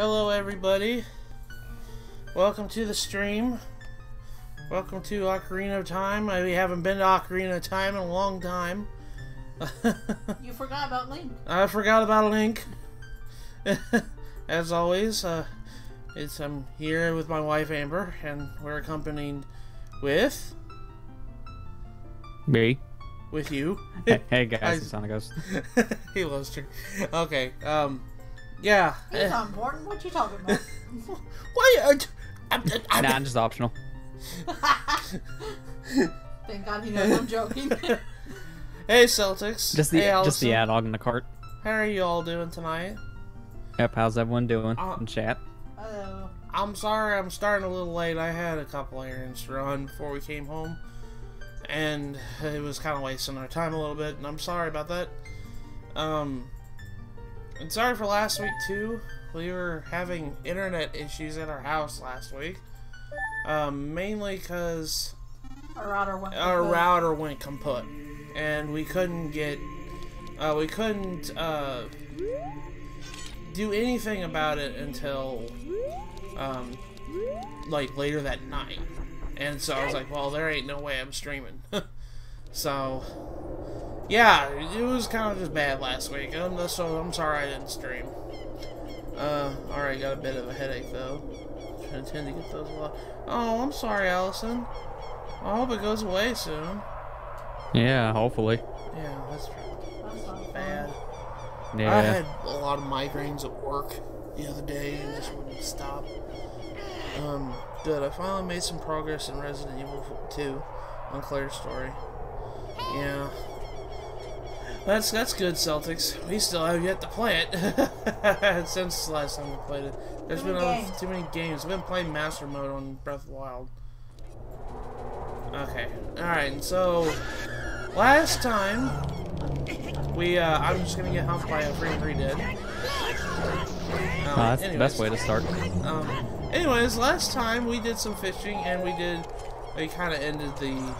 Hello everybody, welcome to the stream, welcome to Ocarina of Time. We haven't been to Ocarina of Time in a long time. You forgot about Link. I forgot about Link. As always, I'm here with my wife Amber, and we're accompanied with... Me. With you. Hey guys, it's Sonagos. He loves her. Okay, yeah. He's not important. What you talking about? Why? Nah, I'm just optional. Thank God he knows I'm joking. Hey Celtics. Just the ad-log in the cart. How are you all doing tonight? Yep, how's everyone doing in chat? Hello. I'm sorry I'm starting a little late. I had a couple errands to run before we came home, and it was kind of wasting our time a little bit, and I'm sorry about that. And sorry for last week too. We were having internet issues at our house last week, mainly because our router went kaput, and we couldn't get do anything about it until like later that night. And so I was like, well, there ain't no way I'm streaming. So yeah, it was kind of just bad last week. So I'm sorry I didn't stream. Alright, got a bit of a headache though. I intend to get those a lot. Oh, I'm sorry, Allison. I hope it goes away soon. Yeah, hopefully. Yeah, that's not bad. Yeah. I had a lot of migraines at work the other day and just wouldn't stop. Good. I finally made some progress in Resident Evil 2 on Claire's story. Yeah. That's good, Celtics. We still have yet to play it. Since the last time we played it. There's been too many games. I've been playing Master Mode on Breath of the Wild. Okay. Alright, and so last time I'm just gonna get humped by a freaking Redead. That's the best way to start. Anyways, last time we did some fishing, and we kind of ended the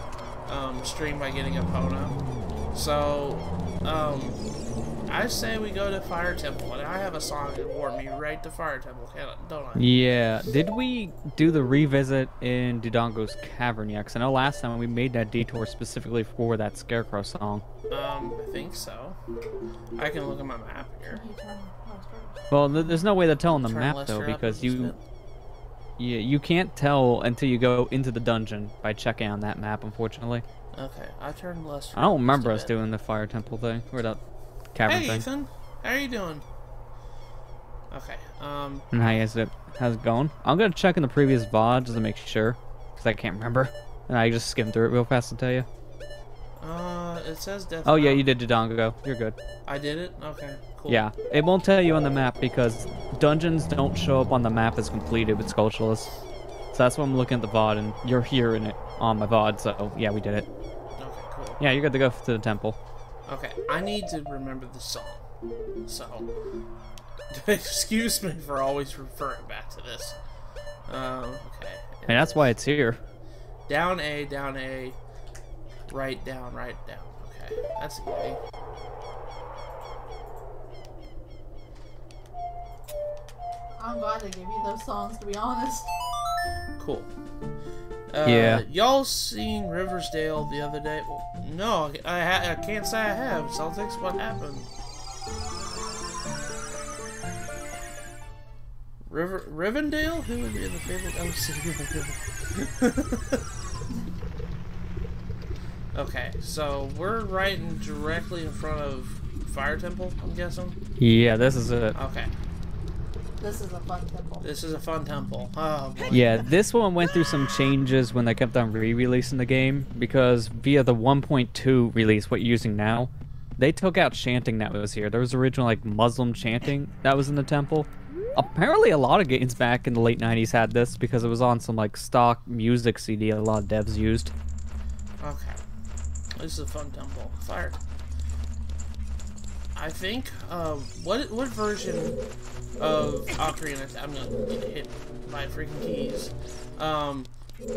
stream by getting a Pona. So, I say we go to Fire Temple, and I have a song that warned me right to Fire Temple, don't I? Yeah. Did we do the revisit in Dodongo's Cavern yet? Because I know last time we made that detour specifically for that Scarecrow song. I think so. I can look at my map here. Well, there's no way to tell on the map though, because you can't tell until you go into the dungeon by checking on that map, unfortunately. Okay, I turned Lester. I don't remember us doing the Fire Temple thing or that cavern thing. Hey Ethan, how are you doing? Okay. And how's it going? I'm gonna check in the previous VOD just to make sure, because I can't remember, and I just skimmed through it real fast to tell you. It says death. Oh yeah, you did Dodongo. You're good. I did it? Okay, cool. Yeah, it won't tell you on the map because dungeons don't show up on the map as completed with Sculptureless. So that's why I'm looking at the VOD, and you're hearing it on my VOD, so yeah, we did it. Okay, cool. Yeah, you're good to go to the temple. Okay, I need to remember the song. So, excuse me for always referring back to this. Okay. And that's why it's here. Down A, right down. Okay, that's easy. I'm glad they gave you those songs, to be honest. Cool. Yeah. Y'all seen Riversdale the other day? Well, no, I can't say I have. Celtics, what happened? Rivendell? Who would be the favorite OC? Okay, so we're right directly in front of Fire Temple, I'm guessing? Yeah, this is it. Okay. This is a fun temple. This is a fun temple. Oh, boy. Yeah, this one went through some changes when they kept on re-releasing the game, because via the 1.2 release, what you're using now, they took out chanting that was here. There was original like Muslim chanting that was in the temple. Apparently a lot of games back in the late 90s had this because it was on some like stock music CD a lot of devs used. Okay. This is a fun temple. Fire. I think, what version of Ocarina, I'm gonna get hit by freaking keys.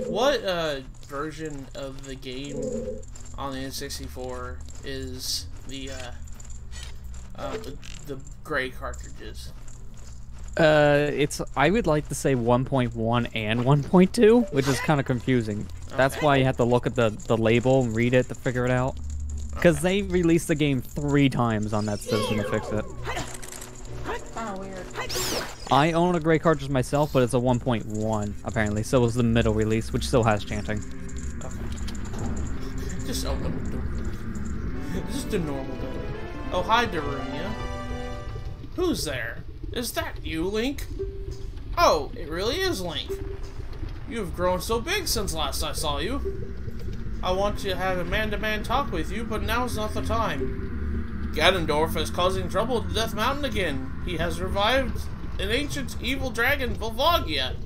What, version of the game on the N64 is the gray cartridges? I would like to say 1.1 and 1.2, which is kind of confusing. That's why you have to look at the label and read it to figure it out. Because they released the game 3 times on that system to fix it. Kind of weird. I own a gray cartridge myself, but it's a 1.1 apparently. So it was the middle release, which still has chanting. Okay. Just open the door. Just a normal door. Oh, hi, Darunia. Who's there? Is that you, Link? Oh, it really is Link. You have grown so big since last I saw you. I want to have a man-to-man talk with you, but now's not the time. Ganondorf is causing trouble at Death Mountain again. He has revived an ancient evil dragon, Volvagia.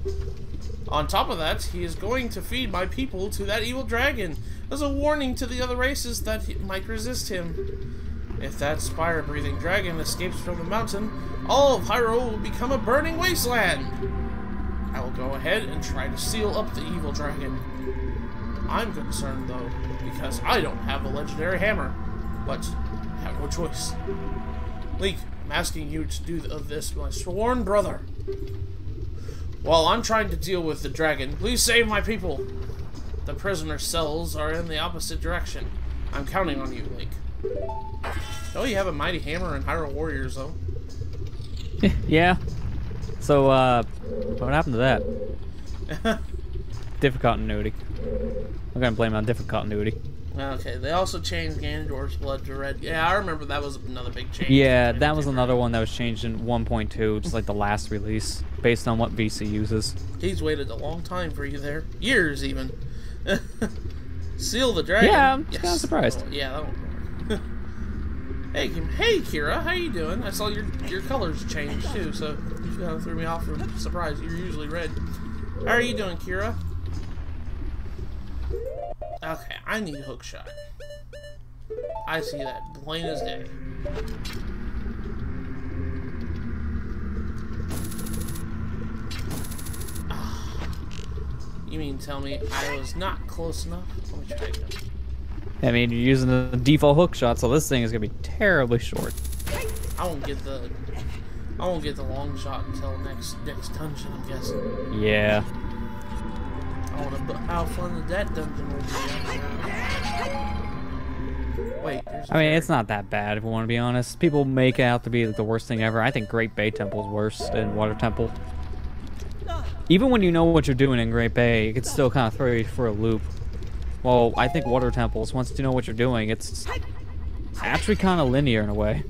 On top of that, he is going to feed my people to that evil dragon as a warning to the other races that he might resist him. If that fire-breathing dragon escapes from the mountain, all of Hyrule will become a burning wasteland. I will go ahead and try to seal up the evil dragon. I'm concerned, though, because I don't have a legendary hammer, but I have no choice. Link, I'm asking you to do this, my sworn brother. While I'm trying to deal with the dragon, please save my people. The prisoner cells are in the opposite direction. I'm counting on you, Link. Oh, you have a mighty hammer in Hyrule Warriors, though. Yeah. So, what happened to that? Different continuity. I'm gonna blame it on different continuity. Okay, they also changed Ganondorf's blood to red. Yeah, I remember that was another big change. Yeah, that was another one that was changed in 1.2, just like the last release, based on what VC uses. He's waited a long time for you there. Years, even. Seal the dragon. Yeah, I'm kind of surprised. Oh, yeah, that won't work. Hey, Kira, how you doing? I saw your colors changed, too, so you kind of threw me off for surprise. You're usually red. How are you doing, Kira? Okay, I need a hook shot. I see that plain as day. You mean tell me I was not close enough? Let me try again. I mean, you're using the default hook shot, so this thing is gonna be terribly short. I won't get the long shot until next dungeon, I'm guessing. Yeah. I wonder how fun that dungeon will be. Wait, I mean, it's not that bad if we want to be honest. People make it out to be the worst thing ever. I think Great Bay Temple is worse than Water Temple. Even when you know what you're doing in Great Bay, it can still kind of throw you for a loop. Well, I think Water Temples, once you know what you're doing, it's actually kind of linear in a way.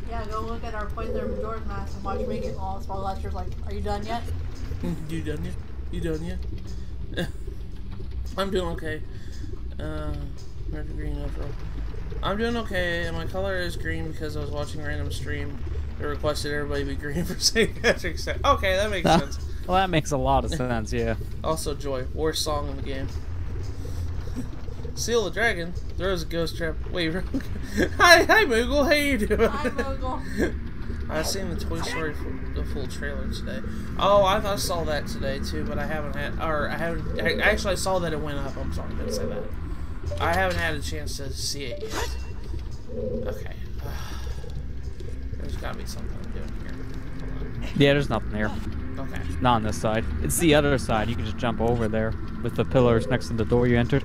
Yeah, go look at our playthrough of Majora's Mask and watch me get lost while Lester's like, are you done yet? You done yet? You done yet? I'm doing okay. Red, green, afro. I'm doing okay, and my color is green because I was watching a random stream that requested everybody be green for St. Patrick's Day. Okay, that makes sense. Well, that makes a lot of sense, yeah. Also, Joy, worst song in the game. Seal the Dragon throws a ghost trap. Wait, hi Moogle, how you doing? Hi, Moogle. I've seen the Toy Story the full trailer today. Oh, I saw that today too, but I actually I saw that it went up. I'm sorry, I didn't say that. I haven't had a chance to see it yet. Okay. There's gotta be something I'm doing here. Hold on. Yeah, there's nothing here. Okay. Not on this side. It's the other side. You can just jump over there with the pillars next to the door you entered.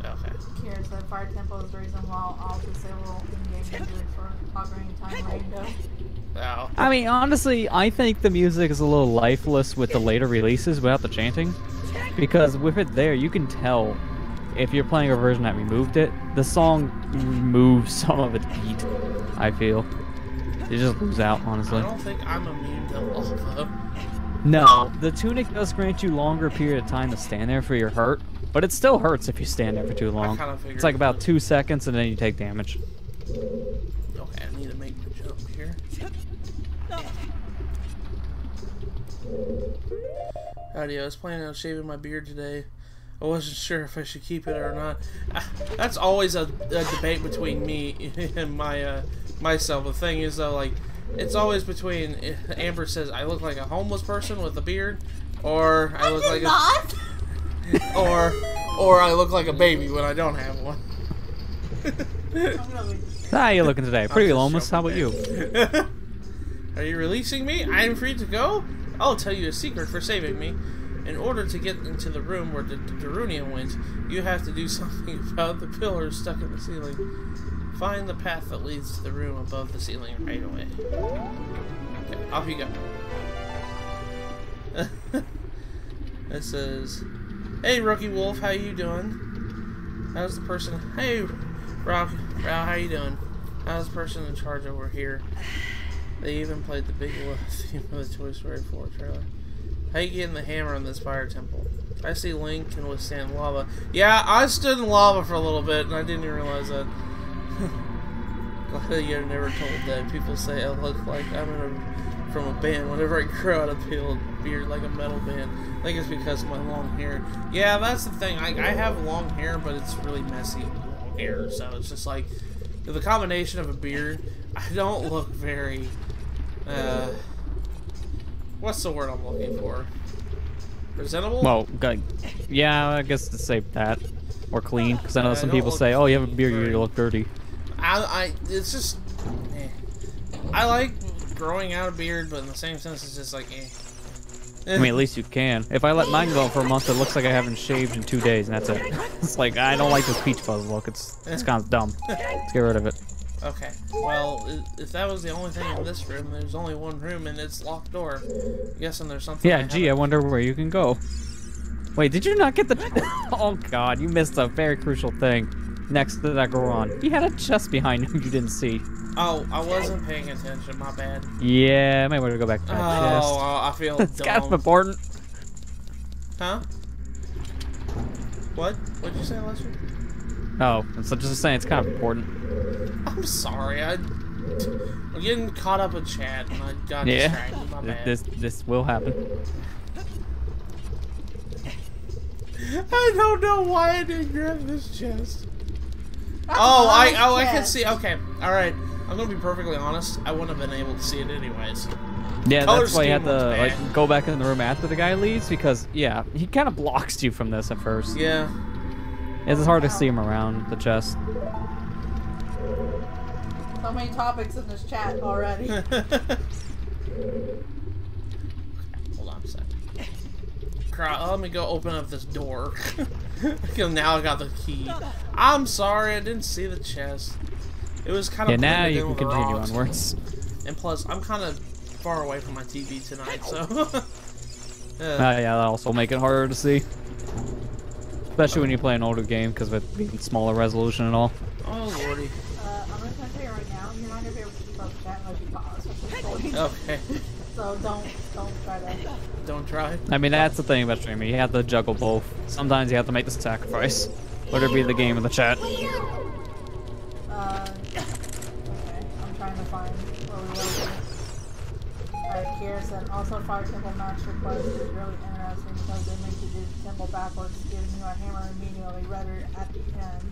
Okay. Kira said Fire Temple is the reason why I'll disable in-game music for Ocarina Time Rainbow. Wow. I mean, honestly, I think the music is a little lifeless with the later releases without the chanting. Because with it there, you can tell if you're playing a version that removed it, the song removes some of its beat, I feel. You just lose out, honestly. I don't think I'm immune to lava. No, the tunic does grant you longer period of time to stand there for your hurt, but it still hurts if you stand there for too long. It's like about 2 seconds and then you take damage. Okay, I need to make the jump here. Howdy, I was planning on shaving my beard today. I wasn't sure if I should keep it or not. That's always a debate between me and myself. The thing is, though, like, it's always between Amber says I look like a homeless person with a beard, or I look like not. or I look like a baby when I don't have one. How are you looking today? Pretty homeless. How about you? Are you releasing me? I am free to go? I'll tell you a secret for saving me. In order to get into the room where the Darunia went, you have to do something about the pillars stuck in the ceiling. Find the path that leads to the room above the ceiling right away. Okay, off you go. It says, "Hey, Rookie Wolf, how you doing? How's the person? Hey, Row, how you doing? How's the person in charge over here?" They even played the big theme of the Toy Story 4 trailer. How you getting the hammer on this fire temple? I see Link can withstand lava. Yeah, I stood in lava for a little bit, and I didn't even realize that. Glad you're never told that. People say I look like from a band. Whenever I grow out a beard like a metal band, I think it's because of my long hair. Yeah, that's the thing. I have long hair, but it's really messy long hair. So it's just like the combination of a beard. I don't look very. What's the word I'm looking for? Presentable? Well, yeah, I guess to say that. Or clean, because I know some people say, "Oh, you have a beard, you look dirty." It's just, I like growing out a beard, but in the same sense, it's just like, I mean, at least you can. If I let mine go for a month, it looks like I haven't shaved in 2 days, and that's it. It's like, I don't like this peach fuzz look. It's kind of dumb. Let's get rid of it. Okay, well, if that was the only thing in this room, there's only one room, and it's locked door. I'm guessing there's something. Yeah, gee, I wonder where you can go. Wait, did you not get the... Oh, God, you missed a very crucial thing next to that Goron. He had a chest behind him you didn't see. Oh, I wasn't paying attention, my bad. Yeah, I might want to go back to that chest. Oh, I feel dumb. It's kind of important. Huh? What? What'd you say, Lester? Oh, so just saying it's kind of important. I'm sorry, I'm getting caught up in chat and I got distracted, my bad. This will happen. I don't know why I didn't grab this chest. I can see. Okay, all right. I'm gonna be perfectly honest. I wouldn't have been able to see it anyways. Yeah, that's why you had to go back in the room after the guy leaves, because yeah, he kind of blocks you from this at first. Yeah. It's hard to see him around the chest. So many topics in this chat already. Hold on a second. Let me go open up this door. Because now I got the key. I'm sorry, I didn't see the chest. It was kind of. Yeah, now you can continue onwards. And plus, I'm kind of far away from my TV tonight, so. Yeah, that also make it harder to see. Especially when you play an older game, because of it being smaller resolution and all. Oh lordy. I'm just gonna tell you right now, you're not gonna be able to keep up with chat unless you pause. Okay. So don't try that. Don't try. I mean, that's the thing about streaming. You have to juggle both. Sometimes you have to make the sacrifice, whether it be the game or the chat. Okay, I'm trying to find where we were. Alright, Kira said, also Fire Temple Master Quest is really interesting because they make you do the temple backwards, giving you a hammer immediately rather at the end.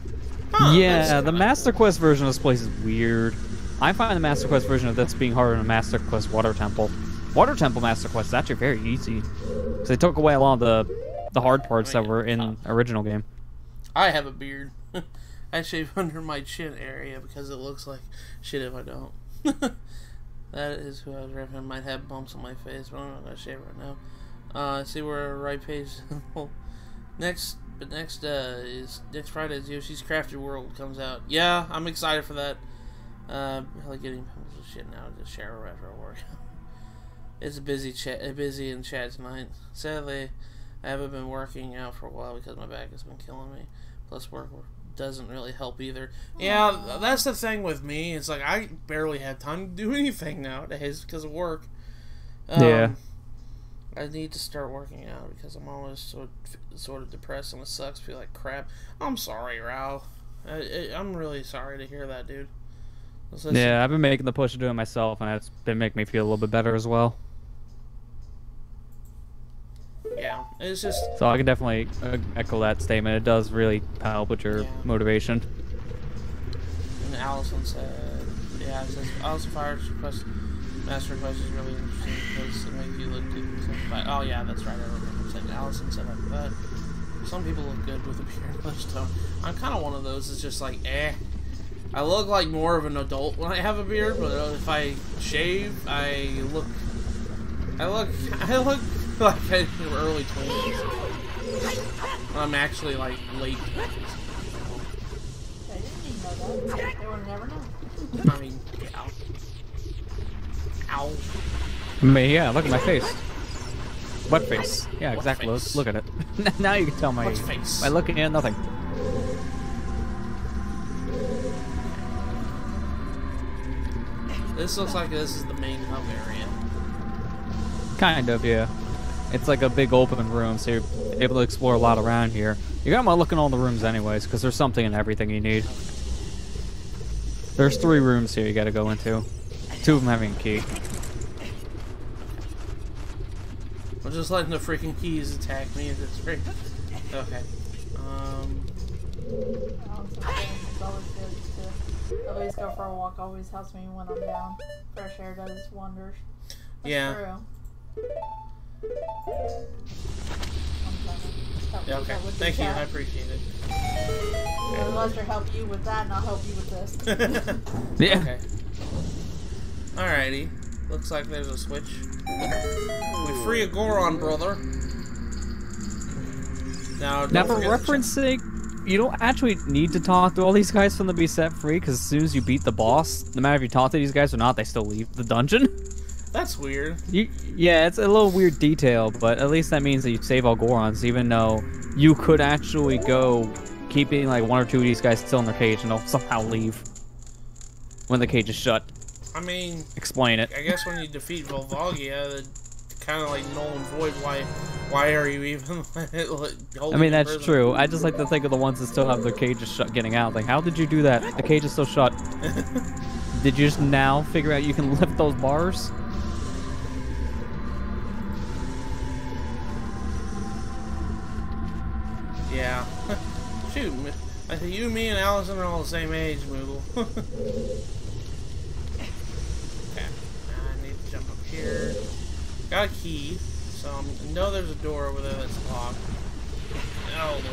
Huh, yeah, the Master Quest version of this place is weird. I find the Master Quest version of this being harder than Master Quest Water Temple. Water Temple Master Quest is actually very easy. So they took away a lot of the hard parts that were in original game. I have a beard. I shave under my chin area because it looks like shit if I don't. That is who I was referencing. I might have bumps on my face, but I'm not gonna shave right now. See where right page. next Friday is Yoshi's Crafted World comes out. Yeah, I'm excited for that. Like getting pimples and shit now to shower after work. It's a busy in chat tonight. Sadly, I haven't been working out for a while because my back has been killing me. Plus, work doesn't really help either. Yeah, that's the thing with me. It's like I barely have time to do anything nowadays because of work. Yeah. I need to start working out because I'm always sort of depressed and it sucks. Feel like crap. I'm sorry, Rao. I'm really sorry to hear that, dude. Yeah, I've been making the push to do it myself, and it's been making me feel a little bit better as well. Yeah, it's just... So I can definitely echo that statement. It does really help with your motivation. And Allison said, yeah, it says, also Fire Quest Master Quest is really interesting because it makes you look good. Oh yeah, that's right, I remember saying Allison said like that. Some people look good with a beard, others don't. I'm kind of one of those, it's just like, I look like more of an adult when I have a beard, but if I shave, I look like I'm in early 20s. I'm actually like late 20s. I didn't even know that. They would never know. I mean, yeah. Ow. I mean, yeah, look at my face. What face? Yeah, What exactly. face? Look at it. Now you can tell my What face? by looking at nothing. This looks like this is the main hub area. Kind of, yeah. It's like a big open room, so you're able to explore a lot around here. You gotta look in all the rooms anyways, because there's something in everything you need. There's 3 rooms here you gotta go into. 2 of them having a key. I'm just letting the freaking keys attack me. It's great. Okay. It's always good to always go for a walk. Always helps me when I'm down. Fresh air does wonders. That's Yeah. true. Yeah, okay. Thank you. I appreciate it. Lester help you with that, and I'll help you with this. Yeah. Okay. Alrighty. Looks like there's a switch. We free a Goron, brother. Now For reference sake, you don't actually need to talk to all these guys for them to be set free, because as soon as you beat the boss, no matter if you talk to these guys or not, they still leave the dungeon. That's weird. Yeah, it's a little weird detail, but at least that means that you save all Gorons, even though you could actually go keeping like 1 or 2 of these guys still in their cage and they'll somehow leave when the cage is shut. I mean, Explain it. I guess when you defeat Volvagia, it kind of like null and void. Why are you even holding I mean, in that's prison? true. I just like to think of the ones that still have their cages shut getting out. Like, how did you do that? The cage is still shut. Did you just now figure out you can lift those bars? Yeah. Shoot, I think you, me, and Allison are all the same age, Moogle. Okay. I need to jump up here. Got a key, so I know there's a door over there that's locked. Oh, Lord.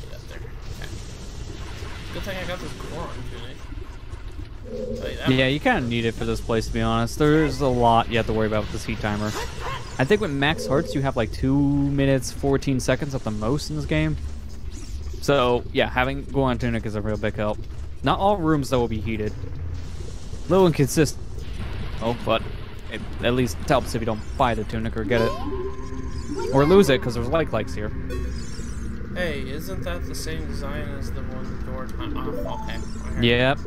Get up there. Okay. Good thing I got this Goron tunic. Tell you that Yeah, you kind of need it for this place, to be honest. There's a lot you have to worry about with this heat timer. I think with max hearts, you have like 2 minutes, 14 seconds at the most in this game. So, yeah, having Goron tunic is a real big help. Not all rooms, though, will be heated. A little inconsistent. Oh, but it at least helps if you don't buy the tunic or get it. Or lose it, because there's likes here. Hey, isn't that the same design as the one the door time? Oh, okay. Okay. Yep.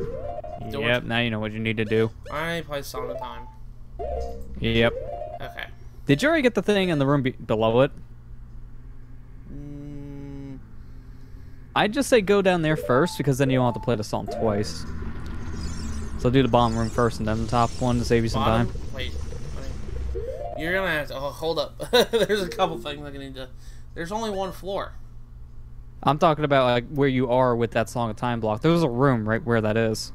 Door Yep, now you know what you need to do. I play Song of Time. Yep. Okay. Did you already get the thing in the room below it? I'd just say go down there first, because then you don't have to play the song twice. So do the bottom room first and then the top one to save you some time. Wait. You're gonna have to... Oh, hold up. There's a couple things I need to... There's only 1 floor. I'm talking about like where you are with that Song of Time block. There's a room right where that is.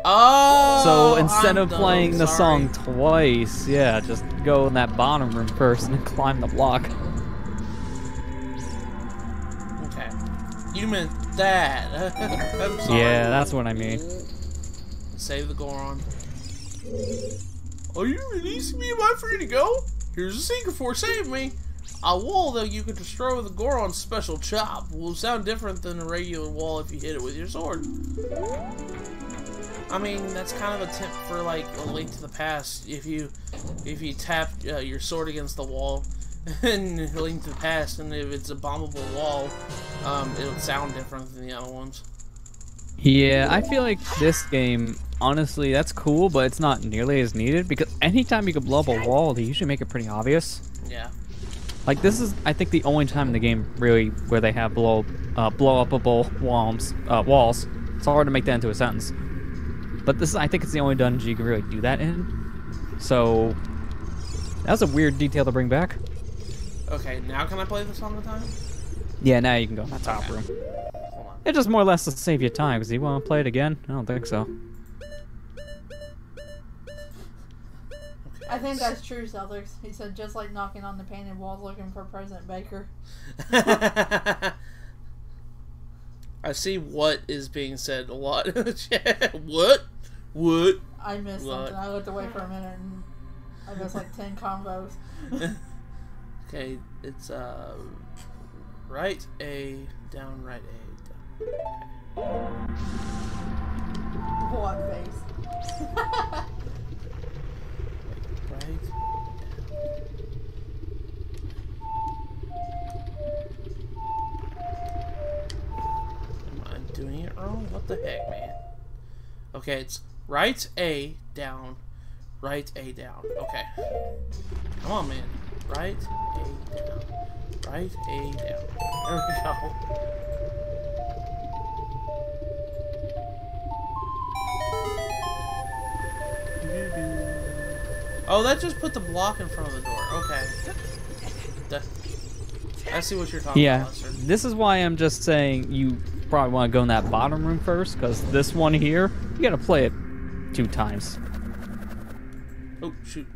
Oh! So instead I'm of dumb, playing the sorry. song twice, yeah, just go in that bottom room first and then climb the block. Okay. You meant that. I'm sorry. Yeah, that's what I mean. Save the Goron. Are you releasing me? Am I free to go? Here's a secret for save me. A wall that you can destroy with a Goron's special chop will sound different than a regular wall if you hit it with your sword. I mean, that's kind of a tip for like a Link to the Past. If you tap your sword against the wall in Link to the Past, and if it's a bombable wall, it'll sound different than the other ones. Yeah, I feel like this game, honestly, that's cool, but it's not nearly as needed, because anytime you can blow up a wall, they usually make it pretty obvious. Yeah. Like, this is, I think, the only time in the game, really, where they have blow-upable walls. It's hard to make that into a sentence. But this, I think it's the only dungeon you can really do that in. So, that was a weird detail to bring back. Okay, now can I play this on the time? Yeah, now you can go in that top room. Hold on. It's just more or less to save you time, because you want to play it again? I don't think so. I think that's true, Celtics. He said just like knocking on the painted walls looking for President Baker. I I see what is being said a lot in the chat. What? What? I missed something. I looked away for a minute and I missed like 10 combos. Okay, it's right A, down, right A, down. What face? Right. Am I doing it wrong? What the heck, man? Okay, it's right A, down, right A, down. Okay. Come on, man. Right A, down. Right A, down. There we go. Oh, that just put the block in front of the door. Okay. I see what you're talking about, Lester. This is why I'm just saying you probably want to go in that bottom room first, because this one here, you gotta play it 2 times. Oh, shoot.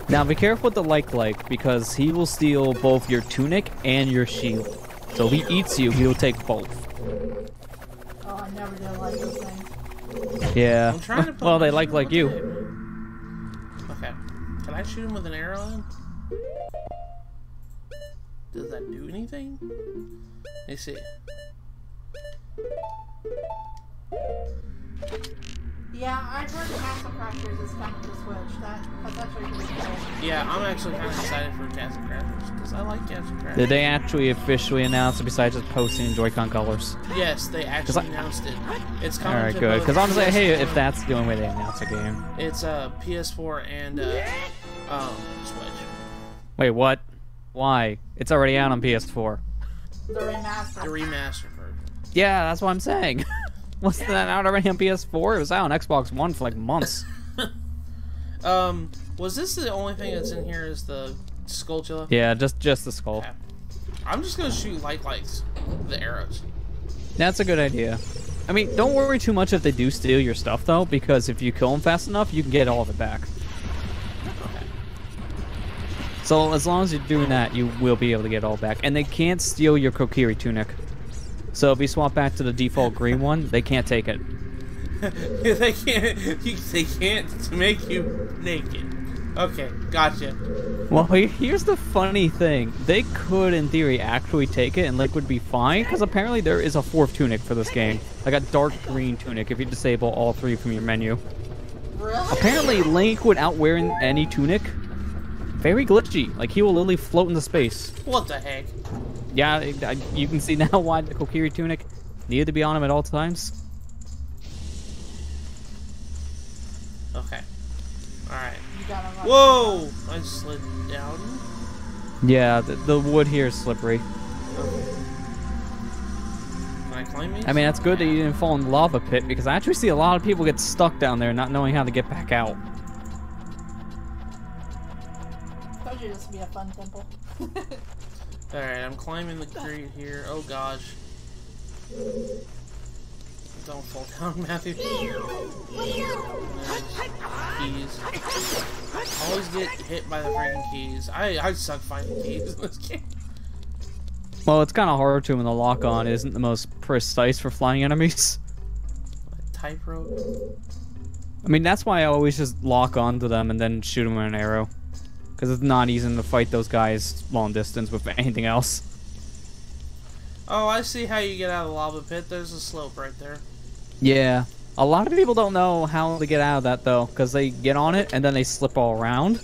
Now be careful with the like, because he will steal both your tunic and your shield. So if he eats you, he'll take both. Oh, I never did like those things. Yeah. I'm trying to put well, they my like shield you. with it. Okay. Can I shoot him with an arrow then? Does that do anything? Let me see. Yeah, I've heard Castle Crashers is coming to Switch. That's actually pretty cool. Yeah, I'm actually kind of excited for Castle Crashers because I like Castle Crashers. Did they actually officially announce it besides just posting Joy-Con colors? Yes, they actually announced it. It's coming Alright, to good. both Because I'm saying, hey, PS4 if that's the only way they announce a game. It's PS4 and Switch. Wait, what? Why? It's already out on PS4. The remastered. The remastered version. Yeah, that's what I'm saying. Wasn't that out already on PS4? It was out on Xbox One for like months. Was this the only thing that's in here is the Skulltula? Yeah, just the skull. Okay. I'm just gonna shoot lights, the arrows. That's a good idea. I mean, don't worry too much if they do steal your stuff, though, because if you kill them fast enough, you can get all of it back. Okay. So as long as you're doing that, you will be able to get all back. And they can't steal your Kokiri tunic. So if you swap back to the default green one, they can't take it. They can't make you naked. Okay, gotcha. Well, here's the funny thing. They could, in theory, actually take it and Link would be fine, because apparently there is a 4th tunic for this game. Like a dark green tunic if you disable all 3 from your menu. Really? Apparently Link without wearing any tunic, very glitchy. Like he will literally float into space. What the heck? Yeah, you can see now why the Kokiri tunic needed to be on him at all times. Okay. Alright. You gotta run. Whoa! I slid down. Yeah, the wood here is slippery. Can I climb these? I mean, that's good that you didn't fall in the lava pit, because I actually see a lot of people get stuck down there not knowing how to get back out. Told you this would be a fun temple. Alright, I'm climbing the grate here. Oh gosh. Don't fall down, Matthew. Keys. Always get hit by the freaking keys. I suck finding keys in this game. Well, it's kind of hard to when the lock-on isn't the most precise for flying enemies. Tightrope. I mean, that's why I always just lock onto them and then shoot them with an arrow. Because it's not easy to fight those guys long distance with anything else. Oh, I see how you get out of the lava pit. There's a slope right there. Yeah. A lot of people don't know how to get out of that, though, because they get on it and then they slip all around.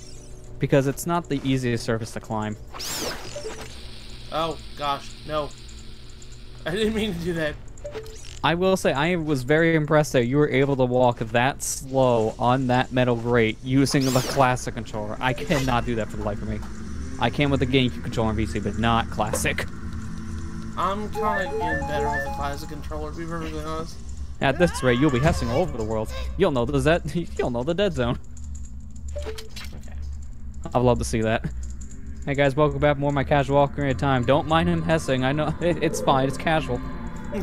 Because it's not the easiest surface to climb. Oh, gosh. No. I didn't mean to do that. I will say, I was very impressed that you were able to walk that slow on that metal grate using the classic controller. I cannot do that for the life of me. I can with the GameCube controller in VC, but not classic. I'm kind of getting better with the classic controller, to be perfectly honest. At this rate, you'll be hessing all over the world. You'll know the dead zone. Okay. I'd love to see that. Hey guys, welcome back. More of my casual Ocarina time. Don't mind him hessing. I know it's fine. It's casual. I'm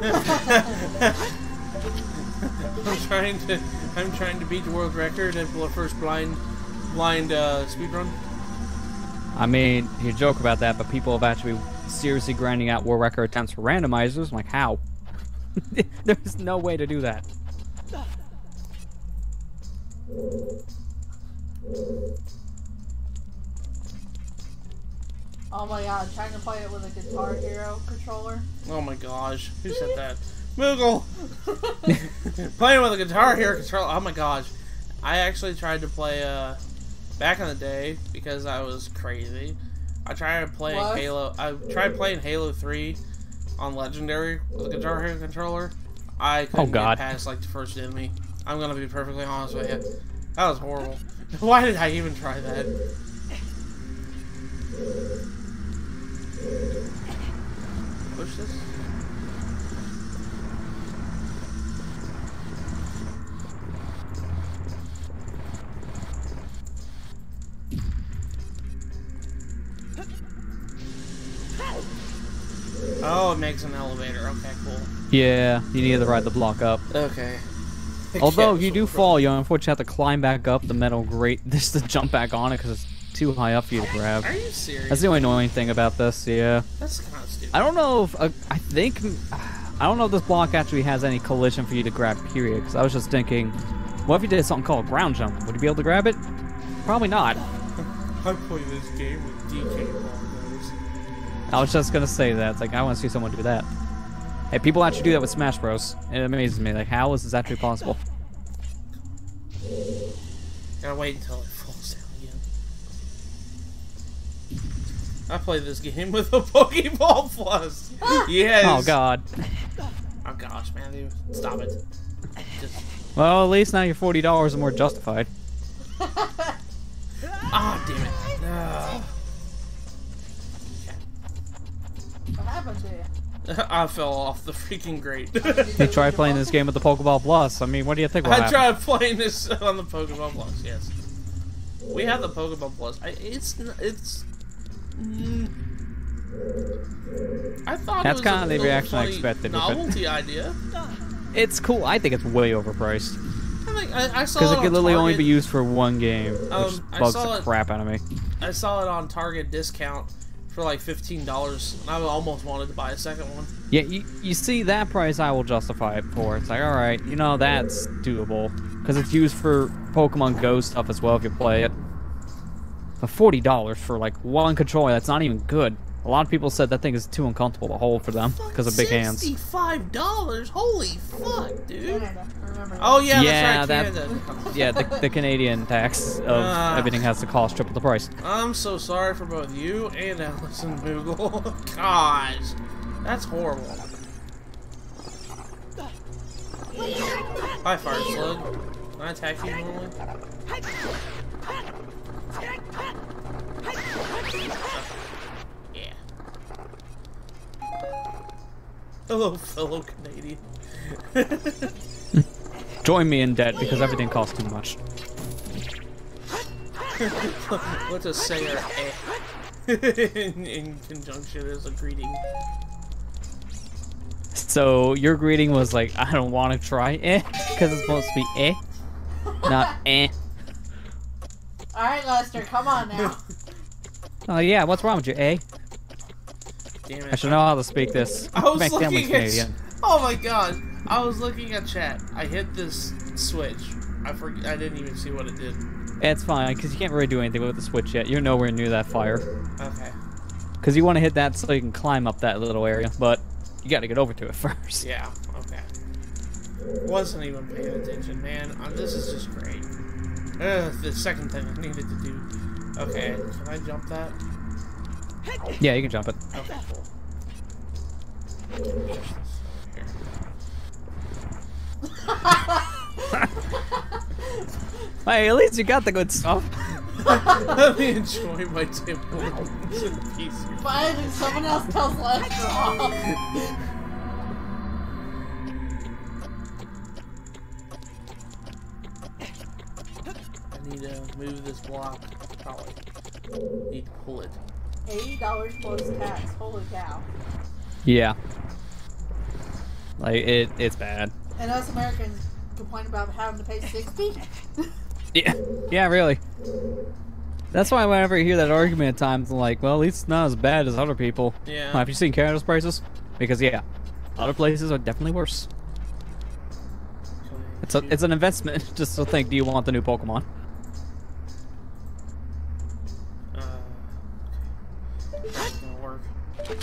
trying to beat the world record and pull a first blind speedrun. I mean, you joke about that, but people have actually seriously grinding out world record attempts for randomizers. I'm like, how? There's no way to do that. Oh my god, trying to play it with a Guitar Hero controller. Oh my gosh, who said that? Moogle! Playing with a Guitar Hero controller. Oh my gosh. I actually tried to play, back in the day, because I was crazy. I tried playing Halo. I tried playing Halo 3 on Legendary with a Guitar Hero controller. I couldn't get past, like, the first enemy. I'm gonna be perfectly honest with you. That was horrible. Why did I even try that? Push this? Oh, it makes an elevator. Okay, cool. Yeah, you need to ride the block up. Okay. Although if you do fall, you unfortunately have to climb back up the metal grate just to jump back on it because it's too high up for you to grab. Are you serious? That's the only annoying thing about this, yeah. That's kind of stupid. I don't know if, I don't know if this block actually has any collision for you to grab, period, because I was just thinking, what if you did something called ground jump? Would you be able to grab it? Probably not. I play this game with DK bongos. I was just gonna say that. It's like, I want to see someone do that. Hey, people actually do that with Smash Bros. It amazes me. Like, how is this actually possible? Gotta wait until it falls down again. I played this game with a Pokeball Plus. Yes. Oh god. Oh gosh, man, dude, stop it. Just... Well, at least now your $40 are more justified. Ah, damn it. What happened to you? I fell off the freaking grate. Hey, try playing this game with the Pokeball Plus. I mean, what do you think will happen? I tried playing this on the Pokeball Plus, yes. We have the Pokeball Plus. I thought that's it was kind of the reaction I funny expected. Novelty idea. It's cool. I think it's way overpriced. I saw because it it on could literally Target. only be used for one game, which bugs the saw it- crap out of me. I saw it on Target discount for like $15, and I almost wanted to buy a second one. Yeah, you see that price, I will justify it for. It's like, all right, you know, that's doable because it's used for Pokemon Go stuff as well if you play it. But $40 for like one controller, that's not even good. A lot of people said that thing is too uncomfortable to hold for them because of big hands. $65? Holy fuck, dude! Canada, remember that. Oh yeah, Yeah, that's right, Canada. Yeah, the Canadian tax of everything has to cost triple the price. I'm so sorry for both you and Allison Moogle. Gosh, that's horrible. Hi, Fire Slug. Can I attack you normally? Yeah. Hello, fellow Canadian. Join me in debt because everything costs too much. Let's just say our in conjunction as a greeting. So your greeting was like, I don't want to try because it's supposed to be not Alright, Lester, come on now. Oh yeah, what's wrong with you, Damn it. I should know how to speak this. I was My family's looking Canadian. at. Oh my god! I was looking at chat. I hit this switch. I didn't even see what it did. It's fine, because you can't really do anything with the switch yet. You're nowhere near that fire. Okay. Because you want to hit that so you can climb up that little area, but you got to get over to it first. Yeah. Okay. Wasn't even paying attention, man. This is just great. The second thing I needed to do. Okay. Can I jump that? Yeah, you can jump it. Okay. Cool. Hey, at least you got the good stuff. Let me enjoy my temple in peace. Fine, someone else tells Lester off. I need to move this block. Probably need to pull it. $80 plus tax. Holy cow. Yeah. Like, it's bad. And us Americans complain about having to pay $60? Yeah. Yeah, really. That's why whenever I hear that argument at times, I'm like, well, at least it's not as bad as other people. Yeah. Have you seen Canada's prices? Because, yeah, other places are definitely worse. It's an investment just to think, do you want the new Pokemon? Okay. That's gonna work. Can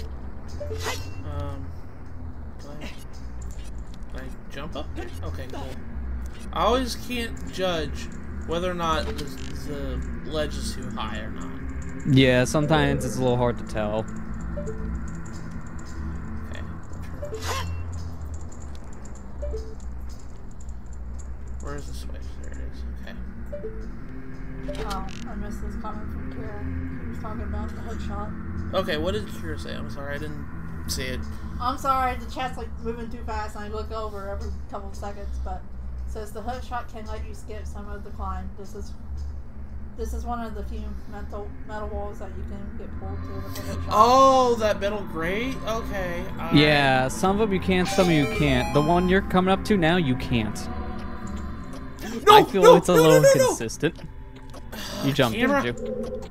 I jump up there? Okay, cool. I always can't judge whether or not the ledge is too high or not. Yeah, sometimes it's a little hard to tell. Okay. Where's the switch? There it is. Okay. Oh, I missed this comment from Kira. He was talking about the hookshot. Okay, what did Kira say? I'm sorry, I didn't see it. I'm sorry, the chat's like moving too fast and I look over every couple of seconds, but it says the hookshot can let you skip some of the climb. This is one of the few metal walls that you can get pulled to with a hookshot. Oh, that metal grate? Okay. Yeah, some of them you can, some of you can't. The one you're coming up to now, you can't. No, I feel it's a little inconsistent. You jumped, Camera. didn't you?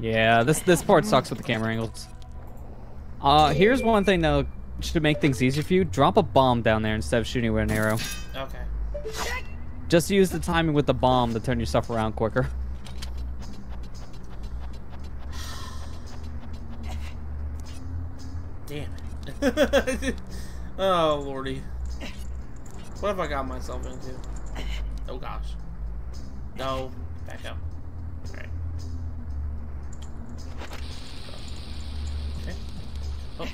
Yeah, this part sucks with the camera angles. Here's one thing that should make things easier for you. Drop a bomb down there instead of shooting with an arrow. Okay. Just use the timing with the bomb to turn your stuff around quicker. Damn it. Oh, lordy. What have I got myself into? Oh, gosh. No. Back up. Alright. Okay. Oh. Okay.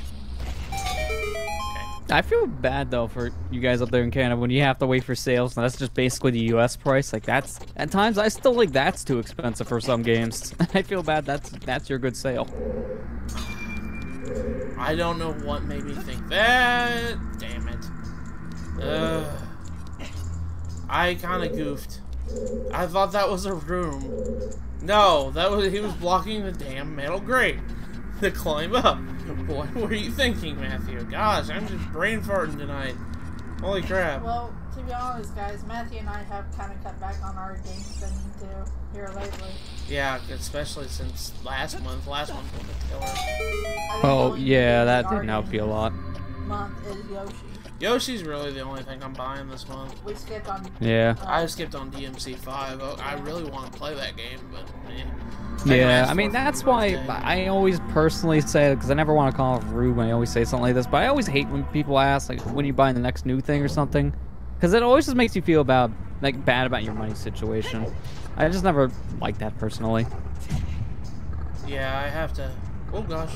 I feel bad though for you guys up there in Canada when you have to wait for sales, and that's just basically the US price. Like that's at times I still think that's too expensive for some games. I feel bad that's your good sale. I don't know what made me think that. Damn it. I kind of goofed. I thought that was a room. No, he was blocking the damn metal grate to climb up. What were you thinking, Matthew? Gosh, I'm just brain farting tonight. Holy crap. Well, to be honest, guys, Matthew and I have kind of cut back on our game spending too here lately. Yeah, especially since last month. Last month was a killer. Oh yeah, that didn't help you a lot. Month is Yoshi. Yoshi's really the only thing I'm buying this month. We skipped on. Yeah. I skipped on DMC5. Oh, I really want to play that game, but yeah, I mean that's why I always personally say, because I never want to call it rude when I always say something like this, but I always hate when people ask like when you buying the next new thing or something, because it always just makes you feel bad about your money situation. I just never like that personally. Yeah, I have to. Oh gosh.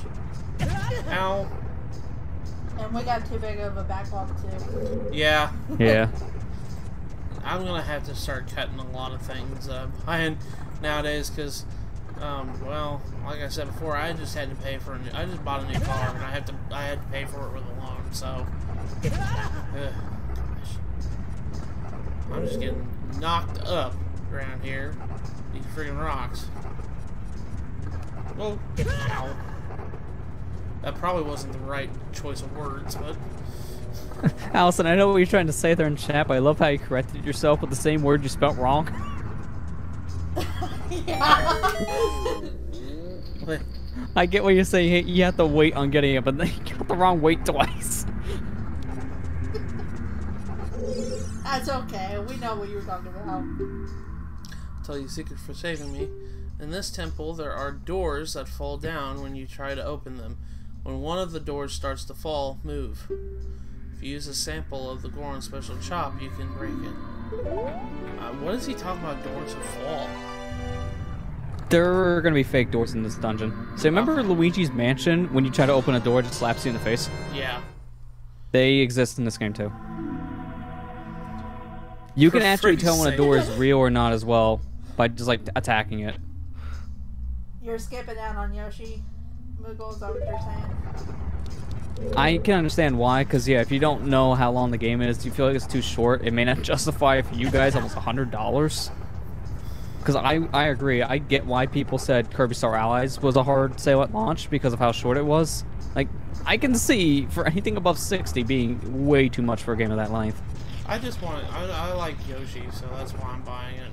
Ow. And we got too big of a backlog too. Yeah. Yeah. I'm gonna have to start cutting a lot of things nowadays because, well, like I said before, I just had to pay for I just bought a new car and I had to pay for it with a loan. So, gosh. I'm just getting knocked up around here. These friggin' rocks. Whoa! Ow. That probably wasn't the right choice of words, but... Allison, I know what you're trying to say there in chat, but I love how you corrected yourself with the same word you spelt wrong. I get what you're saying. You have to wait on getting it, but then you got the wrong weight twice. That's okay. We know what you were talking about. Tell you a secret for saving me. In this temple, there are doors that fall down when you try to open them. When one of the doors starts to fall, move. If you use a sample of the Goron special chop, you can break it. What is he talking about doors that fall? There are going to be fake doors in this dungeon. So remember Luigi's Mansion, when you try to open a door, it just slaps you in the face? Yeah. They exist in this game too. You can actually tell when a door is real or not as well by just like attacking it. You're skipping out on Yoshi, Moogle, is that what you're saying? I can understand why, because yeah, if you don't know how long the game is, you feel like it's too short, it may not justify for you guys almost $100. Because I agree, I get why people said Kirby Star Allies was a hard sale at launch because of how short it was. Like, I can see for anything above 60 being way too much for a game of that length. I just want I like Yoshi, so that's why I'm buying it.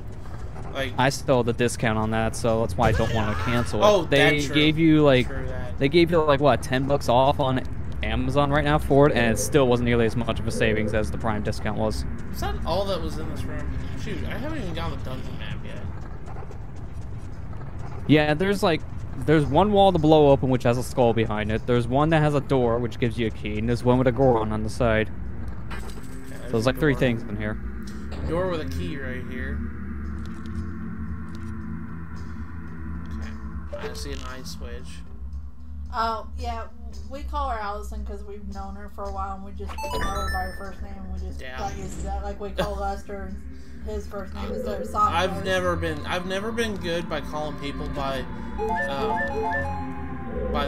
Like, I still have the discount on that, so that's why I don't want to cancel it. Oh, they that's true. gave you like, True that. they gave you like what, $10 off on Amazon right now for it, and it still wasn't nearly as much of a savings as the Prime discount was. Is that all that was in this room? Shoot, I haven't even gotten the dungeon map yet. Yeah, there's one wall to blow open which has a skull behind it. There's one that has a door which gives you a key, and there's one with a Goron on the side. Okay, So there's like 3 things in here. Door with a key right here. Okay, I see an ice switch. Oh, yeah, we call her Allison because we've known her for a while and we just know her by her first name and we just got used to that. Like we call Lester, his first name is their song. I've never been good by calling people by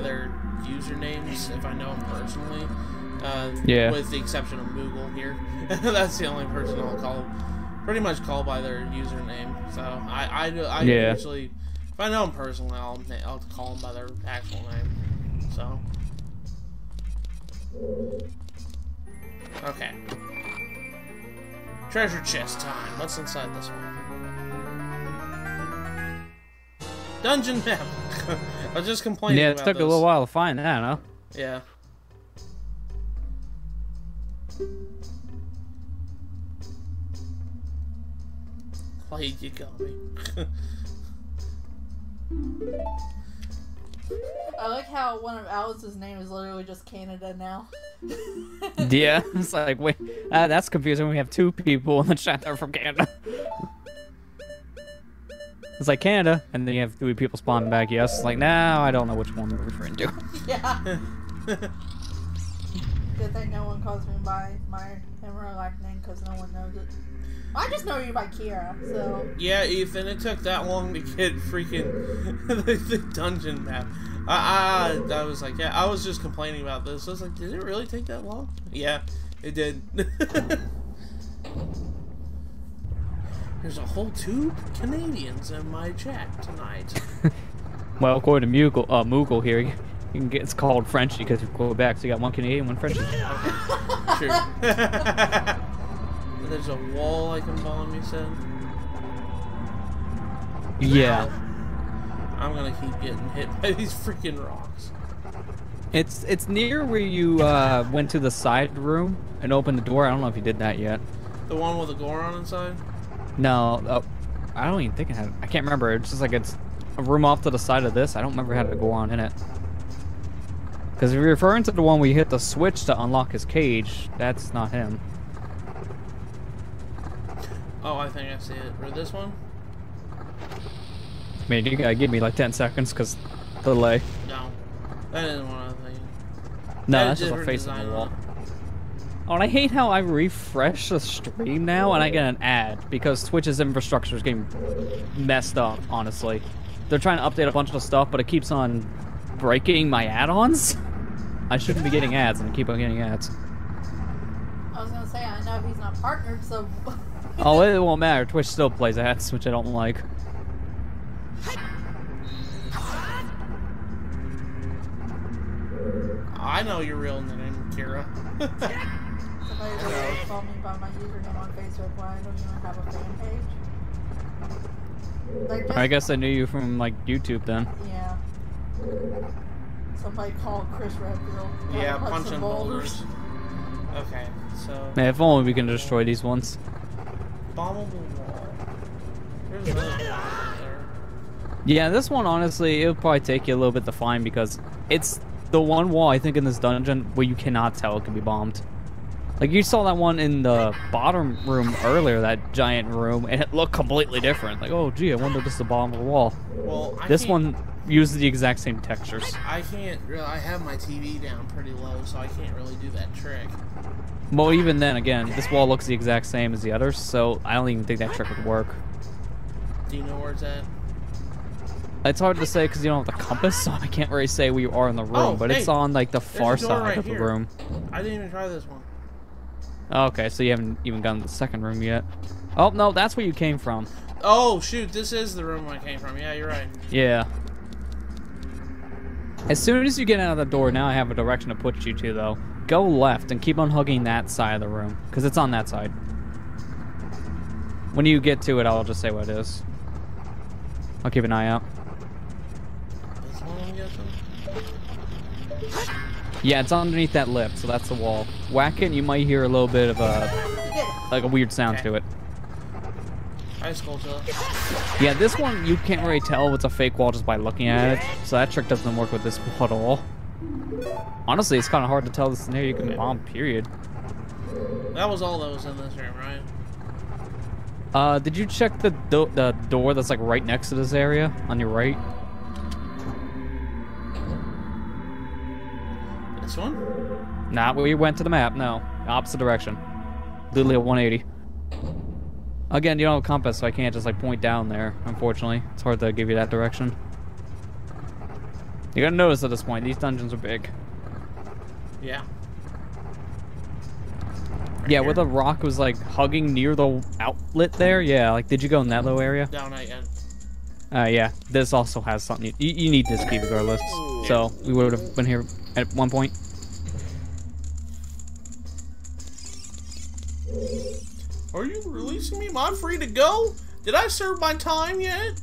their usernames if I know them personally. Yeah. With the exception of Moogle here. That's the only person I'll call. Pretty much call by their username. So I usually, if I know them personally, I'll call them by their actual name. So. Okay. Treasure chest time. What's inside this one? Dungeon map. I was just complaining Yeah, it about took this. a little while to find that, huh? Yeah. Why you got me? I like how one of Alice's name is literally just Canada now. Yeah, it's like, wait, that's confusing. We have 2 people in the chat that are from Canada. It's like Canada, and then you have 3 people spawning back. Yes, it's like, now I don't know which one we're referring to. Yeah. Good thing no one calls me by my Emerald name because no one knows it. I just know you by Kira, so. Yeah, Ethan, it took that long to get freaking the dungeon map. I was like, yeah, I was just complaining about this. I was like, did it really take that long? Yeah, it did. There's a whole 2 Canadians in my chat tonight. Well, according to Moogle here, you can get, it's called Frenchy because you go back, so you got 1 Canadian, 1 Frenchy. Sure. There's a wall I can bomb, you said? Yeah. I'm gonna keep getting hit by these freaking rocks. It's near where you went to the side room and opened the door. I don't know if you did that yet. The one with the Goron inside? No, I don't even think it had. I can't remember. It's just like it's a room off to the side of this. I don't remember how to go on in it. Because if you're referring to the one where you hit the switch to unlock his cage, that's not him. Oh, I think I see it. Or this one? I mean, you gotta give me like 10 seconds because delay. No. That isn't one I'm thinking. No, That that's is just a different face on design the on wall. it. Oh, and I hate how I refresh the stream now and I get an ad because Twitch's infrastructure is getting messed up, honestly. They're trying to update a bunch of stuff, but it keeps on breaking my add-ons. I shouldn't be getting ads, and I keep on getting ads. I was gonna say, I know he's not partnered, so. Oh, it won't matter. Twitch still plays ads, which I don't like. I know your real name, Kira. Somebody really called me by my username on Facebook when I don't even have a fan page. Like just, I guess I knew you from, like, YouTube then. Yeah. Somebody called Chris Redfield. Yeah, Punch punching some boulders. Okay, so... Man, if only we can destroy these ones. Bombable wall. There's another wall there. Yeah, this one, honestly, it'll probably take you a little bit to find because it's the one wall, I think, in this dungeon where you cannot tell it can be bombed. Like, you saw that one in the bottom room earlier, that giant room, and it looked completely different. Like, oh, gee, I wonder if this is the bottom of the wall. Well, This one uses the exact same textures. I can't really... I have my TV down pretty low, so I can't really do that trick. Well, even then, again, this wall looks the exact same as the others, so I don't even think that trick would work. Do you know where it's at? It's hard to say because you don't have the compass, so I can't really say where you are in the room, Oh, but hey, it's on, like, the far a door side right of the here. room. I didn't even try this one. Okay, so you haven't even gotten to the second room yet. Oh, no, that's where you came from. Oh, shoot, this is the room I came from. Yeah, you're right. Yeah. As soon as you get out of the door, now I have a direction to put you to, though. Go left and keep on hugging that side of the room, because it's on that side. When you get to it, I'll just say what it is. I'll keep an eye out. This one, I'm guessing? Yeah, it's underneath that lip, so that's the wall. Whack it, and you might hear a little bit of a weird sound to it. High school to Yeah, this one you can't really tell if it's a fake wall just by looking at it, so that trick doesn't work with this wall at all. Honestly, it's kind of hard to tell this is near you can bomb. Period. That was all that was in this room, right? Did you check the door that's like right next to this area on your right? This one? Nah, we went to the map. No, opposite direction. Literally a 180. Again, you don't have a compass, so I can't just like point down there. Unfortunately, it's hard to give you that direction. You gotta notice at this point, these dungeons are big. Yeah. Yeah, where the rock was like hugging near the outlet there. Yeah, like did you go in that little area? Down again. Yeah. This also has something. You need this key regardless. So we would have been here at one point. Are you releasing me? Am I free to go? Did I serve my time yet?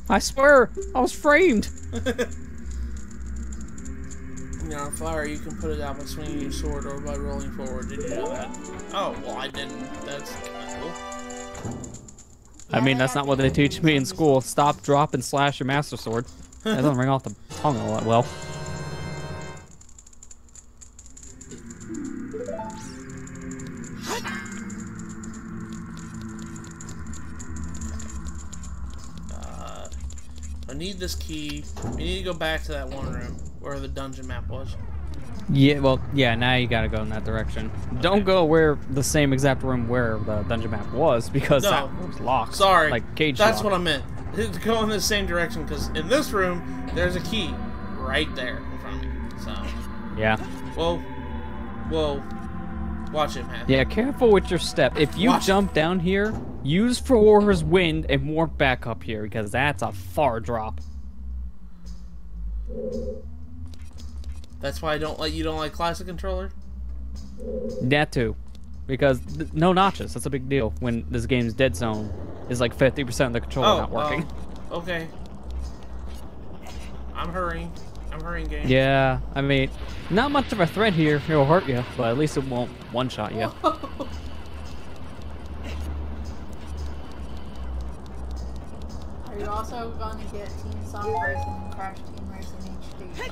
I swear, I was framed. When you're on fire, you can put it out by swinging your sword or by rolling forward. Did you know that? Oh, well, I didn't. That's kind of cool. I mean, that's not what they teach me in school. Stop, drop, and slash your master sword. That doesn't ring off the tongue all that well. I need this key. We need to go back to that one room where the dungeon map was. Yeah, well, yeah, now you gotta go in that direction. Okay. Don't go where the same exact room where the dungeon map was, because that was locked. Sorry. Like, cage That's lock. what I meant. To go in the same direction, because in this room, there's a key right there in front of me. So. Yeah. Whoa. Whoa. Watch it, man. Yeah, careful with your step. If you jump down here, use Four's Wind and warp back up here, because that's a far drop. That's why you don't like classic controller? That too. Because no notches, that's a big deal when this game's dead zone is like 50% of the controller not working. Okay. I'm hurrying. I'm hurrying, game. Yeah, I mean, not much of a threat here. It'll hurt you, but at least it won't one-shot you. Are you also going to get Team Sonic Racing and Crash Team Racing HD?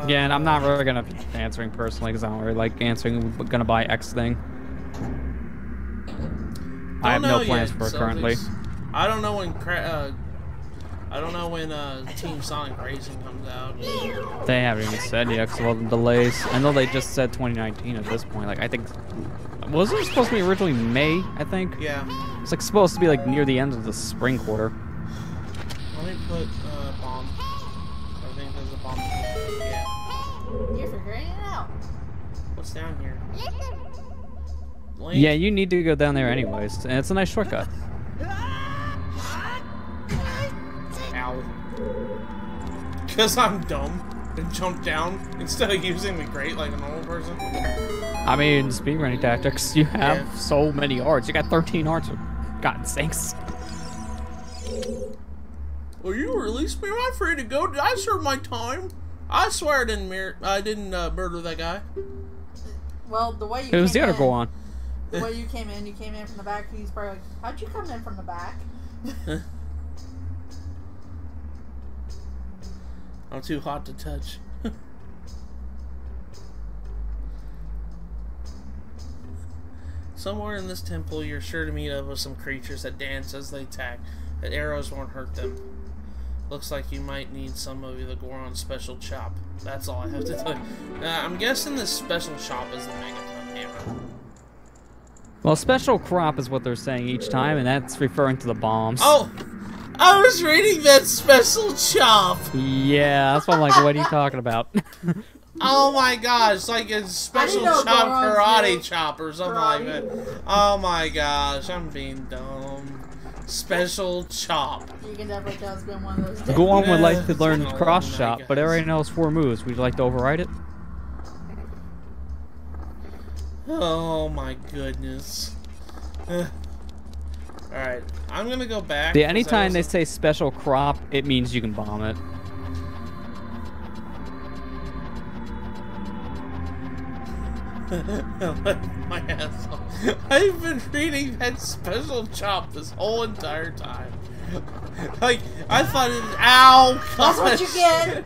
Yeah, and I'm not really gonna be answering personally because I don't really like answering. Gonna buy X thing. I have no plans for it currently. I don't know when Team Sonic Racing comes out. They haven't even said yet because of all the delays. I know they just said 2019 at this point. Like, I think, wasn't it supposed to be originally May? I think. Yeah. It's like supposed to be like near the end of the spring quarter. Let me put bomb. I think there's a bomb. Yeah. You're figuring it out. What's down here? Link? Yeah, you need to go down there anyways, and it's a nice shortcut. Ow. Because I'm dumb and jumped down instead of using the grate like a normal person. I mean, speedrunning tactics, you have so many arts. You got 13 arts, for God's sakes. Well, you released me. Am I free to go? Did I serve my time? I swear I didn't murder that guy. Well, the way you it was the other go on. The way you came in from the back. He's probably like, how'd you come in from the back? I'm too hot to touch. Somewhere in this temple, you're sure to meet up with some creatures that dance as they attack, but arrows won't hurt them. Looks like you might need some of the Goron's special chop. That's all I have to tell you. I'm guessing this special chop is the Megaton hammer. Well, special crop is what they're saying each time, and that's referring to the bombs. Oh! I was reading that special chop! Yeah, that's what I'm like, what are you talking about? Oh my gosh, like a special chop karate chop or something like that. Oh my gosh, I'm being dumb. Special chop. You can definitely tell it's been one of those days. Goron would like to learn cross chop, but everybody knows 4 moves. Would you like to override it? Oh my goodness. Alright, I'm gonna go back. Yeah, anytime they say special crop, it means you can bomb it. My ass off. I've been reading that special chop this whole entire time. Like, I thought it was, ow! That's what you get!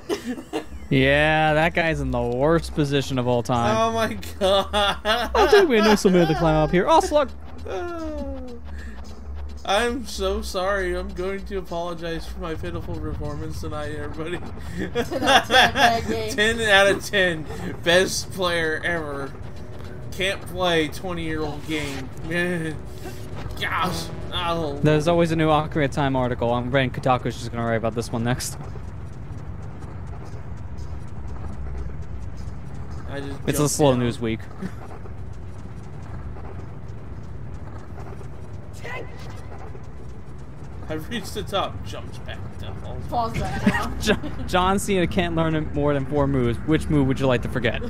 Yeah, that guy's in the worst position of all time. Oh my god. I think we know somebody to climb up here. Oh, slug! I'm so sorry. I'm going to apologize for my pitiful performance tonight, everybody. 10 out of 10, bad game. 10 out of 10. Best player ever. Can't play 20-year-old game. Gosh. Oh. There's always a new Ocarina of Time article. I'm betting Kotaku's just gonna write about this one next. It's a slow news week. I've reached the top. Jumps back down. Falls back down. John Cena can't learn more than 4 moves. Which move would you like to forget?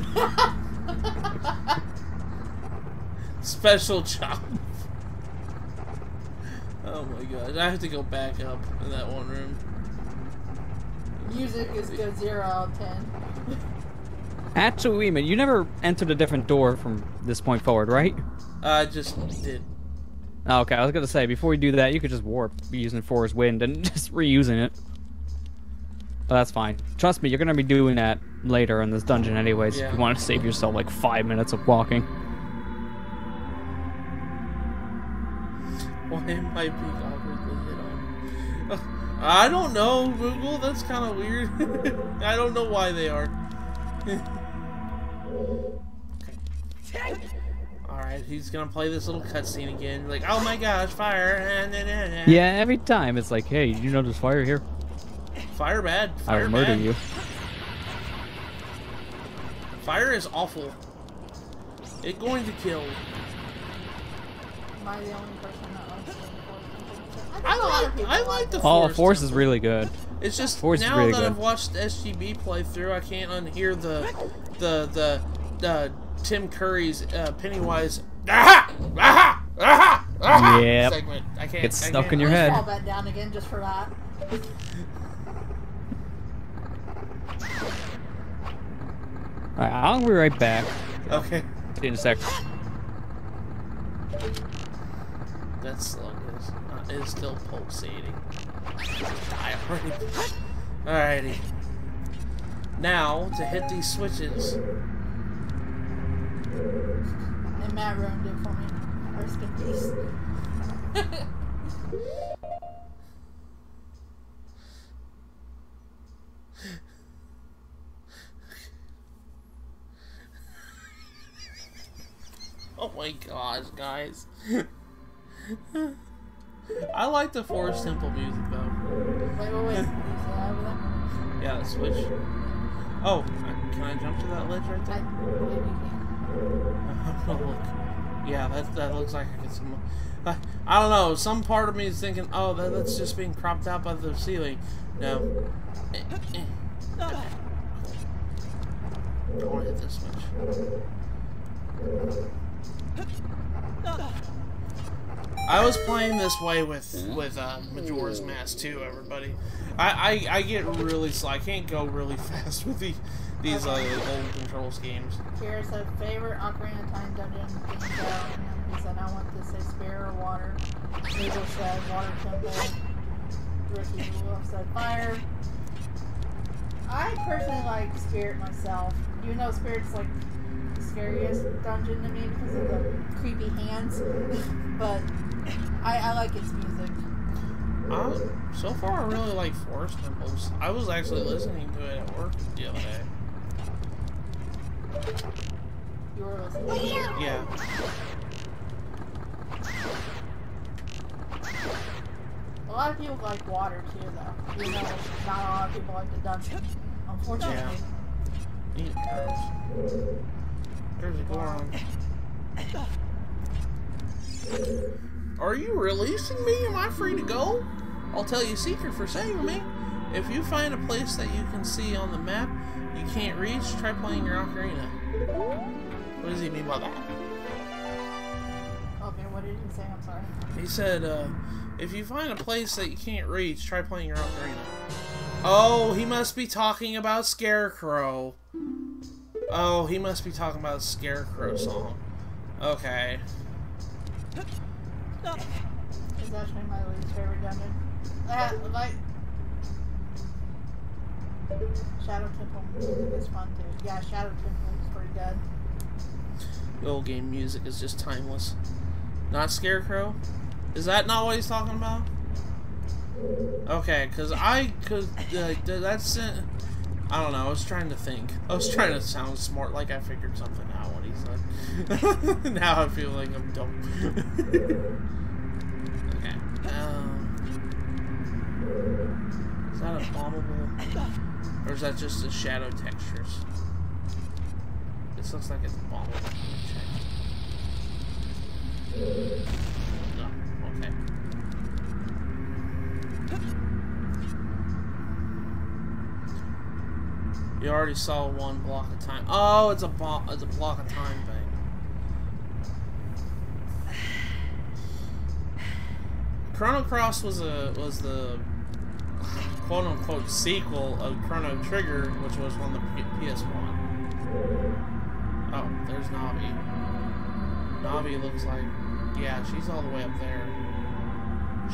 Special chop. Oh my god. I have to go back up in that one room. Music is good, 0 out of 10. Actually, wait a minute. You never entered a different door from this point forward, right? I just did. Oh, okay, I was gonna say, before you do that, you could just warp using Forest Wind and just reusing it. But that's fine. Trust me, you're gonna be doing that later in this dungeon anyways, Yeah. if you want to save yourself like 5 minutes of walking. Why am I being awkwardly hit on? I don't know, Google. That's kind of weird. I don't know why they are. Okay. Alright, he's gonna play this little cutscene again. Like, oh my gosh, fire. Yeah, every time it's like, hey, you know there's fire here? Fire bad. I Fire will murder bad. you. Fire is awful. It's going to kill. Am I the only person that likes the Force? I like the Oh, Forest Force is Temple. really good. It's just Force is now really that good. I've watched SGB play through, I can't unhear the Tim Curry's Pennywise Yep. segment. I can't. It's I stuck can't. in your Let's head. fall back down again just for that. Alright, I'll be right back Okay. in a sec. That slug is still pulsating. Die already. Alrighty. Now to hit these switches. And Matt ruined it for me. Rest in peace. Oh my gosh, guys. I like the Forest Temple music though. Wait. Is that over there? Yeah, switch. Oh, can I jump to that ledge right I there? believe you can. Oh, look. Yeah, that looks like I can see more. I don't know. Some part of me is thinking, oh, that's just being cropped out by the ceiling. No. I want to hit this switch. I was playing this way with Majora's Mask too, everybody. I get really slow. I can't go really fast with these old control schemes. Kira said favorite Ocarina of Time dungeon theme down. He said I want to say Spirit or Water. Eagle said Water Temple. Ricky Wolf said Fire. I personally like Spirit myself. Even though Spirit's like the scariest dungeon to me because of the creepy hands. But I like its music. So far I really like Forest Temples. I was actually listening to it at work the other day. You were listening. Yeah. A lot of people like Water too, though. You know, not a lot of people like the dungeon. Unfortunately. Eat girls. There's a Goron. Are you releasing me? Am I free to go? I'll tell you a secret for saving me. If you find a place that you can see on the map you can't reach, try playing your Ocarina. What does he mean by that? Okay, what did he saying? I'm sorry. He said, if you find a place that you can't reach, try playing your Ocarina. Oh, he must be talking about Scarecrow. Oh, he must be talking about a Scarecrow song. Okay. It's actually my least favorite dungeon. Like... Shadow Temple music is fun too. Yeah, Shadow Temple is pretty good. The old game music is just timeless. Not Scarecrow? Is that not what he's talking about? Okay, because that's... I don't know, I was trying to think. I was trying to sound smart, like I figured something out when he said. Now I feel like I'm dumb. Okay. Is that a bombable? Or is that just the shadow textures? This looks like it's bombable. No, okay. You already saw one block of time. Oh, it's a block of time thing. Chrono Cross was the quote unquote sequel of Chrono Trigger, which was on the PS1. Oh, there's Navi. Navi looks like, yeah, she's all the way up there.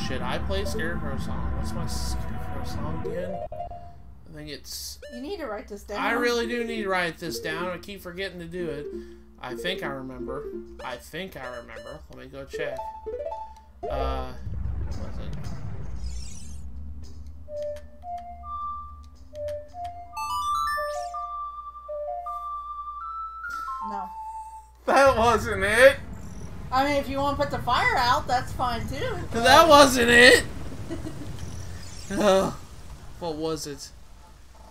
Should I play Scarecrow song? What's my Scarecrow song again? I think it's... You need to write this down. I really do need to write this down. I keep forgetting to do it. I think I remember. Let me go check. What was it? No. That wasn't it! I mean, if you want to put the fire out, that's fine too. That wasn't it! What was it?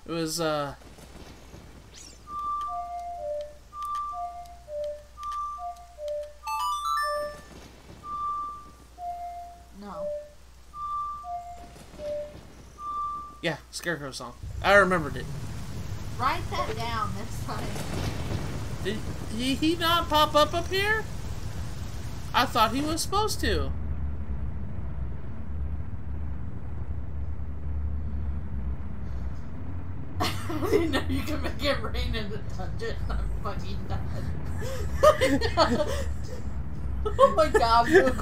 It was, No. yeah, Scarecrow song. I remembered it. Write that down next time. Did he not pop up here? I thought he was supposed to. I didn't know you could make it rain in the dungeon. I'm fucking done. Oh my god, Google.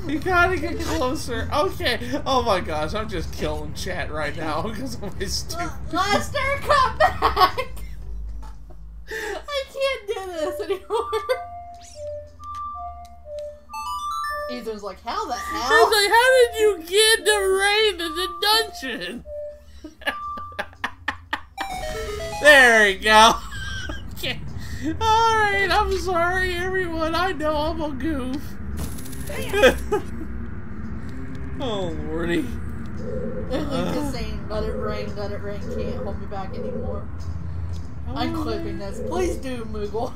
You gotta get closer. Okay. Oh my gosh, I'm just killing chat right now because of my stupid. Lester, come back! I can't do this anymore. Ethan's like, how the hell? I was like, how did you get the rain in the dungeon? There we go. Okay. Alright, I'm sorry everyone. I know I'm a goof. Oh lordy. Like just saying, let it rain, can't hold me back anymore. I'm clipping this. Please do, Moogle.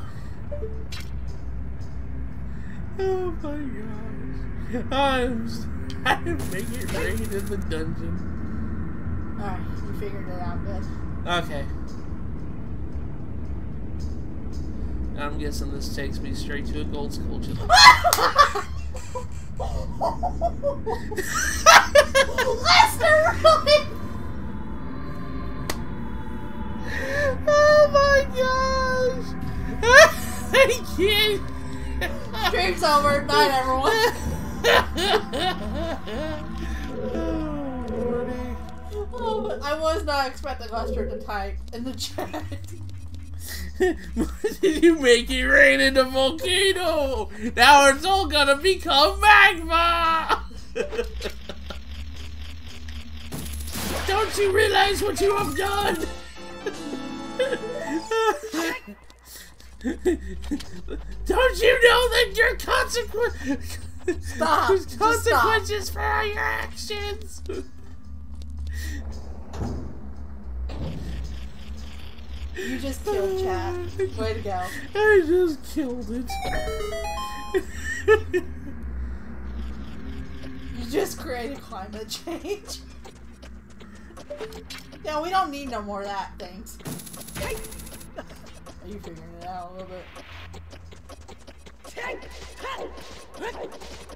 Oh my gosh. I'm making it rain in the dungeon. Alright, you figured it out good. Okay. I'm guessing this takes me straight to a gold school channel. Lester, really? Oh my gosh! I can't. Stream's over. Night, everyone. Oh, Lordy. Oh, I was not expecting Lester to type in the chat. Did you make it rain in the volcano? Now it's all gonna become magma! Don't you realize what you have done? Don't you know that your consequences for all your actions? You just killed chat. Way to go. I just killed it. You just created climate change. Yeah, we don't need no more of that, thanks. Are you figuring it out a little bit?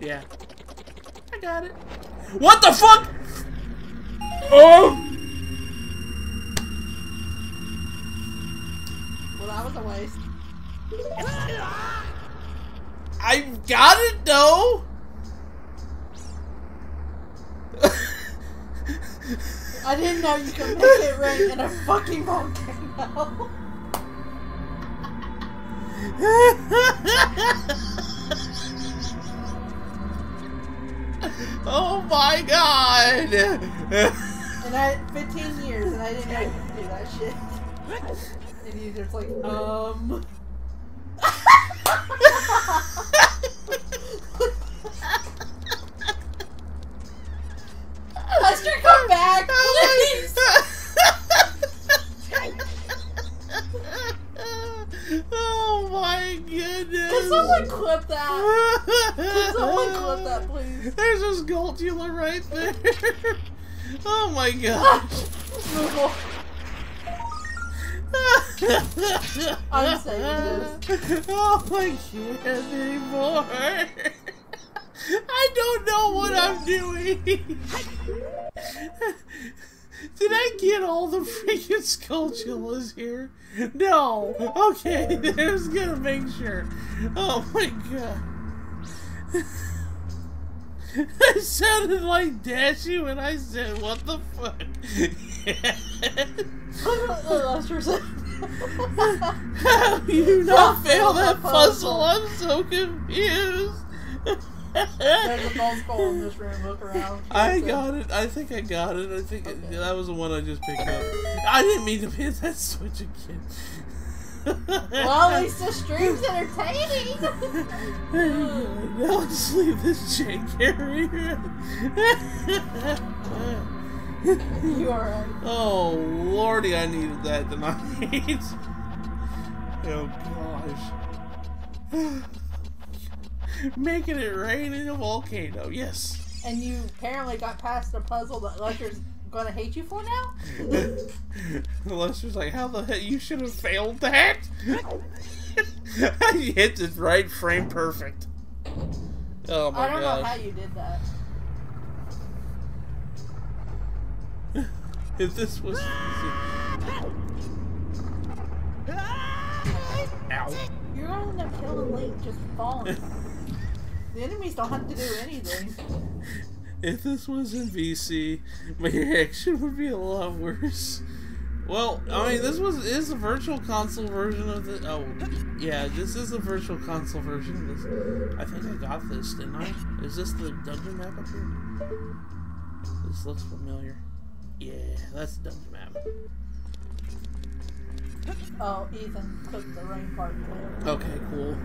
Yeah. I got it. What the fuck? Oh! Well, that was a waste. I got it though! I didn't know you could make it rain in a fucking volcano. Oh my god! And I 15 years and I didn't know you could do that shit. And you just like, Lester, come back, please! Oh my goodness! Can someone clip that? Can someone clip that, please? There's a Skulltula right there. Oh my gosh! I'm saying this. Oh, I can't anymore. I don't know what I'm doing. Did I get all the freaking Skulltulas here? No. Okay, there's gonna make sure. Oh my god. I sounded like Dashy when I said, what the fuck? Lester said. How do you not fail that puzzle? I'm so confused. There's a false skull in this room. Look around. I got it. I think I got it. I think that was the one I just picked up. I didn't mean to hit that switch again. Well, at least the stream's entertaining. Now let's leave this jank area. You alright? Oh lordy, I needed that tonight. Oh gosh. Making it rain in a volcano, yes. And you apparently got past the puzzle that Lester's gonna hate you for now? Lester's like, how the heck? You should have failed that? You hit the right frame perfect. Oh my gosh. I don't know how you did that. If this was... Ow. You're gonna end up killing Link just falling. The enemies don't have to do anything. If this was in VC, my reaction would be a lot worse. Well, I mean, this is a virtual console version of the... Oh, yeah, this is a virtual console version of this. I think I got this, didn't I? Is this the dungeon map up here? This looks familiar. Yeah, that's the dungeon map. Oh, Ethan took the rain part too. Okay, cool.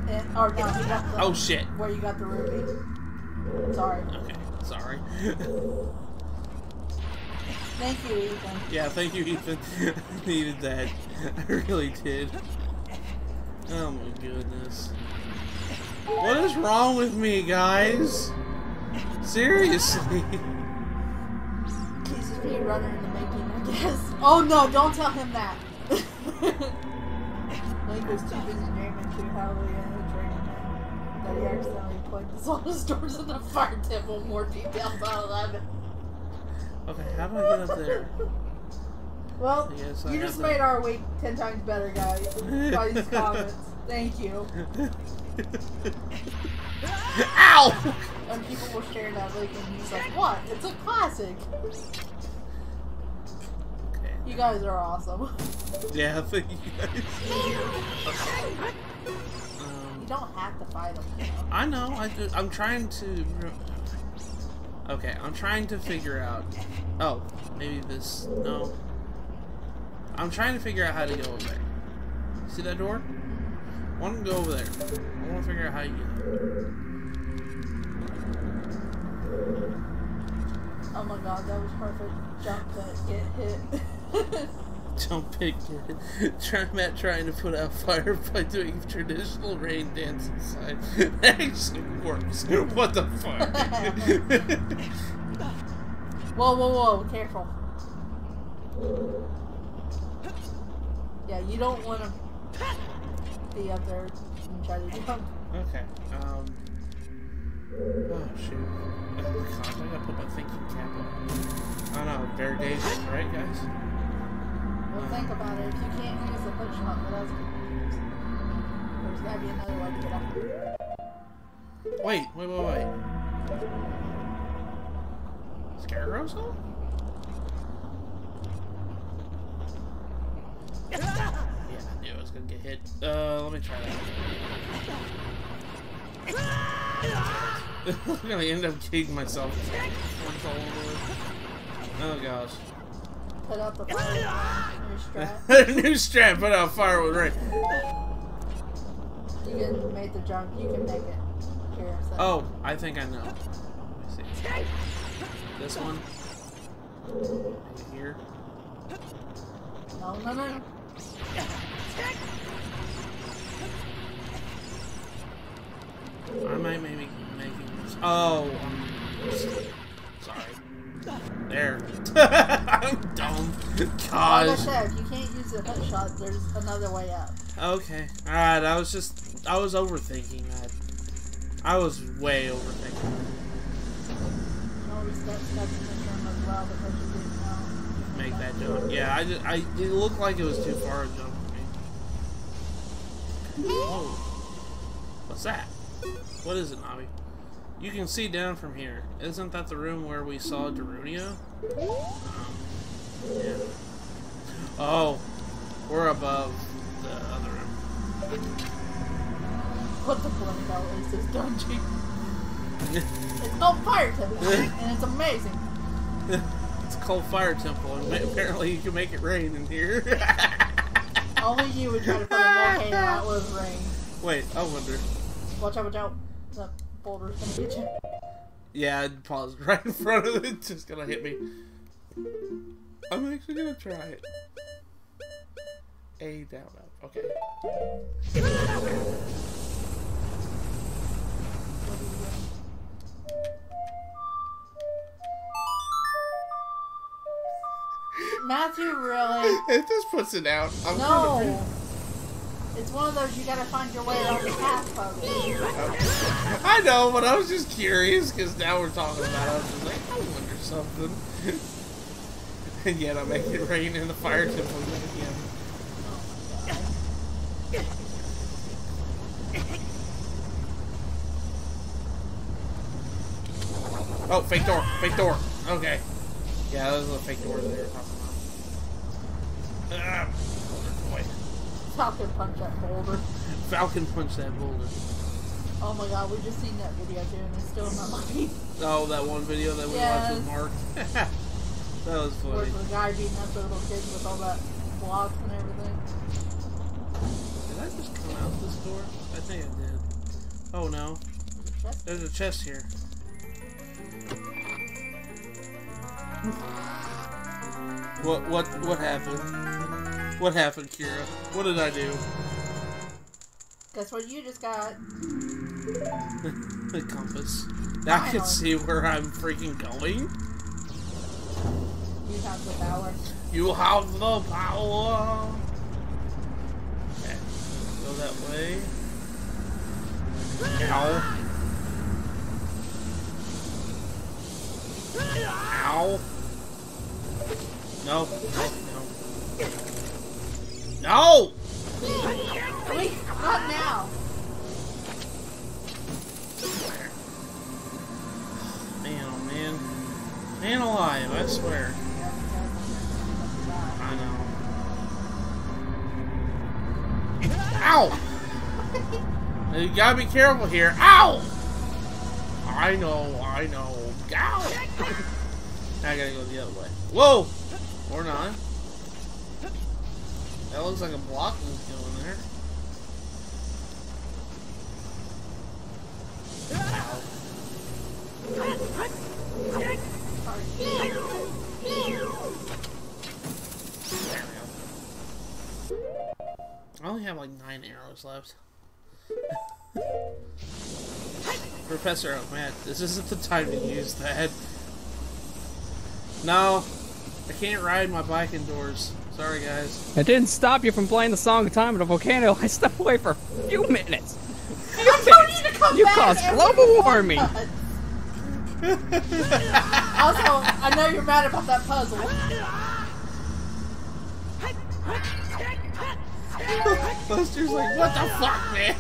And, or no, he got the... Oh, shit. Where you got the ruby. Sorry. Okay, sorry. Thank you, Ethan. Yeah, thank you, Ethan. I needed that. I really did. Oh my goodness. What is wrong with me, guys? Seriously. He's a speedrunner in the making, I guess. Oh no, don't tell him that. Link was too busy dreaming too heavily and training him that he accidentally plugged the Zelda doors in the fire temple. More details on 11. Okay, how do I get up there? Well, Yes, you just made our week 10 times better, guys, by these comments. Thank you. Ow! And people were sharing that link and he's like, what? It's a classic. Okay. You guys are awesome. Yeah, thank you guys. You don't have to fight them, you know. I know, I'm trying to... Okay, I'm trying to figure out... Oh, maybe this... No. I'm trying to figure out how to go over there. See that door? I want to go over there. I want to figure out how you get there. Oh my god, that was perfect. Jump that get hit. Jump pick it. Matt trying to put out fire by doing traditional rain dance inside. That actually works. What the fuck? Whoa, whoa, whoa, careful. Yeah, you don't want to be up there and try to jump. Okay. Oh shoot. Oh gosh, I gotta put my thinking cap on. I don't know, very dangerous, right guys? Well, think about it. If you can't use the hook shot, what else can you use? There's gotta be another way to get up there. Wait. Scarecrow's home? Yeah, I knew I was gonna get hit. Let me try that. I'm gonna end up kidding myself. Oh gosh. Put up the fire new strap. New strap, put out fire with rain. You can make the jump, you can make it. Here, so. Oh, I think I know. Let me see. This one. Maybe here. No. I might maybe making this. Oh, sorry. There. I'm dumb. Like Gosh. I said, if you can't use the hook shot, there's another way up. Okay. Alright, I was overthinking that. I was way overthinking. You always step in this room as well because you didn't know. Make that jump. Yeah, it looked like it was too far a jump for me. Whoa. What's that? What is it, Navi? You can see down from here. Isn't that the room where we saw Darunia? Yeah. Oh, we're above the other room. What the blame bell is this dungeon? It's called Fire Temple, and it's amazing. It's called Fire Temple, and apparently you can make it rain in here. Only you would try to put a volcano out with rain. Wait, I wonder. Watch out. The boulder's gonna get you. Yeah, I'd pause right in front of it. It's just gonna hit me. I'm actually gonna try it. A down up. Okay. Matthew, really? If this puts it out, I'm No. It's one of those you gotta find your way around the path puzzles. I know, but I was just curious because now we're talking about it. I was just like, I wonder something. And yet I'm making it rain in the fire temple again. Oh, fake door. Fake door. Okay. Yeah, those are the fake doors they were talking about. Boy. Falcon punch that boulder. Falcon punch that boulder. Oh my god, we just seen that video too, and it's still in my mind. Oh, that one video that we watched with Mark. That was funny. Where the guy beating up the little kids with all that blocks and everything. Did I just come out this door? I think I did. Oh no. There's a chest here. What happened? What happened, Kira? What did I do? Guess what you just got? The compass. Now I can see where I'm freaking going. You have the power. You have the power. Okay. Go that way. Ow. Ow. No. No. Wait, not now. Man, oh man. Man alive, I swear. I know. Ow! You gotta be careful here. Ow! I know. Ow! Now I gotta go the other way. Whoa! Or not. That looks like a block was going there. Ow. There we go. I only have like 9 arrows left. Professor Oak, man, this isn't the time to use that. No, I can't ride my bike indoors, Sorry, guys. I didn't stop you from playing the Song of Time at a volcano. I stepped away for a few minutes. I told you to come You back caused every global 4 warming. months. Also, I know you're mad about that puzzle. Buster's like, what the fuck, man?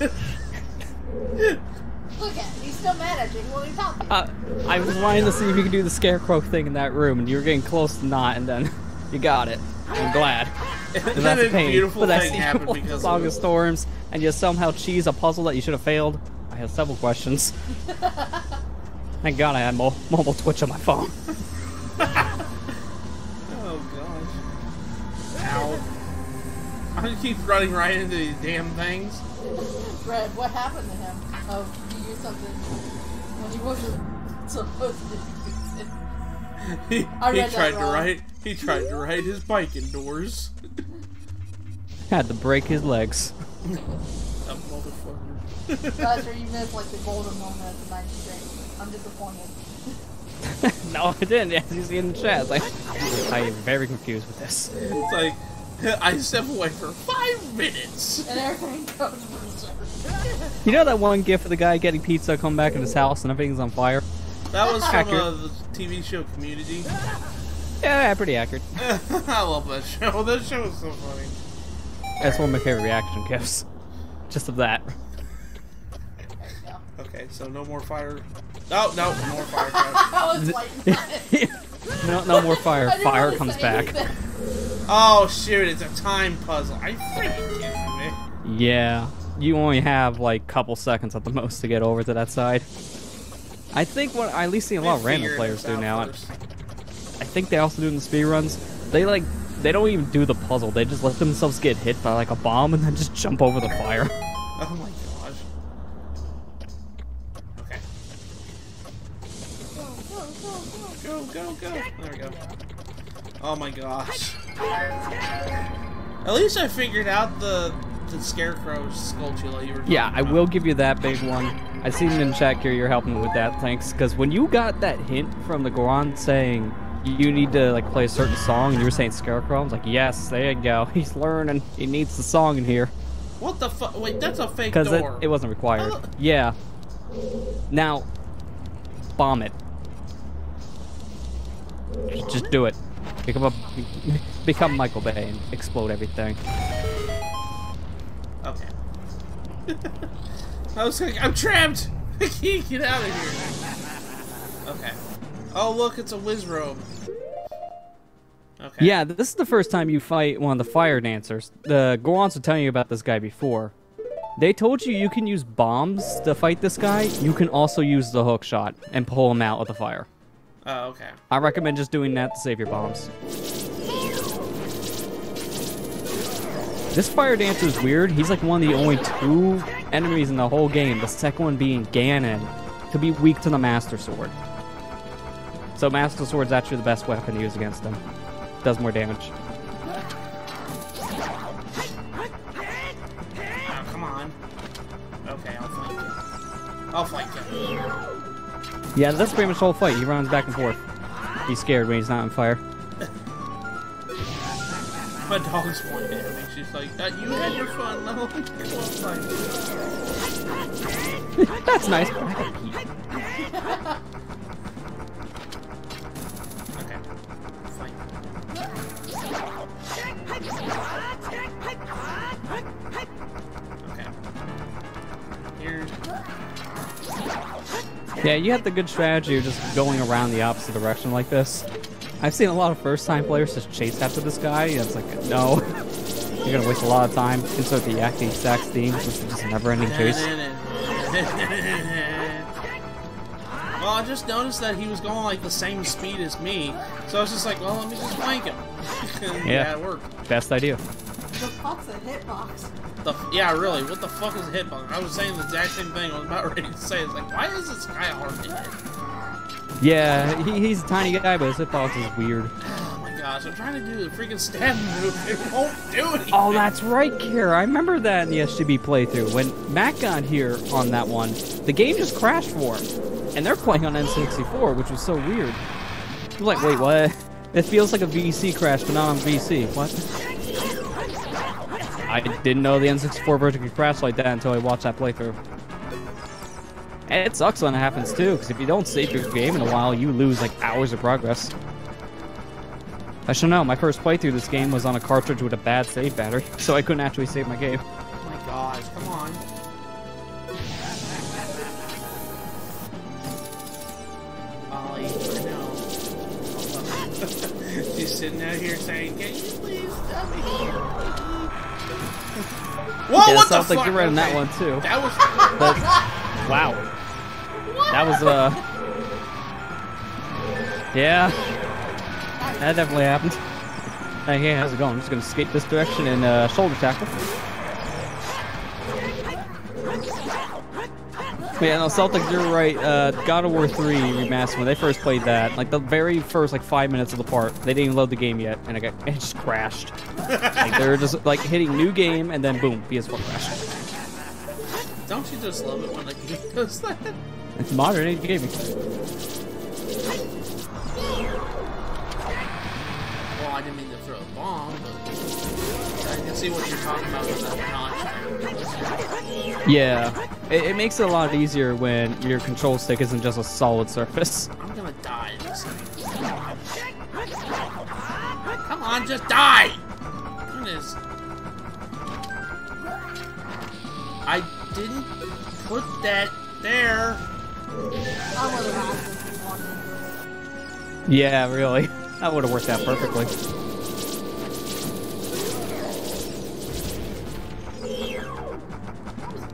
Look at him. He's still mad at you. What are you talking about? I was wanting to see if you could do the scarecrow thing in that room, and you were getting close to not, and then you got it. I'm glad. And that's a pain. Beautiful But that's thing the happened because Song of of Storms, and you somehow cheese a puzzle that you should have failed. I have several questions. Thank God I had mobile Twitch on my phone. Oh gosh. Ow. I just keep running right into these damn things. Red, what happened to him? Oh, he used something when he wasn't supposed to use it. He tried to ride his bike indoors. Had to break his legs. That motherfucker. Buster, you missed like the golden moment of the night stream. I'm disappointed. No, I didn't. As you see in the chat, I am very confused with this. It's like, I step away for 5 minutes. And everything goes berserk. You know that one gif of the guy getting pizza, come back in his house, and everything's on fire? That was from Accurate. the TV show Community. Yeah, pretty accurate. I love that show. That show is so funny. That's one of my favorite reaction gifs. Just of that. There you go. Okay, so no more fire. Oh, no, more fire traps. I was waiting on it. No more fire. I didn't Fire wanna comes say back. anything. Oh, shoot, it's a time puzzle. I freaking kidding me. Yeah, you only have like a couple seconds at the most to get over to that side. I think what I at least see a lot of random players do now. I think they also do in the speedruns. They don't even do the puzzle. They just let themselves get hit by like a bomb and then just jump over the fire. Oh my gosh. Okay. Go. There we go. Oh my gosh. At least I figured out the scarecrow skulltula you were talking Yeah, I about. will give you that big one. I seen in chat here you're helping me with that, thanks. Because when you got that hint from the Goron saying you need to like play a certain song, and you were saying Scarecrow, I was like, yes, there you go. He's learning. He needs the song in here. What the fuck? Wait, that's a fake Because door. it wasn't required. Oh. Yeah. Now, bomb it. Just do it. Become Michael Bay and explode everything. Okay. I was like, I'm trapped! I can't get out of here. Okay. Oh, look, it's a whiz robe. Okay. Yeah, this is the first time you fight one of the fire dancers. The Gorons were telling you about this guy before. They told you can use bombs to fight this guy. You can also use the hook shot and pull him out of the fire. Oh, okay. I recommend just doing that to save your bombs. This fire dancer is weird. He's like one of the only 2 enemies in the whole game. The second one being Ganon, to be weak to the Master Sword. So Master Sword's actually the best weapon to use against him. Does more damage. Oh, come on. Okay, I'll fight you. Yeah, that's pretty much the whole fight. He runs back and forth. He's scared when he's not on fire. My dog's pointing at me. She's like, you had your fun, though. Come on, fight. That's nice. Okay. Fight. Okay. Here. Yeah, you have the good strategy of just going around the opposite direction like this. I've seen a lot of first-time players just chase after this guy, and it's like, no. You're gonna waste a lot of time. Insert the exact theme, which is just a never-ending chase. Well, I just noticed that he was going like the same speed as me, so I was just like, well, let me just flank him. Yeah, it worked. Best idea. The fuck's a hitbox? Yeah, really, what the fuck is a hitbox? I was saying the exact same thing I was about ready to say. It's like, why is this guy hard to hit? Yeah, he's a tiny guy, but his hitbox is weird. Oh my gosh, I'm trying to do the freaking stab move. It won't do anything. Oh, that's right, Kira. I remember that in the SGB playthrough. When Matt got here on that one, the game just crashed for him. And they're playing on N64, which was so weird. I was like, wait, what? It feels like a VC crash, but not on VC. What? I didn't know the N64 version could crash like that until I watched that playthrough. And it sucks when it happens too, because if you don't save your game in a while, you lose like hours of progress. I should know, my first playthrough of this game was on a cartridge with a bad save battery, so I couldn't actually save my game. Oh my gosh, come on. Ollie, I know. She's sitting out here saying, can you please tell me? Whoa, Yeah, what the sounds fuck? like you're right on that one too. That was... Wow. That was, yeah. That definitely happened. Hey, how's it going? I'm just gonna skate this direction and, shoulder tackle. Yeah, no, Celtic, you're right. God of War 3 Remastered, when they first played that, like the very first like 5 minutes of the part, they didn't even load the game yet, and it just crashed. Like they were just like hitting new game, and then boom, PS4 crashed. Don't you just love it when the game does that? It's modern age gaming. Well, I didn't mean to throw a bomb, but I can see what you're talking about with that notch. Yeah, it makes it a lot easier when your control stick isn't just a solid surface. I'm gonna die in this thing. Come on, just die! Goodness. I didn't put that there. I would have asked if you wanted. Yeah, really. That would have worked out perfectly.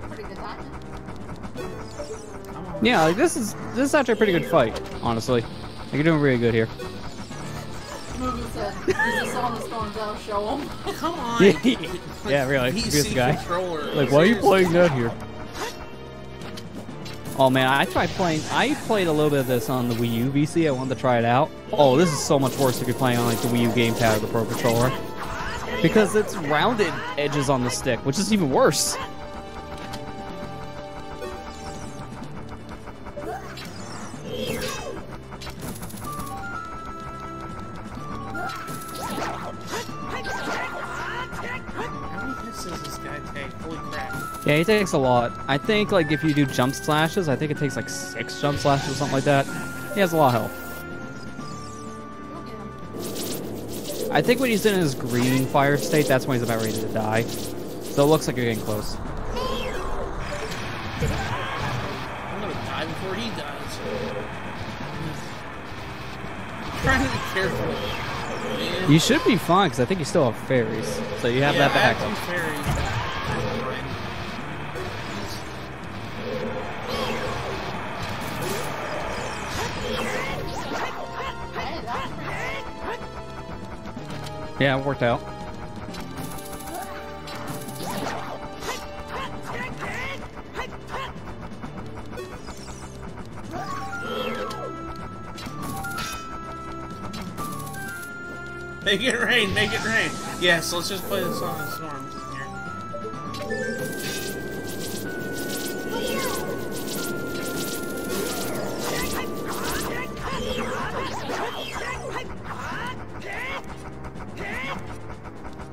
Pretty good timing. Yeah, like this is actually a pretty good fight, honestly. Like you're doing really good here. Movie said, "He's just on the storms. I'll show him." Come on. Yeah, really. PC Here's the guy. controller. Like, why are you Seriously. playing that here? Oh man, I played a little bit of this on the Wii U VC. I wanted to try it out. Oh, this is so much worse if you're playing on like the Wii U gamepad or the Pro Controller. Because it's rounded edges on the stick, which is even worse. How many hits does this guy take? Holy crap. Yeah, he takes a lot. I think like if you do jump slashes, I think it takes like 6 jump slashes or something like that. He has a lot of health. I think when he's in his green fire state, that's when he's about ready to die. So it looks like you're getting close. I'm gonna die before he dies. I'm trying to be careful. Man. You should be fine, because I think you still have fairies. So you have that I have backup. two fairies. Yeah, it worked out. Make it rain, make it rain. Yes, let's just play the Song of Storms in here.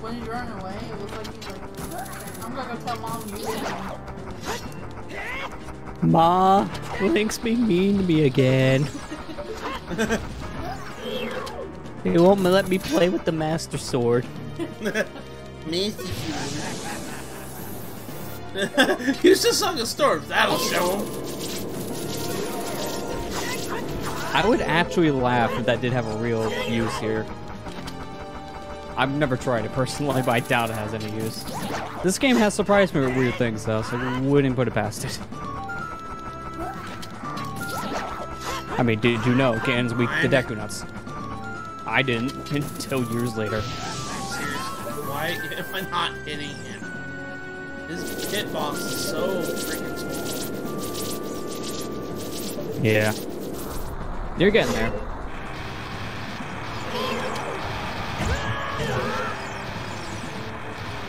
When he's running away, it looks like he's like, "I'm gonna go tell mom you did it." Ma, Link's being mean to me again. He won't let me play with the Master Sword. Use the Song of Storms, that'll show him. I would actually laugh if that did have a real use here. I've never tried it personally, but I doubt it has any use. This game has surprised me with weird things, though, so I wouldn't put it past it. I mean, did you know Ganon's weak to Deku Nuts? I didn't until years later. Seriously, why am I not hitting him? His hitbox is so freaking small. Yeah. You're getting there.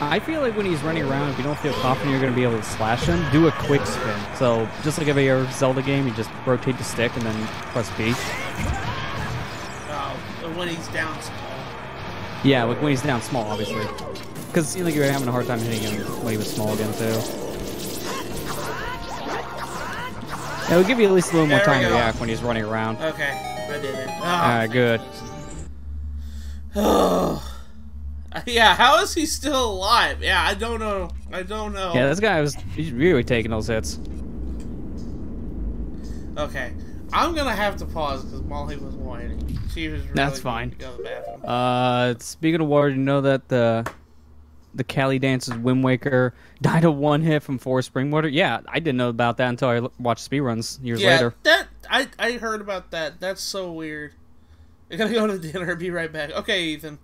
I feel like when he's running around, if you don't feel confident you're going to be able to slash him, do a quick spin. So, just like every other Zelda game, you just rotate the stick and then press B. When he's down small. Yeah, like when he's down small, obviously. Because it seemed like you were having a hard time hitting him when he was small again, too. It'll give you at least a little more time to react when he's running around. Okay, I did it. Oh, Alright, good. Oh. Yeah, how is he still alive? Yeah, I don't know. Yeah, this guy he's really taking those hits. Okay. I'm gonna have to pause because Molly was whining. She was really That's fine. To go to the bathroom. Speaking of water, you know that the Cali Dance's Wind Waker died of one hit from 4 spring water? Yeah, I didn't know about that until I watched speedruns years later. I heard about that. That's so weird. I gotta go to dinner. Be right back. Okay, Ethan.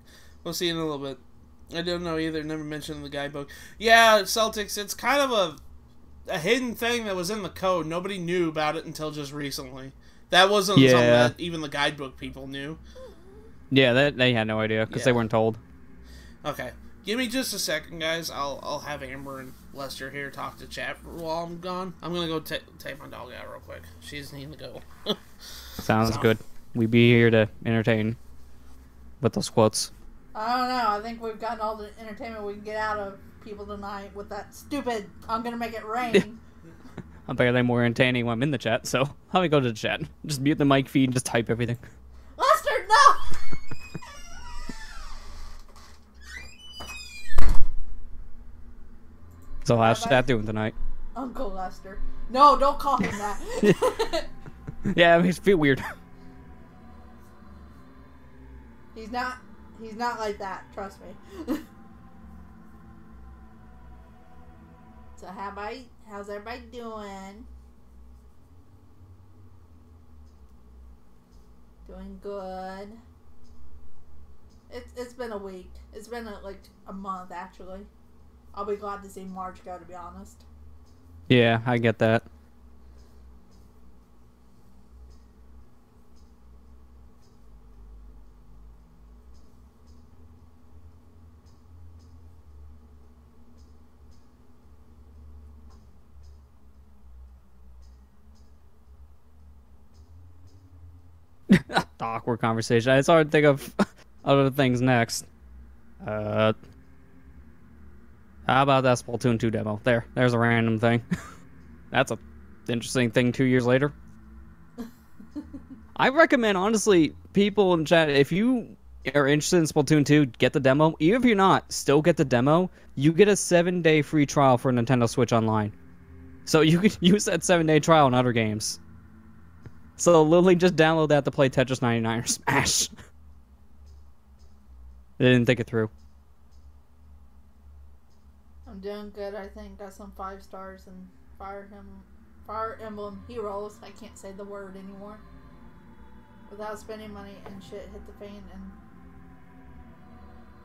We'll see you in a little bit. I don't know either. Never mentioned in the guidebook. Yeah, Celtics, it's kind of a hidden thing that was in the code. Nobody knew about it until just recently. That wasn't something that even the guidebook people knew. Yeah, they had no idea because they weren't told. Okay. Give me just a second, guys. I'll have Amber and Lester here talk to chat while I'm gone. I'm going to go take my dog out real quick. She's needing to go. Sounds good. We be here to entertain with those quotes. I don't know. I think we've gotten all the entertainment we can get out of people tonight with that stupid, I'm going to make it rain. I'm barely more entertaining when I'm in the chat, so how do we go to the chat? Just mute the mic feed and just type everything. Lester, no! So how's chat doing tonight? Uncle Lester. No, don't call him that. Yeah, it makes me feel weird. He's not like that, trust me. So how's everybody doing? Doing good. It's been a week. It's been like a month actually. I'll be glad to see March go, to be honest. Yeah, I get that. The awkward conversation. It's hard to think of other things next. How about that Splatoon 2 demo? There's a random thing. That's a interesting thing 2 years later. I recommend, honestly, people in chat, if you are interested in Splatoon 2, get the demo. Even if you're not, still get the demo. You get a 7-day free trial for Nintendo Switch Online. So you can use that 7-day trial on other games. So literally just download that to play Tetris 99 or Smash. They didn't think it through. I'm doing good, I think. Got some 5 stars and Fire Emblem Heroes. I can't say the word anymore. Without spending money and shit hit the fan and...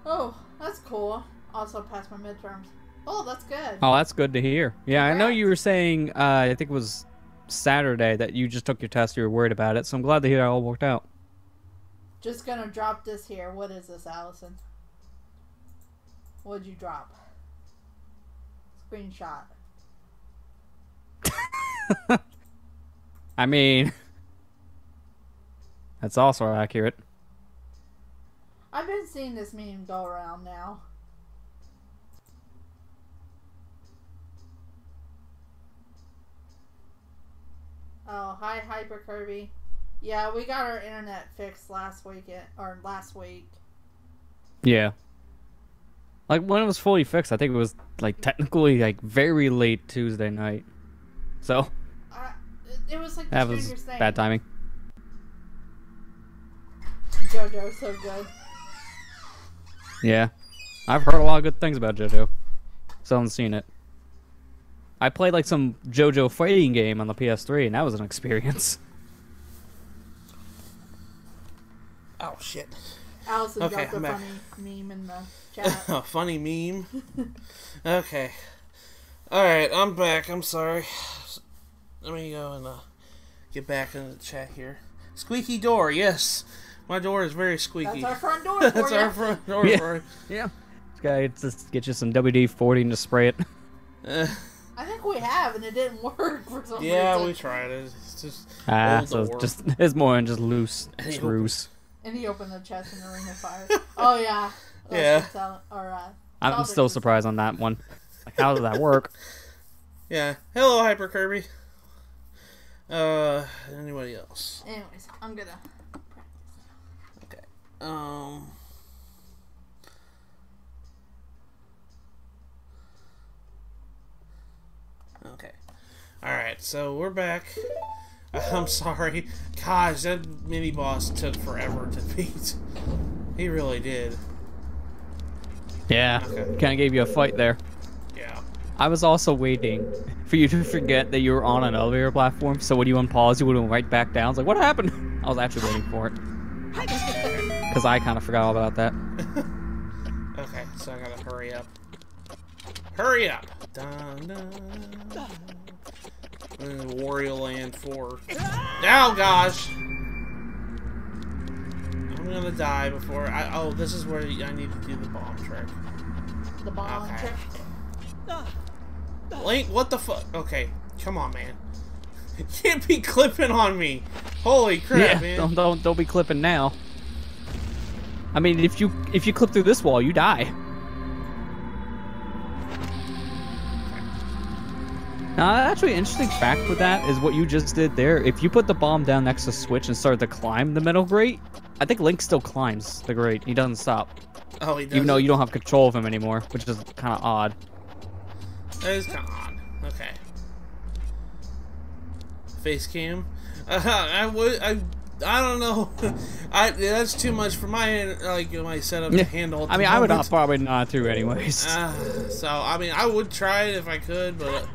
Oh, that's cool. Also passed my midterms. Oh, that's good. Oh, that's good to hear. Yeah, congrats. I know you were saying, I think it was Saturday that you just took your test, you were worried about it, so I'm glad to hear it all worked out. Just gonna drop this here. What is this, Allison? What'd you drop? Screenshot. I mean, that's also accurate. I've been seeing this meme go around now. Oh, hi, Hyper Kirby. Yeah, we got our internet fixed last week. Yeah. Like, when it was fully fixed, I think it was, like, technically, like, very late Tuesday night. So. It was, like, that was thing. Bad timing. JoJo's so good. Yeah. I've heard a lot of good things about JoJo. Still haven't seen it. I played, like, some JoJo fighting game on the PS3, and that was an experience. Oh, shit. Allison dropped a funny meme in the chat. A funny meme? Okay. Alright, I'm back. I'm sorry. Let me go and get back into the chat here. Squeaky door, yes. My door is very squeaky. That's our front door for That's our front door for you. Yeah. This guy just get you some WD-40 and just spray it. I think we have, and it didn't work for some reason. Yeah, we tried it. It's just so it's more than just loose screws. And he opened the chest in the Ring of Fire. Oh, yeah. Yeah. I'm still surprised on that one. Like, how did that work? Yeah. Hello, Hyper Kirby. Anybody else? Anyways, I'm gonna Okay. Okay. Alright, so we're back. I'm sorry. Gosh, that mini-boss took forever to beat. He really did. Yeah, Okay. kind of gave you a fight there. Yeah. I was also waiting for you to forget that you were on an elevator platform, so when you unpause, you would have went right back down. I was like, what happened? I was actually waiting for it. Because I kind of forgot all about that. Okay, so I gotta hurry up. Hurry up! Dun, dun, dun. Wario Land 4. Oh gosh! I'm gonna die before I. Oh, this is where I need to do the bomb trick. the bomb trick. Link, what the fuck? Okay, come on, man. You can't be clipping on me. Holy crap, man! Don't be clipping now. I mean, if you clip through this wall, you die. Now, actually, an interesting fact with that is what you just did there. If you put the bomb down next to Switch and started to climb the metal grate, I think Link still climbs the grate. He doesn't stop. Oh, he does. Even though you don't have control of him anymore, which is kind of odd. That is kind of odd. Okay. Face cam. I don't know. That's too much for my setup to handle. I mean, I would probably not through anyways. So I mean, I would try it if I could, but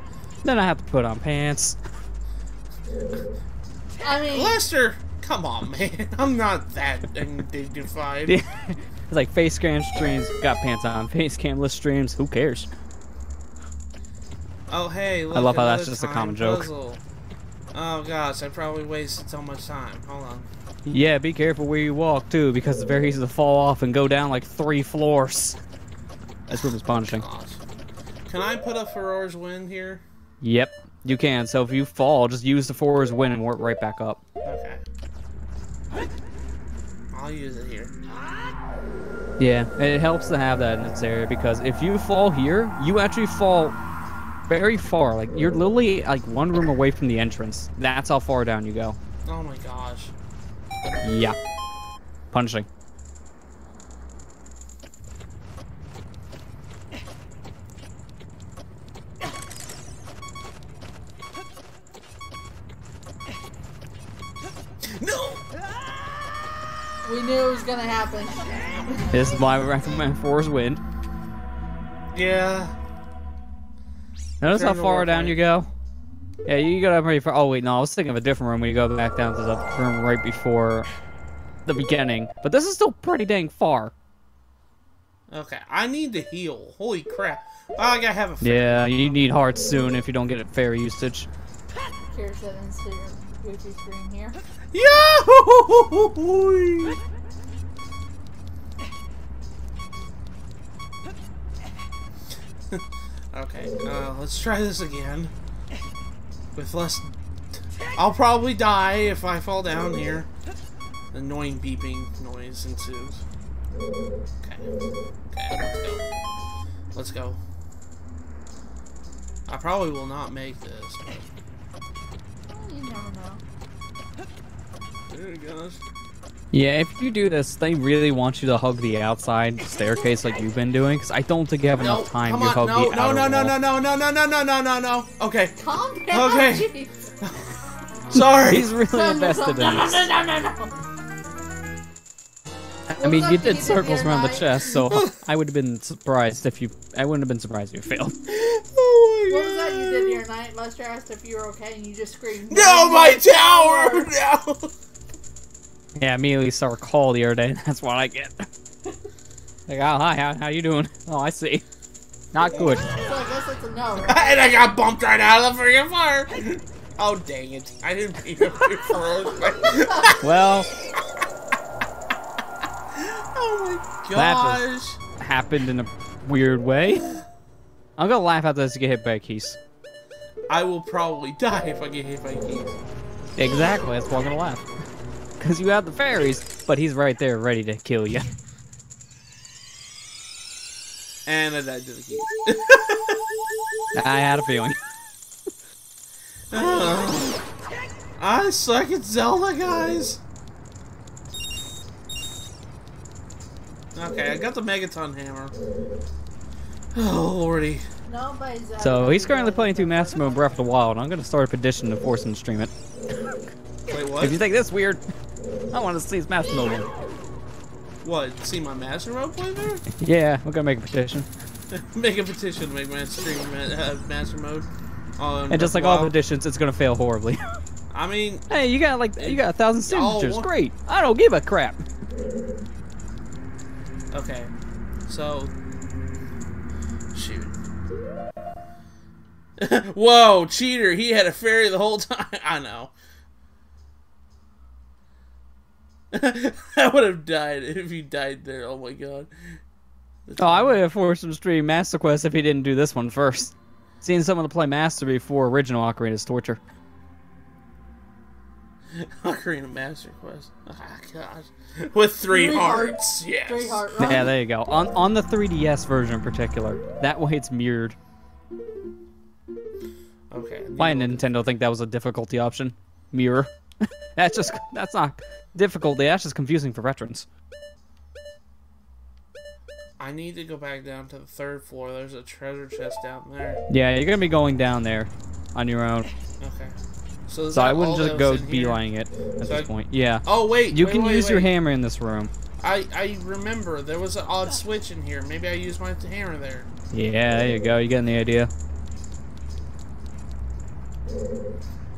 then I have to put on pants. I mean, Lester, come on, man. I'm not that undignified. It's like face cam streams, got pants on. Face camless streams, who cares? Oh hey, look, I love how that's another just a time common joke. puzzle. Oh gosh, I probably wasted so much time. Hold on. Yeah, be careful where you walk too, because it's very easy to fall off and go down like 3 floors. That's what it's punishing. Gosh. Can I put a Furor's Wind here? Yep, you can. So if you fall, just use the forwards win and work right back up. Okay. I'll use it here. Yeah, and it helps to have that in this area, because if you fall here, you actually fall very far. Like, you're literally like 1 room away from the entrance. That's how far down you go. Oh my gosh. Yeah. Punishing. No! we knew it was gonna happen. This is why I recommend Force Wind. Yeah. Notice how Trying to far work down on you it. go? Yeah, you go down pretty far. Oh wait, no, I was thinking of a different room when you go back down to the room right before the beginning. But this is still pretty dang far. Okay, I need to heal. Holy crap. Oh, I gotta have a fairy. Yeah, you need hearts soon if you don't get fairy usage. Here, settings to your Gucci screen here. Yahoo! Okay, let's try this again. With less... I'll probably die if I fall down here. Annoying beeping noise ensues. Okay. Okay, let's go. Let's go. I probably will not make this, but... You never know. There it goes. Yeah, if you do this, they really want you to hug the outside staircase like you've been doing, because I don't think you have No, enough time come to on, hug no, the no, outer no, no, wall. no. Okay. Calm down, Okay. jeez. Sorry. He's really invested in this. No. I mean, What you was that did thing you did circles the around the other night? chest, so I would have been surprised if you... I wouldn't have been surprised if you failed. Oh What my was that you god. did the other night? Lester asked if you were okay, and you just screamed, No, my tower! No! Yeah, immediately saw a call the other day, and that's what I get. Like, oh, hi, how you doing? Oh, I see. Not good. So I guess it's a no, right? And I got bumped right out of the freaking fire! Oh, dang it. I didn't mean to be froze. Well, Oh my that gosh. just happened in a weird way. I'm gonna laugh after this to get hit by a keys. I will probably die if I get hit by keys. Exactly, that's why I'm gonna laugh. Because you have the fairies, but he's right there ready to kill you. And I died to the keys. I had a feeling. I suck at Zelda, guys. Okay, I got the Megaton hammer. Oh, lordy. Nobody's So he's currently playing through Master Mode Breath of the Wild. I'm gonna start a petition to force him to stream it. Wait, what? If you think this weird, I want to see his Master Mode. What? See my Master Mode playthrough? Yeah, we're gonna make a petition. Make a petition to make my stream Master Mode. And just like all petitions, it's gonna fail horribly. I mean, hey, you got 1,000 signatures. Oh. Great. I don't give a crap. okay. So, shoot. Whoa, cheater! He had a fairy the whole time. I know. I would have died if he died there. Oh my god. Oh, I would have forced him to stream Master Quest if he didn't do this one first. Seeing someone to play Master before original Ocarina is torture. Ocarina Master Quest. Oh gosh. With three hearts. Yes. 3 heart. Yeah, there you go. On the 3DS version in particular, that way it's mirrored. Okay. Why did Nintendo think that was a difficulty option? Mirror. That's not difficulty. That's just confusing for veterans. I need to go back down to the 3rd floor. There's a treasure chest down there. Yeah, you're gonna be going down there on your own. Okay. So I wouldn't just go beelining it at this point. Yeah. Oh wait. You can use your hammer in this room. I remember there was an odd switch in here. Maybe I used my hammer there. Yeah, there you go. You getting the idea?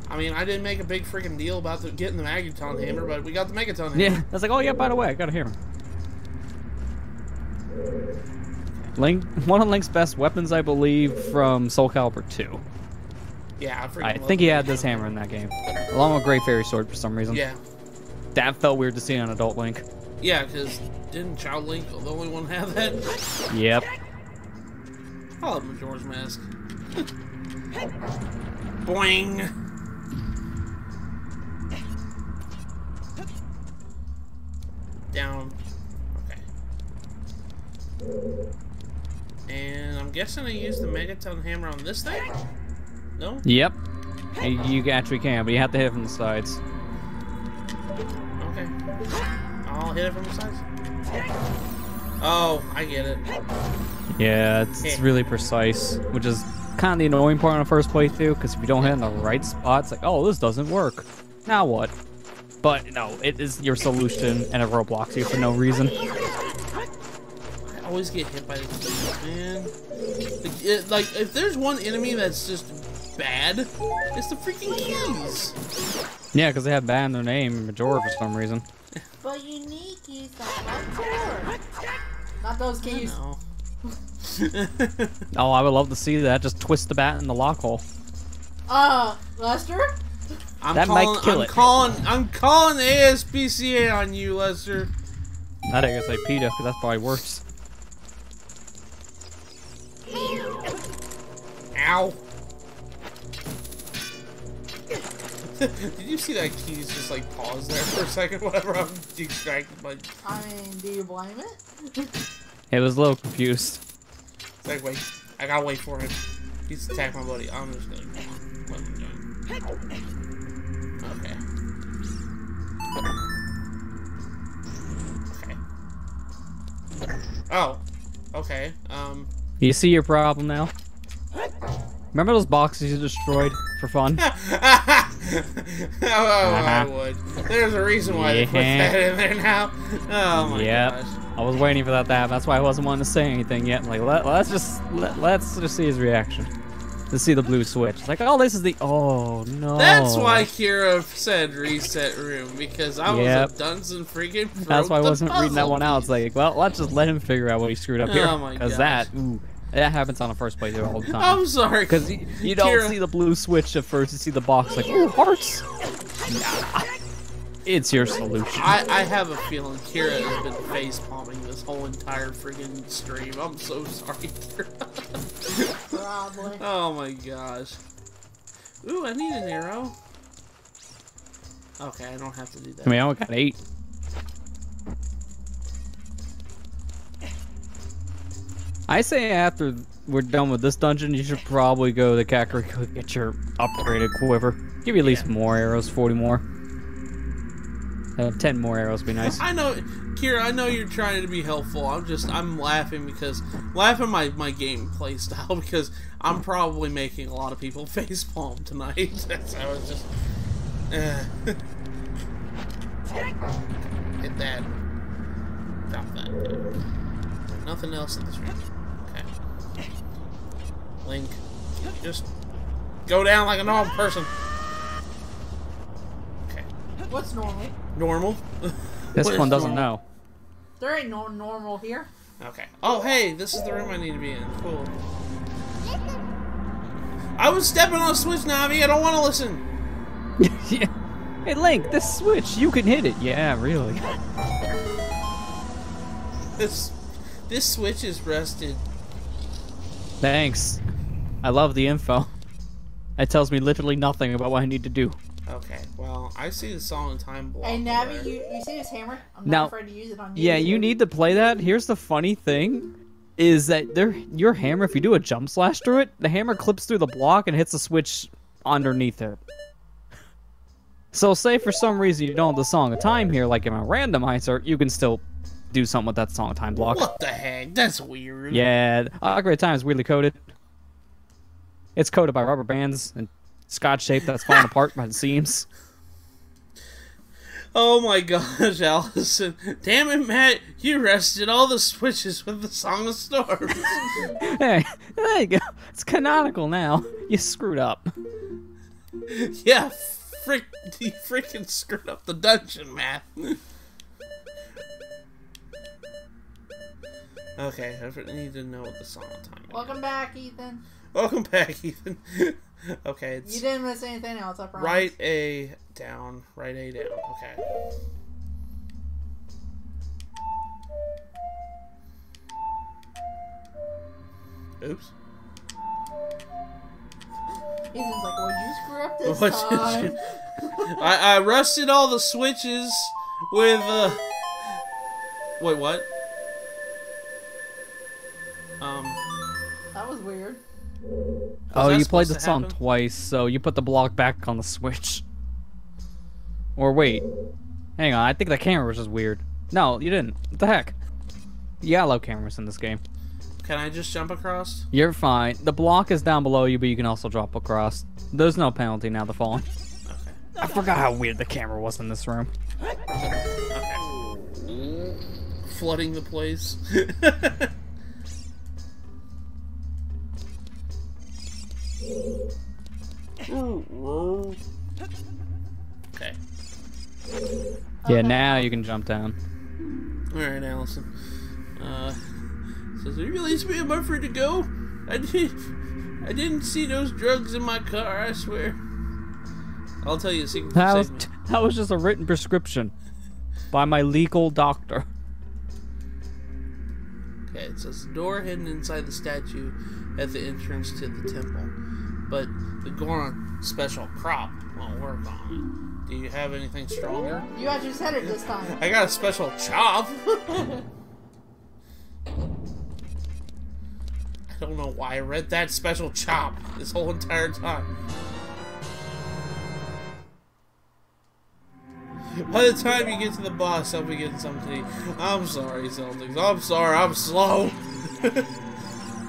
I mean, I didn't make a big freaking deal about getting the Megaton hammer, but we got the Megaton hammer. Yeah. That's like, oh yeah, by the way, I got a hammer. Link, one of Link's best weapons, I believe, from Soul Calibur 2. Yeah, I think he had this hammer in that game, along with Great Fairy Sword for some reason. Yeah. That felt weird to see on Adult Link. Yeah, because didn't Child Link the only one have that? Yep. I love Majora's Mask. Boing. Down. Okay. And I'm guessing I used the Megaton hammer on this thing? No? Yep. You actually can, but you have to hit it from the sides. Okay. I'll hit it from the sides. Oh, I get it. Yeah, it's really precise, which is kind of the annoying part on the first playthrough, because if you don't hit in the right spot, it's like, oh, this doesn't work. Now what? But no, it is your solution, and it roadblocks you for no reason. I always get hit by the keys, man. Like, if there's one enemy that's just bad, it's the freaking keys. Yeah, because they have bad in their name in Majora for some reason. But you need keys to unlock. Not those keys. Oh, I would love to see that. Just twist the bat in the lock hole. Lester? That might kill it. I'm calling the ASPCA on you, Lester. I think I say PETA, because that's probably worse. Ow. Did you see that keys just like pause there for a second whenever I'm distracted by... I mean, do you blame it? It was a little confused. It's like, wait, I gotta wait for him. He's attacked my buddy. I'm just gonna let him go. Okay. Okay. Oh. Okay. You see your problem now? Remember those boxes you destroyed for fun? I would. There's a reason why they put that in there now. Oh my gosh. I was waiting for that to happen. That's why I wasn't wanting to say anything yet. Like, let's just see his reaction. To see the blue switch. It's like, oh, this is the... Oh, no. That's why Kira said reset room, because I was a dunce freaking broke. That's why I wasn't reading that one out. It's like, well, let's just let him figure out what he screwed up here. Oh my gosh. Because that happens on the first playthrough all the time. I'm sorry. Because you don't see the blue switch at first. You see the box like, ooh, hearts. Nah. It's your solution. I have a feeling Kira has been face palming this whole entire freaking stream. I'm so sorry, Kira. Probably. Oh my gosh. Ooh, I need an arrow. Okay, I don't have to do that. I mean, I only got 8. I say after we're done with this dungeon, you should probably go to Kakariko, get your upgraded quiver. Give you at least more arrows, 40 more. 10 more arrows would be nice. I know, Kira, I know you're trying to be helpful. I'm laughing because, my gameplay style, because I'm probably making a lot of people facepalm tonight. So I was just, hit that. Drop that. Nothing else in this room. Okay. Link, just go down like a normal person. Okay. What's normal? Normal. This one doesn't know. There ain't no normal here. Okay. Oh, hey, this is the room I need to be in. Cool. I was stepping on a switch, Navi. I don't want to listen. Yeah. Hey, Link, this switch, you can hit it. Yeah, really. This switch is rusted. Thanks. I love the info. It tells me literally nothing about what I need to do. Okay, well, I see the song and time block. Hey, Navi, you see this hammer? I'm not Now, afraid to use it on you. yeah, you need to play that. Here's the funny thing, is that your hammer, if you do a jump slash through it, the hammer clips through the block and hits the switch underneath it. So say for some reason you don't have the Song of Time here, like in a randomizer, you can still do something with that Song of Time block. What the heck? That's weird. Yeah, Ocarina of Time is weirdly coded. It's coded by rubber bands and scotch tape that's falling apart by the seams. Oh my gosh, Allison. Damn it, Matt. You rested all the switches with the Song of Storms. Hey, there you go. It's canonical now. You screwed up. Yeah, you freaking screwed up the dungeon, Matt. Okay, I need to know what the Song of Time is. Welcome back, Ethan. Welcome back, Ethan. Okay, it's... You didn't miss anything else, I promise. Right A down. Right A down. Okay. Oops. Ethan's like, well, you screw up this time. I rusted all the switches with, Wait, what? That was weird. Oh, you played the song twice, so you put the block back on the switch. Or wait. Hang on, I think the camera was just weird. No, you didn't. What the heck? You gotta love cameras in this game. Can I just jump across? You're fine. The block is down below you, but you can also drop across. There's no penalty now to falling. Okay. I forgot how weird the camera was in this room. Okay. Flooding the place. Okay. Yeah, now you can jump down. Alright, Allison. Says, "Are you released me? Am I free to go? I didn't see those drugs in my car, I swear." I'll tell you a secret. That was just a written prescription by my legal doctor. Okay, it says door hidden inside the statue at the entrance to the temple. But the Goron special crop won't work on it. Do you have anything stronger? You actually said it this time. I got a special chop. I don't know why I read that special chop this whole entire time. By the time you get to the boss, I'll be getting something to eat. I'm sorry, Zelda. I'm sorry, I'm slow.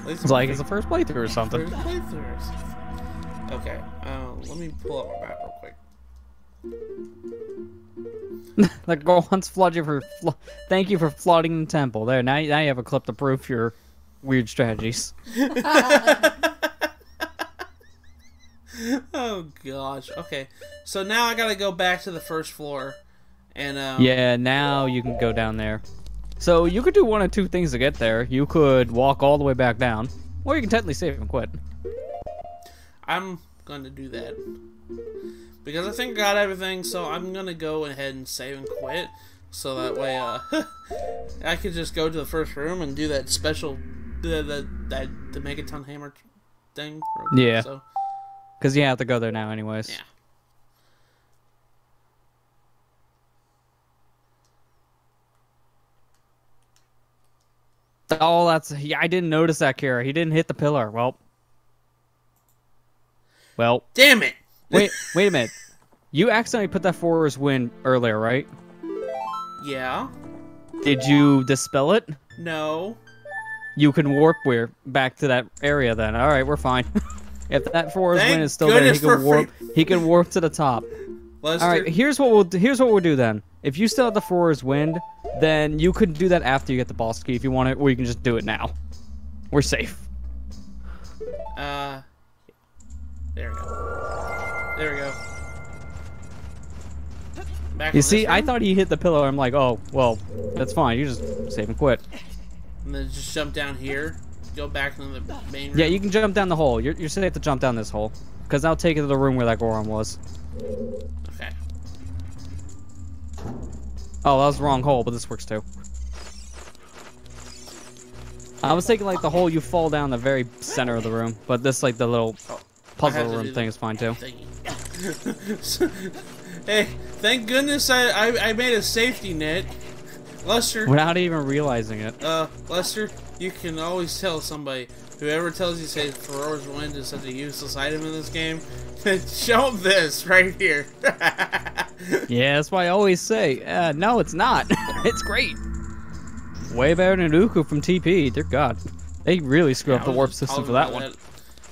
It's like it's the first playthrough or something. First playthrough or something. Okay, let me pull up my map real quick. The Goron's flood you for thank you for flooding the temple. There, now you have a clip to prove your weird strategies. Oh gosh. Okay, so now I gotta go back to the first floor, and yeah, now you can go down there. So you could do one of two things to get there. You could walk all the way back down, or you can technically save and quit. I'm gonna do that because I think I got everything. So I'm gonna go ahead and save and quit, so that way I could just go to the first room and do that special the Megaton hammer thing. Yeah. So. Because you have to go there now anyways. Yeah. Oh, that's... Yeah, I didn't notice that, Kira. He didn't hit the pillar. Well. Damn it! Wait a minute. You accidentally put that forest wind earlier, right? Yeah. Did you dispel it? No. You can warp back to that area then. All right, we're fine. If that forest wind is still there, he can warp to the top. Lester. All right, here's what we'll do then. If you still have the forest wind, then you could do that after you get the boss key if you want it, or you can just do it now. We're safe. There we go. There we go. Back You see, I thought he hit the pillar. I'm like, oh, well, that's fine. You just save and quit. And then just jump down here. Go back into the main room. Yeah, you can jump down the hole. You're safe to jump down this hole. Because I'll take you to the room where that Goron was. Okay. Oh, that was the wrong hole, but this works too. I was thinking like the hole you fall down the very center of the room, but this like the little puzzle room thing is fine too. Hey, thank goodness I made a safety net. Lester. Without even realizing it. Lester, you can always tell somebody, whoever tells you say Thrower's Wind is such a useless item in this game, show them this right here. Yeah, that's why I always say, no, it's not. It's great. Way better than Uku from TP. Dear God. They really screw up the warp system for that one.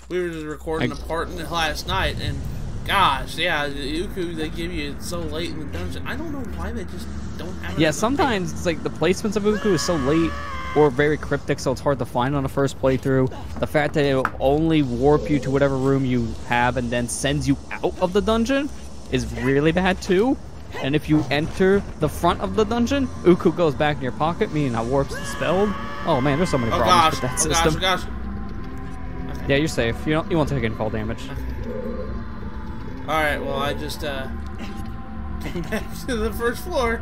We were just recording a part in it last night, and gosh, yeah, Uku, they give you it so late in the dungeon. I don't know why they just don't have it. Yeah, sometimes it's like the placements of Uku is so late or very cryptic, so it's hard to find on the first playthrough. The fact that it will only warp you to whatever room you have and then sends you out of the dungeon is really bad too. And if you enter the front of the dungeon, Uku goes back in your pocket, meaning that warp's dispelled. Oh man, there's so many problems with that system. Gosh. Okay. Yeah, you're safe. You won't take any fall damage. Alright, well I just came back to the first floor.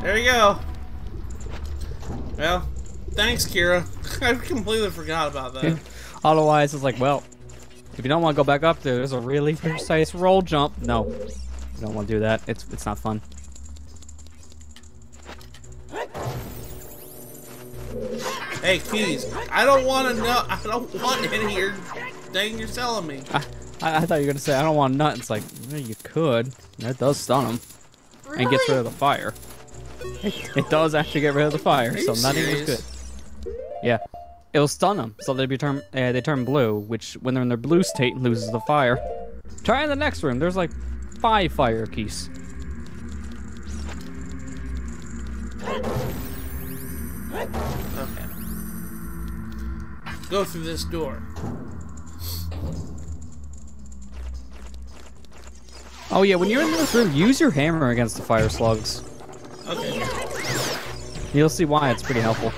There you go. Well, thanks, Kira. I completely forgot about that. Otherwise, it's like, well, if you don't want to go back up there, there's a really precise roll jump. No, you don't want to do that. It's not fun. Hey, keys. I don't want to know. I don't want any of your thing you're selling me. I thought you were gonna say I don't want nut. It's like, well, you could. That does stun him and gets rid of the fire. It does actually get rid of the fire, so nothing is good. Yeah, it'll stun them, so they turn blue, which when they're in their blue state loses the fire. Try in the next room. There's like 5 fire keys. Okay. Go through this door. Oh yeah, when you're in this room, use your hammer against the fire slugs. Okay. You'll see why it's pretty helpful.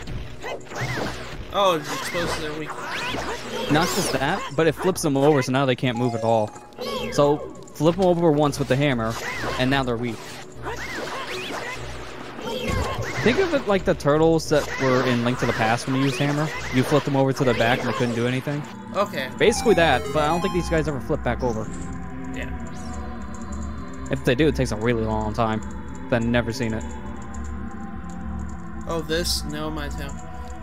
Oh, it's exposed to their weak. Not just that, but it flips them over, so now they can't move at all. So flip them over once with the hammer, and now they're weak. Think of it like the turtles that were in Link to the Past when you used hammer. You flipped them over to the back and they couldn't do anything. Okay. Basically that, but I don't think these guys ever flip back over. Yeah. If they do, it takes a really long time. I've never seen it. Oh, this? No, my town.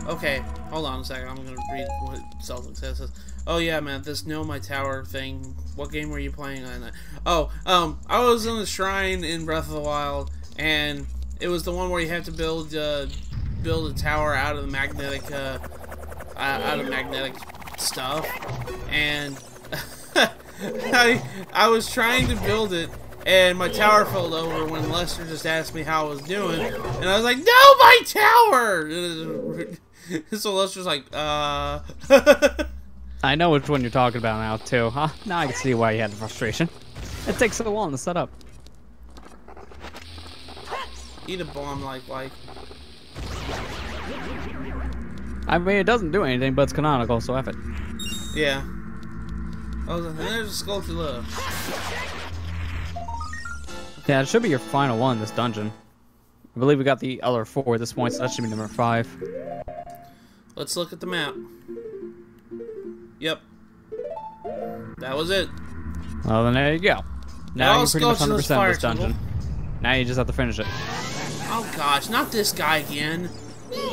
Okay, hold on a second. I'm gonna read what Zelda says. Oh yeah, man, this Know My Tower thing. What game were you playing on that? Oh, I was in the shrine in Breath of the Wild, and it was the one where you have to build a tower out of the magnetic stuff, and I was trying to build it. And my tower fell over when Lester just asked me how I was doing. And I was like, no, my tower! So Lester's like, I know which one you're talking about now, too, huh? Now I can see why you had the frustration. It takes so long to set up. Eat a bomb like life. I mean, it doesn't do anything, but it's canonical, so F it. Yeah. I was like, there's a sculpture love. Yeah, it should be your final one in this dungeon. I believe we got the other 4 at this point, so that should be number 5. Let's look at the map. Yep. That was it. Well, then there you go. Now you're pretty much 100% this dungeon. Now you just have to finish it. Oh gosh, not this guy again.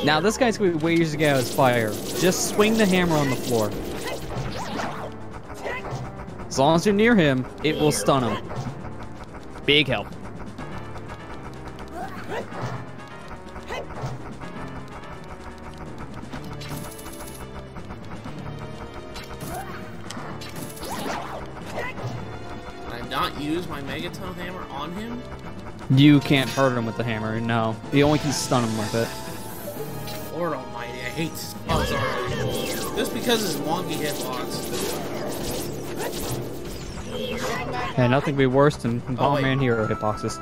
Now this guy's gonna be way easier to get out of his fire. Just swing the hammer on the floor. As long as you're near him, it will stun him. Big help. Not use my Megaton hammer on him? You can't hurt him with the hammer, no. You only can stun him with it. Lord almighty, I hate this boss already. Just because it's wonky hitbox. And nothing could be worse than Bomberman Hero hitboxes.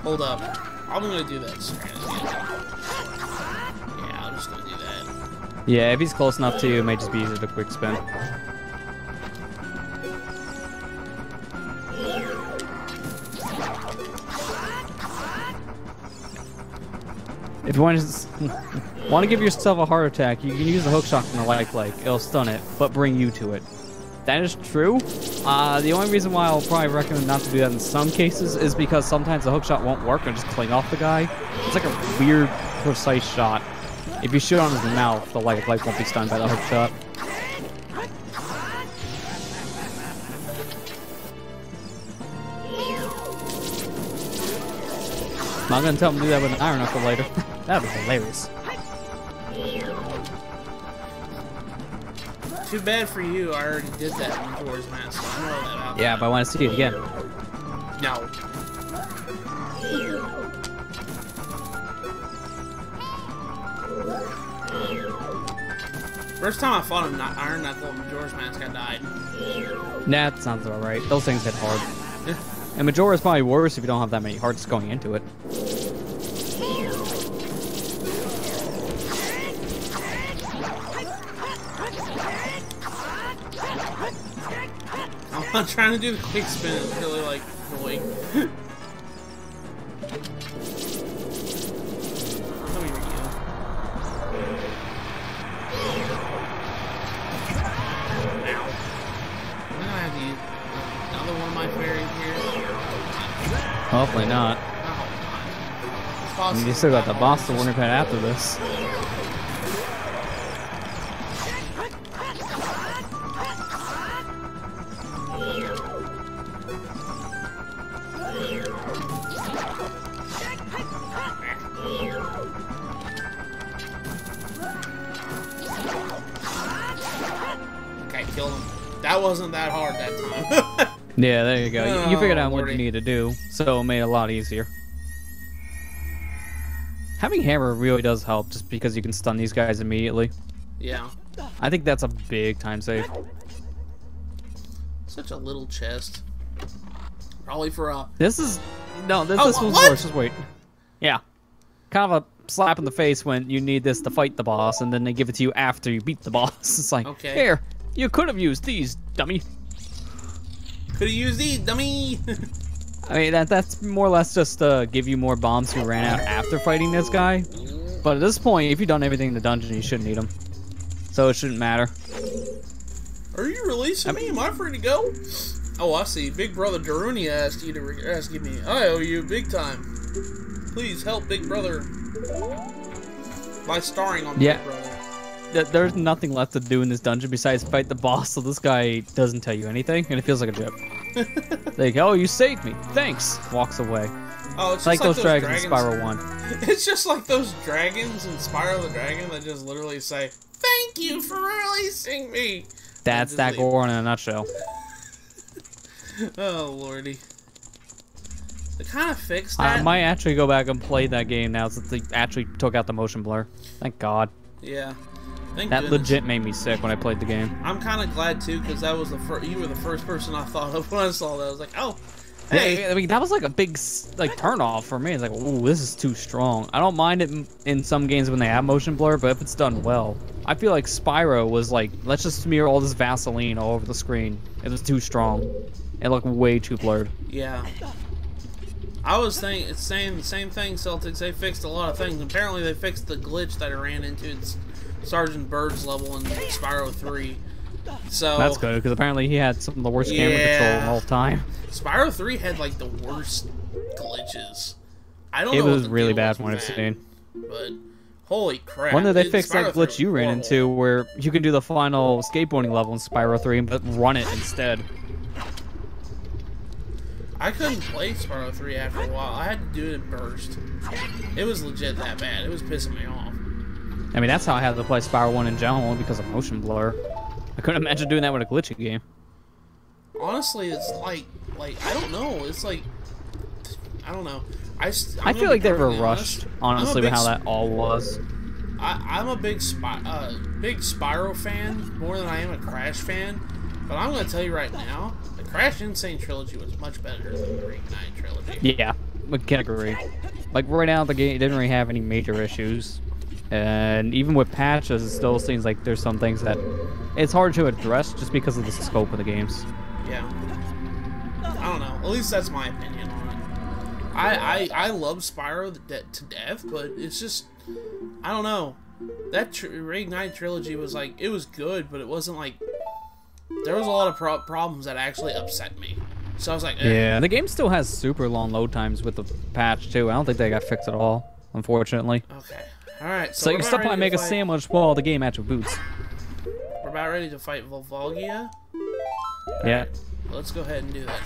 Hold up. I'm gonna do that strategy. Yeah, I'm just gonna do that. Yeah, if he's close enough to you, it may just be easier to quick spin. If you want to give yourself a heart attack, you can use the hook shot from the light leg. It'll stun it, but bring you to it. That is true. The only reason why I'll probably recommend not to do that in some cases is because sometimes the hook shot won't work and just cling off the guy. It's like a weird, precise shot. If you shoot on his mouth, the light leg won't be stunned by the hook shot. I'm not gonna tell him to do that with an iron knuckle later. That'd be hilarious. Too bad for you, I already did that in Majora's Mask, so I know that about Yeah, but I want to see it again. No. First time I fought an iron knuckle in Majora's Mask, I died. Nah, that sounds alright. Those things hit hard. And Majora's probably worse if you don't have that many hearts going into it. I'm trying to do the quick spin, it's really like annoying. Hopefully not. I mean, you still got the boss to wonder about after this. Okay, killed him. That wasn't that hard that time. Yeah, there you go. You figured out Lordy. what you need to do, so it made it a lot easier. Having hammer really does help, just because you can stun these guys immediately. Yeah. I think that's a big time save. Such a little chest. Probably for a... This is... No, this Oh, was what? worse. Just wait. Yeah. Kind of a slap in the face when you need this to fight the boss, and then they give it to you after you beat the boss. It's like, Okay. Here, you could have used these, dummy. Could have used these, dummy! I mean, that's more or less just to give you more bombs who ran out after fighting this guy. But at this point, if you've done everything in the dungeon, you shouldn't need them. So it shouldn't matter. Are you releasing me? Am I free to go? Oh, I see. Big brother Daruni asked you to ask me. I owe you big time. Please help Big Brother. By starring on Yeah. Big Brother. There's nothing left to do in this dungeon besides fight the boss, so this guy doesn't tell you anything, and it feels like a joke. Like, oh, you saved me. Thanks. Walks away. Oh, it's Like just those dragons in Spyro 1. It's just like those dragons in Spyro the Dragon that just literally say, "Thank you for releasing me." That's just that leave. gore in a nutshell. Oh lordy. They kind of fixed I that. might actually go back and play that game now since they actually took out the motion blur. Thank God. Yeah. Thank That goodness. legit made me sick when I played the game. I'm kind of glad too, because that was you were the first person I thought of when I saw that. I was like, oh, hey. Yeah, I mean, that was like a big turn off for me. It's like, ooh, this is too strong. I don't mind it in some games when they have motion blur, but if it's done well. I feel like Spyro was like, let's just smear all this Vaseline all over the screen. It was too strong. It looked way too blurred. Yeah. I was saying the same thing, Celtics. They fixed a lot of things. Apparently, they fixed the glitch that I ran into in Sergeant Bird's level in Spyro 3. So That's good, because apparently he had some of the worst camera control all the time. Spyro 3 had like the worst glitches. I don't know. It what was the really deal bad was from what with I've that, seen. But Holy crap. When did they dude, fix that Spyro 3 glitch you was ran horrible. into where you can do the final skateboarding level in Spyro 3 but run it instead? I couldn't play Spyro 3 after a while. I had to do it in burst. It was legit that bad. It was pissing me off. I mean, that's how I had to play Spyro 1 in general because of motion blur. I couldn't imagine doing that with a glitchy game. Honestly, it's like I don't know. It's like, I don't know. I feel like they were rushed, honestly, with how that all was. I'm a big Spyro fan, more than I am a Crash fan. But I'm going to tell you right now, the Crash Insane Trilogy was much better than the Reignite Trilogy. Yeah, we can agree. Like, right out of the gate, it didn't really have any major issues. And even with patches, it still seems like there's some things that it's hard to address just because of the scope of the games. Yeah. I don't know. At least that's my opinion on it. I love Spyro to death, but it's just, I don't know. That Reignite Trilogy was like, it was good, but it wasn't like, there was a lot of problems that actually upset me. So I was like, eh. Yeah, the game still has super long load times with the patch too. I don't think they got fixed at all, unfortunately. Okay. Alright, So you can still probably make a sandwich while the game at your boots. We're about ready to fight Volvagia. Yeah. Right, let's go ahead and do that.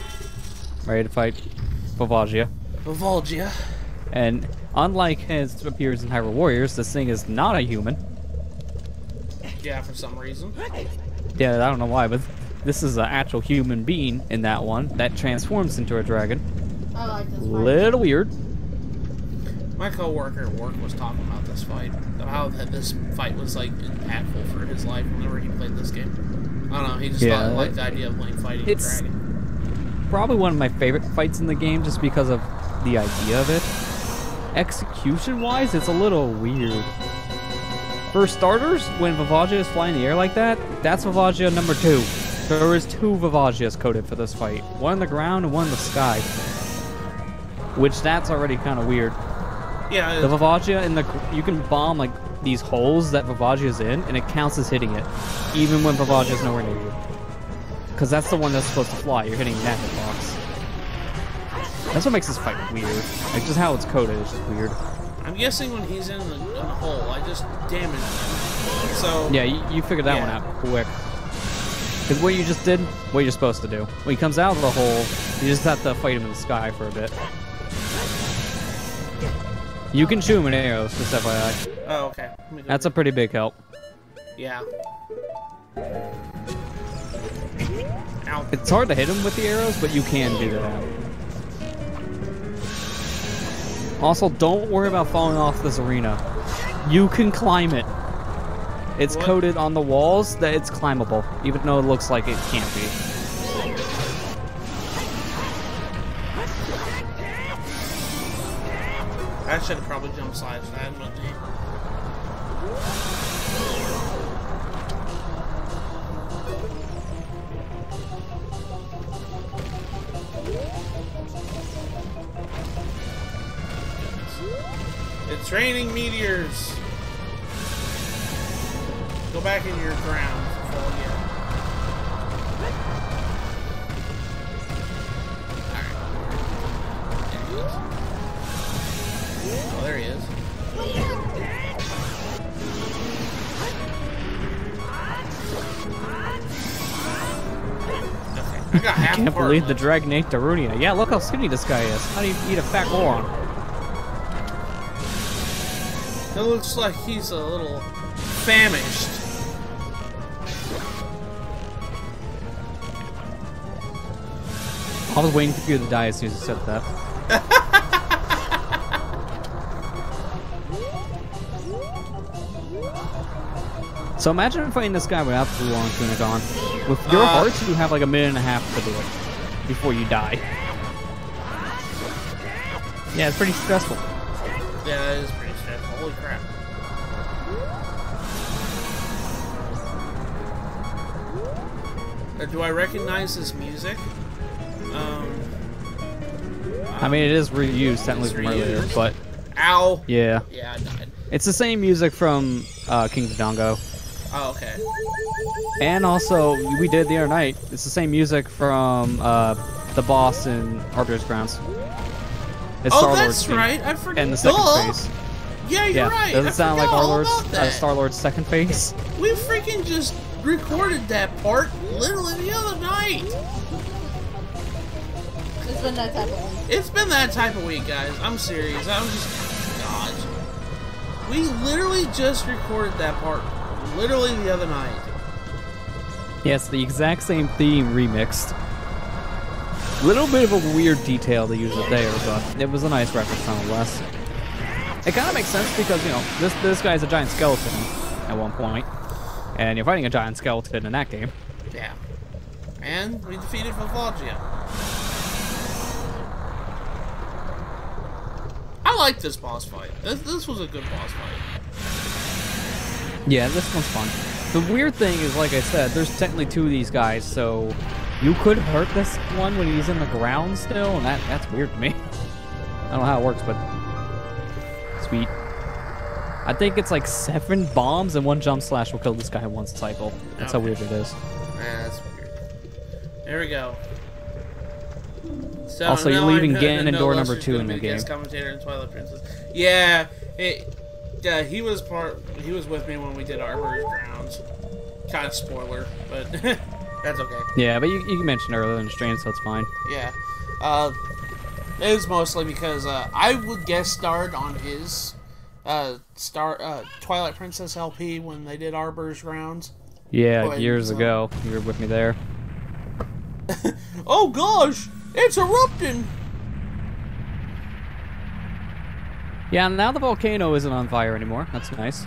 Ready to fight Volvagia. Volvagia. And unlike his appears in Hyrule Warriors, this thing is not a human. Yeah, for some reason. Yeah, I don't know why, but this is an actual human being in that one that transforms into a dragon. I like this fight. Little weird. My co-worker at work was talking about this fight. How this fight was like impactful for his life whenever he played this game. I don't know, he just thought liked the idea of playing fighting a dragon. Probably one of my favorite fights in the game just because of the idea of it. Execution-wise, it's a little weird. For starters, when Volvagia is flying in the air like that, that's Volvagia number 2. There is 2 Volvagias coded for this fight. One in the ground and one in the sky. Which, that's already kind of weird. Yeah. The Volvagia in the... You can bomb, like, these holes that Volvagia's in, and it counts as hitting it. Even when Volvagia's nowhere near you. Because that's the one that's supposed to fly. You're hitting that hitbox. That's what makes this fight weird. Like, just how it's coded is just weird. I'm guessing when he's in the hole, I just damaged him. So... Yeah, you figured that one out quick. Because what you just did, what you're supposed to do. When he comes out of the hole, you just have to fight him in the sky for a bit. You can shoot him in arrows, just FYI. Oh, okay. That's a pretty big help. Yeah. Ow. It's hard to hit him with the arrows, but you can do that. Also, don't worry about falling off this arena. You can climb it. It's coded on the walls that it's climbable, even though it looks like it can't be. I should have probably jumped slides that, but it's raining meteors. Go back in your ground. Oh, there he is. Okay. I can't believe the dragon ate Darunia. Yeah, look how skinny this guy is. How do you eat a fat Goron? It looks like he's a little famished. I was waiting for you to die as soon as you said that. So imagine fighting this guy without the long tunic on. With your hearts, you have like a minute and a half to do it before you die. Yeah, it's pretty stressful. Yeah, that is pretty stressful. Holy crap. Do I recognize this music? I mean, it is reused technically from earlier, but... Ow! Yeah. Yeah, I died. It's the same music from King's Dongo. Oh, okay. And also, we did the other night, it's the same music from the boss in Arbiter's Grounds. It's Oh, Star-Lord's that's theme. right. I forgot. And the second phase. Yeah, you're right. Doesn't I sound like forgot our all Lord's, about that. Star-Lord's second phase. We freaking just recorded that part literally the other night. It's been that type of week. It's been that type of week, guys. I'm serious. I'm just... God. We literally just recorded that part literally the other night. Yes, the exact same theme remixed. Little bit of a weird detail to use it there, but it was a nice reference nonetheless. It kind of makes sense because, you know, this guy's a giant skeleton at one point, and you're fighting a giant skeleton in that game. Yeah. And we defeated Vavagia. I like this boss fight. This was a good boss fight. Yeah, this one's fun. The weird thing is, like I said, there's technically 2 of these guys, so you could hurt this one when he's in the ground still, and that's weird to me. I don't know how it works, but sweet. I think it's like 7 bombs and 1 jump slash will kill this guy in 1 cycle. That's how weird it is. Yeah, that's weird. There we go. So Also, you're now leaving I Ganon in know door Lester's number 2 gonna in be the a guest game. commentator in Twilight Princess. Yeah, yeah, he was with me when we did Arbor's Grounds. Kind of spoiler, but that's okay. Yeah, but you mentioned earlier in the stream, so it's fine. Yeah, it was mostly because I would guest starred on his Twilight Princess LP when they did Arbor's Grounds. Yeah, years ago. You were with me there. Oh gosh, it's erupting! Yeah, now the volcano isn't on fire anymore. That's nice.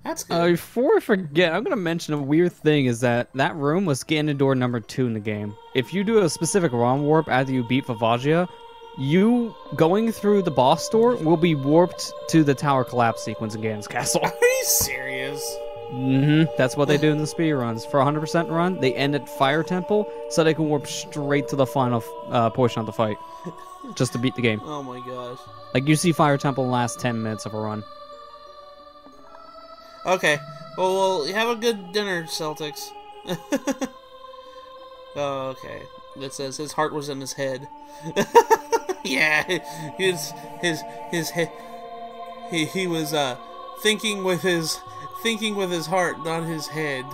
That's good. Before I forget, I'm going to mention a weird thing is that room was Ganon door number 2 in the game. If you do a specific ROM warp after you beat Vavagia, you going through the boss door will be warped to the tower collapse sequence in Ganon's castle. Are you serious? That's what they do in the speed runs. For 100% run, they end at Fire Temple so they can warp straight to the final portion of the fight. Just to beat the game. Oh my gosh. Like, you see Fire Temple in the last 10 minutes of a run. Okay. Well, have a good dinner, Celtics. Oh, okay. That says his heart was in his head. Yeah, he was thinking with his heart, not his head.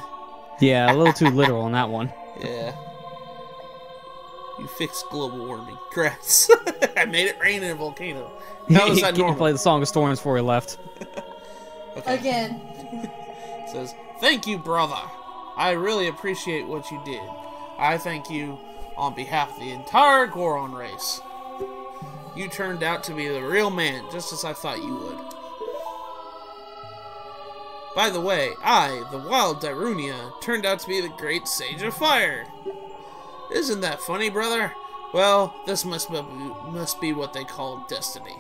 Yeah, a little too literal on that one. Yeah. You fixed global warming. Congrats. I made it rain in a volcano. How is that Can you normal? play the Song of Storms before he left? Okay. Again. It says, thank you, brother. I really appreciate what you did. I thank you on behalf of the entire Goron race. You turned out to be the real man, just as I thought you would. By the way, I, the wild Darunia, turned out to be the great Sage of Fire. Isn't that funny, brother? Well, this must be what they call destiny.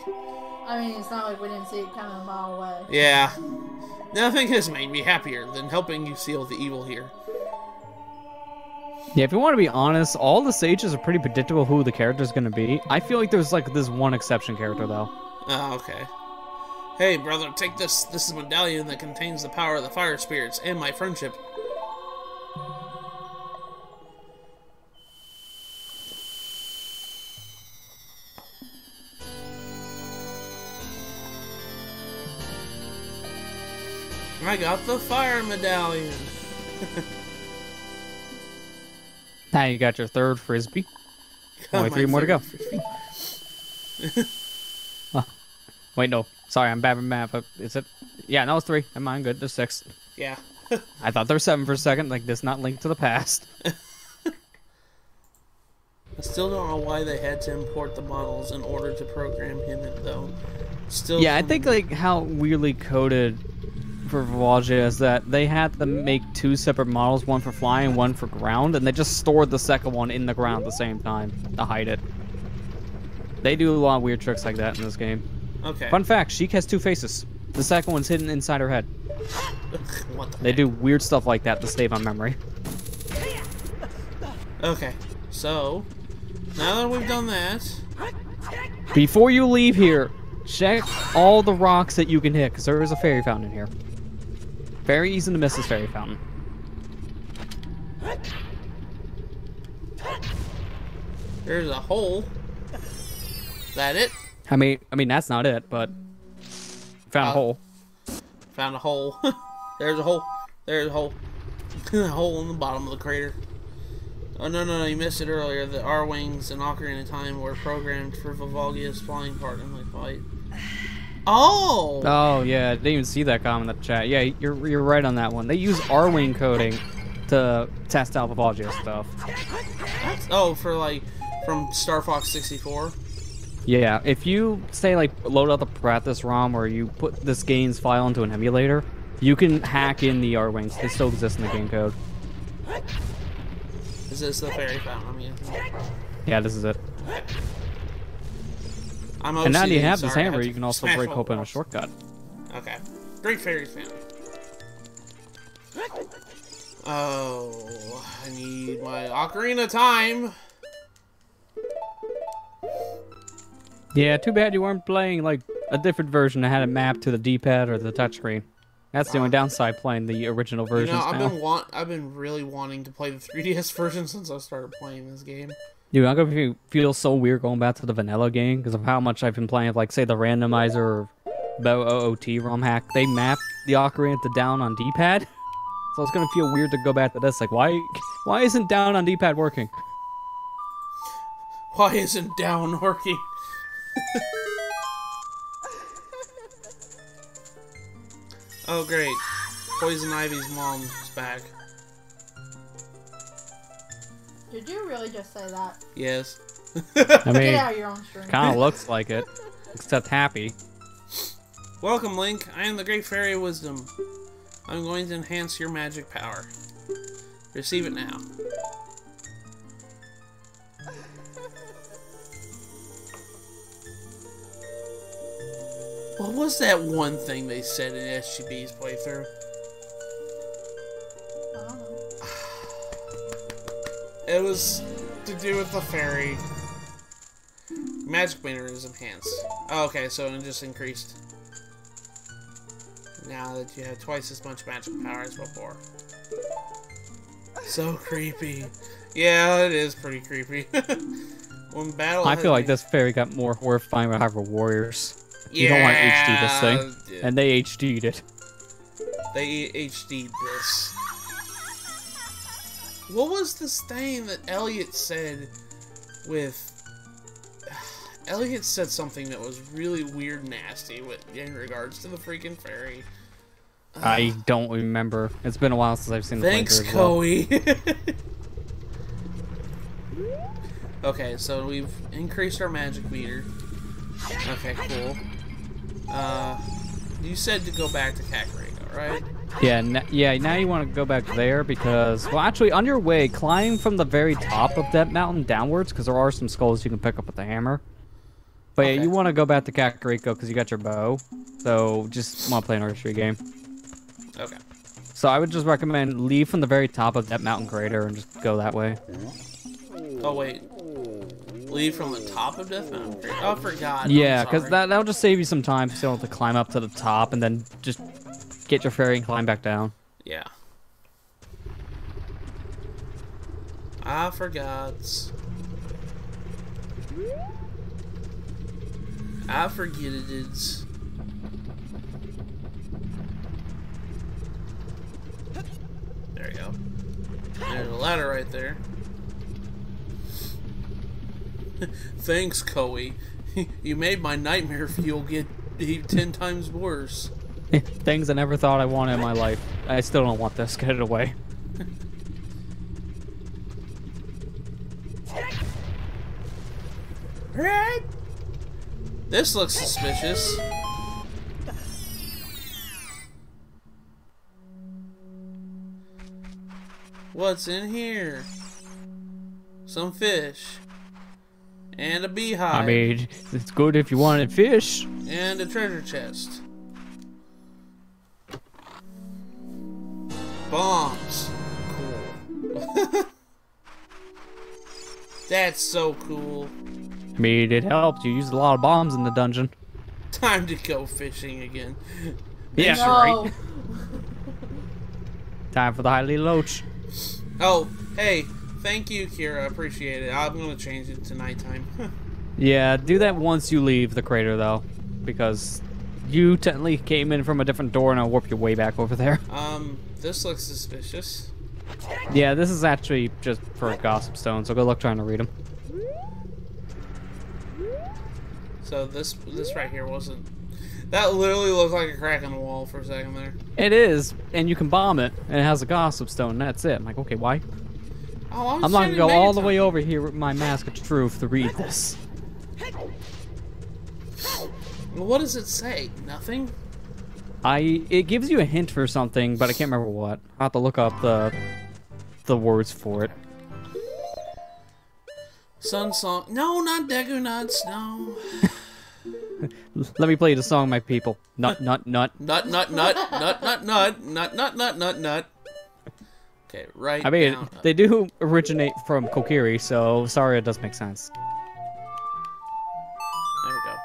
I mean, it's not like we didn't see it coming a mile away. Yeah. Nothing has made me happier than helping you seal the evil here. Yeah, if you want to be honest, all the sages are pretty predictable who the character's going to be. I feel like there's like this one exception character, though. Oh, okay. Hey, brother, take this. This is a medallion that contains the power of the fire spirits and my friendship. I got the fire medallion. Now you got your 3rd frisbee. Only My 3 more to go. third Oh, wait, no. Sorry, I'm bad with math. But is it? Yeah, no, it's 3. Am I good? There's 6. Yeah. I thought there were 7 for a second. Like, this not linked to the past. I still don't know why they had to import the models in order to program him in, though. Still. Yeah, I think like how weirdly coded for Vavagia is that they had to make 2 separate models, one for flying, one for ground, and they just stored the second one in the ground at the same time to hide it. They do a lot of weird tricks like that in this game. Okay. Fun fact, Sheik has 2 faces. The second one's hidden inside her head. What the They heck? do weird stuff like that to save on memory. Okay, so now that we've done that, Before you leave here, check all the rocks that you can hit, because there is a fairy fountain in here. Very easy to miss this fairy fountain. there's a hole. Is that it? I mean that's not it, but Found a hole. Found a hole. There's a hole. There's a hole. A hole in the bottom of the crater. Oh, no, you missed it earlier. The R-Wings and Ocarina of Time were programmed for Vivaldi's flying part in the fight. Oh! Oh, yeah, I didn't even see that comment in the chat. Yeah, you're right on that one. They use R-Wing coding to test out Vivaldi's stuff. Oh, for like, from Star Fox 64? Yeah, if you say like load up the practice ROM or you put this game's file into an emulator, you can hack in the R-Wings. They still exist in the game code. Is this the fairy fountain? Yeah, this is it. I'm OCD, and now that you have sorry, this hammer, you can also break open a shortcut. Okay. Great Fairies Fountain. Oh, I need my Ocarina time. Yeah, too bad you weren't playing like a different version that had it mapped to the D-pad or the touchscreen. That's the only downside playing the original versions now. I've been really wanting to play the 3DS version since I started playing this game. Dude, I'm gonna feel so weird going back to the vanilla game because of how much I've been playing. Like, say, the randomizer or Bo OOT ROM hack. They map the Ocarina to down on D-pad, so it's gonna feel weird to go back to this. Like, why isn't down on D-pad working? Why isn't down working? Oh great, Poison Ivy's mom is back. Did you really just say that? Yes. I mean, get out of your own stream. Kind of looks like it, except happy. Welcome, Link. I am the Great Fairy of Wisdom. I'm going to enhance your magic power. Receive it now. What was that one thing they said in SGB's playthrough? I don't know. It was to do with the fairy. Magic meter is enhanced. Oh, okay, so it just increased. Now that you have twice as much magic power as before. So creepy. Yeah, it is pretty creepy. When battle, I feel like this fairy got more horrifying with Hyrule Warriors. You don't want to HD this thing. And they HD'd it. They HD'd this. What was this thing that Elliot said with... Elliot said something that was really weird and nasty in regards to the freaking fairy. I don't remember. It's been a while since I've seen the Thanks, Koei. Okay, so we've increased our magic meter. Okay, cool. You said to go back to Kakariko, right? Yeah, now you want to go back there because, well, actually, on your way, climb from the very top of that mountain downwards because there are some skulls you can pick up with the hammer. But yeah, you want to go back to Kakariko because you got your bow. So just want to play an archery game. Okay. So I would just recommend leave from the very top of that mountain crater and just go that way. Oh, wait. Leave from the top of Death Mountain Crater? Oh, I forgot. Yeah, because that'll just save you some time so you don't have to climb up to the top and then just get your fairy and climb back down. Yeah. I forgot. I forget it is. There you go. There's a ladder right there. Thanks, Koei. You made my nightmare fuel get 10 times worse. Things I never thought I wanted in my life. I still don't want this. Get it away. Right? This looks suspicious. What's in here? Some fish. And a beehive. I mean, it's good if you wanted fish. And a treasure chest. Bombs. Cool. That's so cool. I mean, it helped. You used a lot of bombs in the dungeon. Time to go fishing again. Yeah, No. right. Time for the highly loach. Oh, hey. Thank you, Kira. I appreciate it. I'm going to change it to nighttime. Yeah, do that once you leave the crater, though. Because You technically came in from a different door, and I'll warp your way back over there. This looks suspicious. Yeah, this is actually just for a gossip stone, so good luck trying to read them. So this right here wasn't... That literally looked like a crack in the wall for a second there. It is, and you can bomb it, and it has a gossip stone, and that's it. I'm like, okay, why? Oh, I'm not gonna go all the way over here with my mask of truth to read this. Well, what does it say? Nothing? It gives you a hint for something, but I can't remember what. I'll have to look up the words for it. Sun song. No, not Deku Nuts. No. Let me play the song, my people. Nut, nut, nut. Nut, nut, nut, nut, nut, nut, nut, nut, nut, nut, nut. Okay, right. I mean, down. they do originate from Kokiri, so sorry, it does make sense. There we go.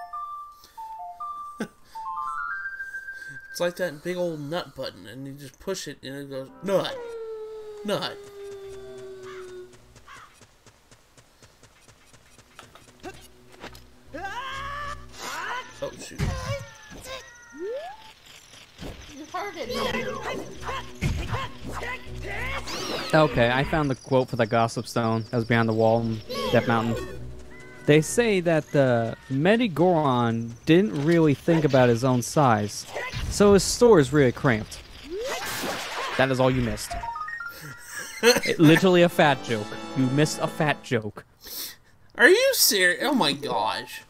It's like that big old nut button, and you just push it, and it goes nut, nut. Oh shoot! You heard it. Okay, I found the quote for the gossip stone that was behind the wall in Death Mountain. They say that the Medigoron didn't really think about his own size, so his store is really cramped. That is all you missed. Literally a fat joke. You missed a fat joke. Are you serious? Oh my gosh!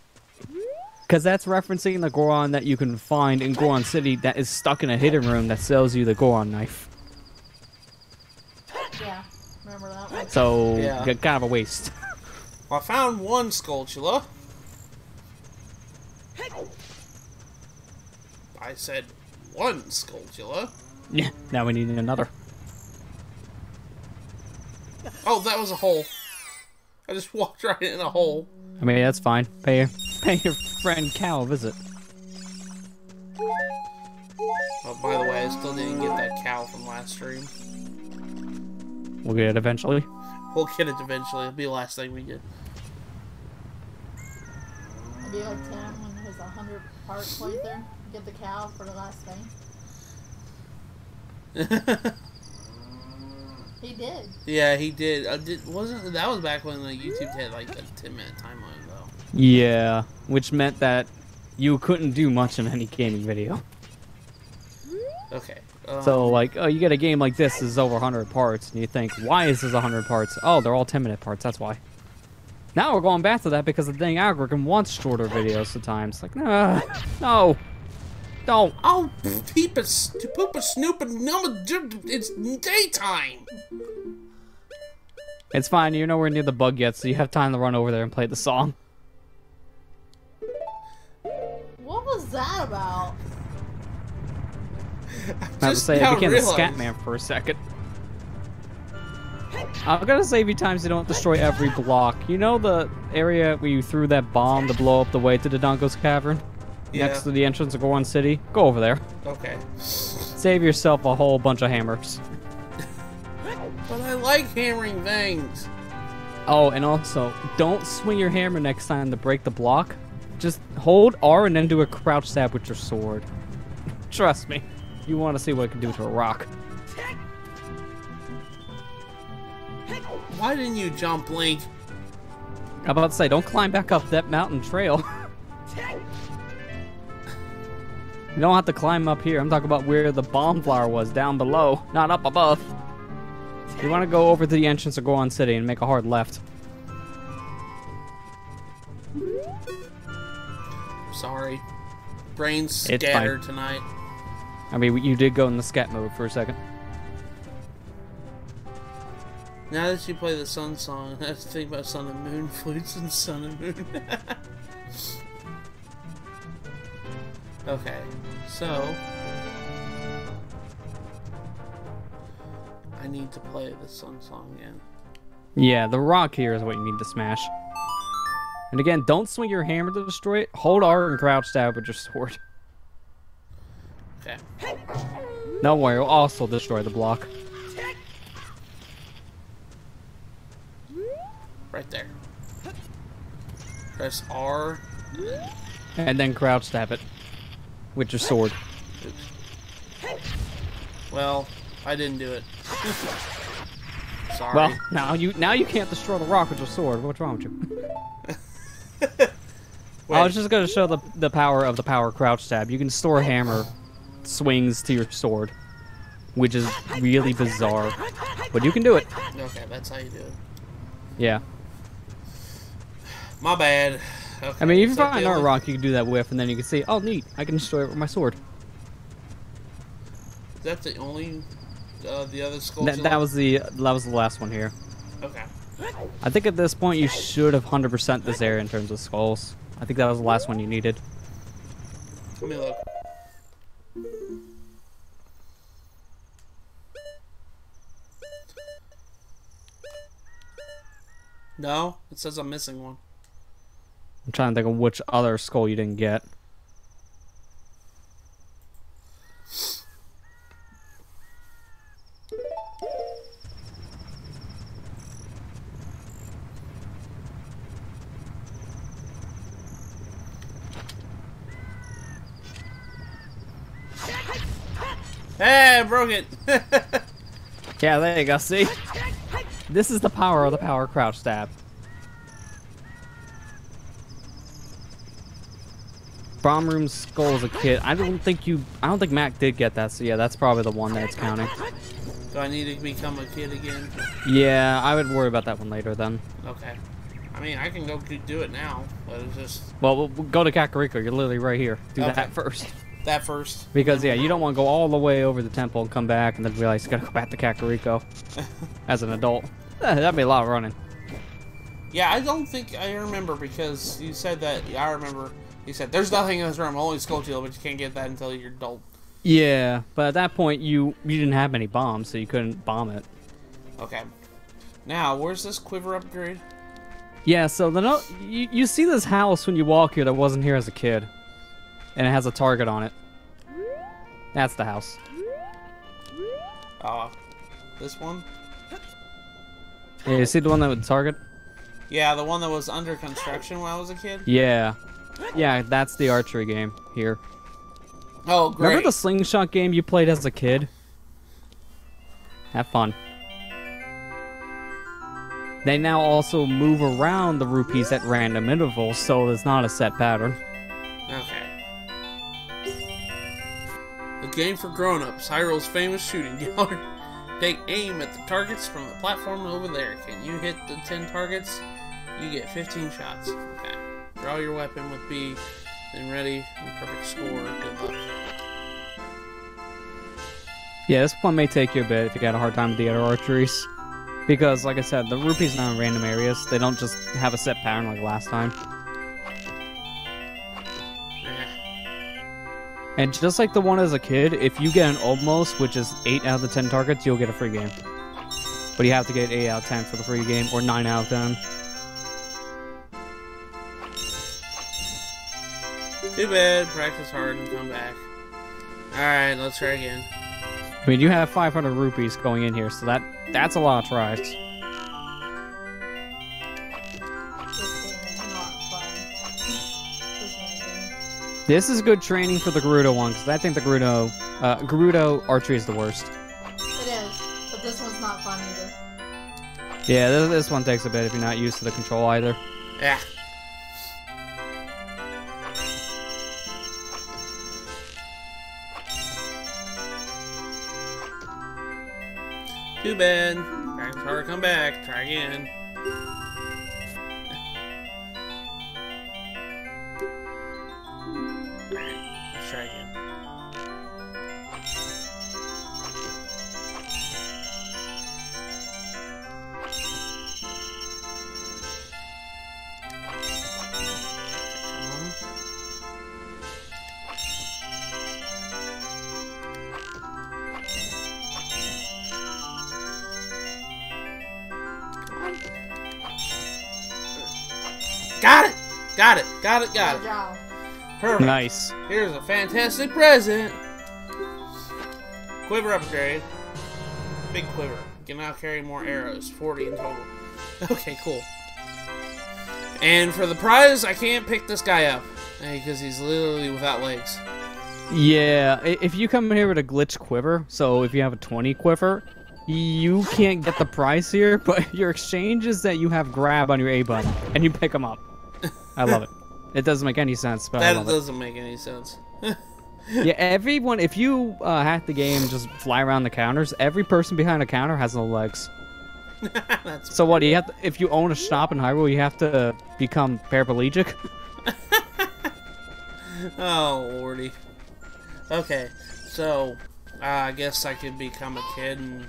Because that's referencing the Goron that you can find in Goron City that is stuck in a hidden room that sells you the Goron knife. Yeah, remember that one. So, Yeah. kind of a waste. Well, I found one Skulltula. I said one Skulltula. Yeah, now we need another. Oh, that was a hole. I just walked right in a hole. I mean, that's fine. Pay your friend Cal a visit. Oh, by the way, I still didn't get that cow from last stream. We'll get it eventually. We'll get it eventually. It'll be the last thing we get. It'd be like Tim when his 100-part playthrough. Get the cow for the last thing. He did. Yeah, he did. Wasn't that was back when the YouTube had like a 10-minute timeline though. Yeah, which meant that you couldn't do much in any gaming video. Okay. So, like, oh, you get a game like this is over 100 parts, and you think, why is this 100 parts? Oh, they're all 10-minute parts, that's why. Now we're going back to that because the dang algorithm wants shorter videos sometimes. Like, nah, no, don't. Oh, peep a poop a snoop and it's daytime. It's fine, you're nowhere near the bug yet, so you have time to run over there and play the song. What was that about? I have to say, I became a Scatman for a second. I'm gonna save you time so you don't destroy every block. You know the area where you threw that bomb to blow up the way to the Donko's Cavern? Yeah. Next to the entrance of Goron City? Go over there. Okay. Save yourself a whole bunch of hammers. But I like hammering things. Oh, and also, don't swing your hammer next time to break the block. Just hold R and then do a crouch stab with your sword. Trust me. You want to see what it can do to a rock. Why didn't you jump, Link? I'm about to say, don't climb back up that mountain trail. You don't have to climb up here. I'm talking about where the bomb flower was, down below, not up above. You want to go over to the entrance of Goron City and make a hard left. Sorry. Brain's scattered tonight. I mean, you did go in the scat mode for a second. Now that you play the Sun song, I have to think about Sun and Moon flutes and Sun and Moon. Okay, so I need to play the Sun song again. Yeah, the rock here is what you need to smash. And again, don't swing your hammer to destroy it. Hold R and crouch stab with your sword. Okay. Don't worry, it'll also destroy the block. Right there. Press R. And then crouch stab it. with your sword. Oops. Well, I didn't do it. Sorry. Well, now you can't destroy the rock with your sword. What's wrong with you? I was just gonna show the power of the power crouch stab. You can store hammer swings to your sword, which is really bizarre, but you can do it. Okay, that's how you do it. Yeah. My bad. Okay, I mean, if you find another rock, you can do that with, and then you can see, oh, neat, I can destroy it with my sword. Is that the only, the other skull? That was the last one here. Okay. I think at this point you should have 100% this area in terms of skulls. I think that was the last one you needed. Let me look. No, it says I'm missing one. I'm trying to think of which other skull you didn't get. Hey, I broke it! Yeah, there you go, see? This is the power of the power crouch stab. Bomb room skull as a kid. I don't think Mac did get that, so yeah, that's probably the one that's counting. Do I need to become a kid again? Yeah, I would worry about that one later then. Okay. I mean, I can go do it now, but it's just... Well, we'll go to Kakariko. You're literally right here. Do that first. That first. Because, yeah, you don't want to go all the way over the temple and come back and then realize you gotta go back to Kakariko as an adult. That'd be a lot of running. Yeah, I don't think I remember because you said that. Yeah, I remember. You said, there's nothing in this room, only Skull Shield, but you can't get that until you're adult. Yeah, but at that point, you didn't have any bombs, so you couldn't bomb it. Okay. Now, where's this quiver upgrade? Yeah, so you see this house when you walk here that wasn't here as a kid. And it has a target on it. That's the house. This one? Yeah, you see the one that would target? Yeah, the one that was under construction when I was a kid? Yeah. Yeah, that's the archery game here. Oh, great. Remember the slingshot game you played as a kid? Have fun. They now also move around the rupees at random intervals, so it's not a set pattern. Okay. A game for grown-ups, Hyrule's famous shooting gallery. Take aim at the targets from the platform over there. Can you hit the 10 targets? You get 15 shots. Okay. Draw your weapon with B, then ready, and perfect score. Good luck. Yeah, this one may take you a bit if you got a hard time with the other archeries. Because, like I said, the rupees are not in random areas. They don't just have a set pattern like last time. And just like the one as a kid, if you get an almost, which is 8 out of the 10 targets, you'll get a free game. But you have to get 8 out of 10 for the free game, or 9 out of 10. Too bad. Practice hard and come back. Alright, let's try again. I mean, you have 500 rupees going in here, so that's a lot of tries. This game is not fun. This game. This is good training for the Gerudo one, because I think the Gerudo archery is the worst. It is, but this one's not fun either. Yeah, this one takes a bit if you're not used to the control either. Yeah. Too bad. Practice hard, come back. Try again. Alright, let's try again. Come on. Got it! Got it! Got it! Got Good it! job. Perfect. Nice. Here's a fantastic present. Quiver upgrade. Big quiver. Can now carry more arrows. 40 in total. Okay, cool. And for the prize, I can't pick this guy up because he's literally without legs. Yeah, if you come in here with a glitch quiver, so if you have a 20 quiver, you can't get the prize here, but your exchange is that you have grab on your A button, and you pick them up. I love it. It doesn't make any sense, but I love it. That doesn't make any sense. Yeah, everyone, if you hack the game and just fly around the counters, every person behind a counter has no legs. So what, you have to, if you own a shop in Hyrule, you have to become paraplegic? Oh, lordy. Okay, so I guess I could become a kid and...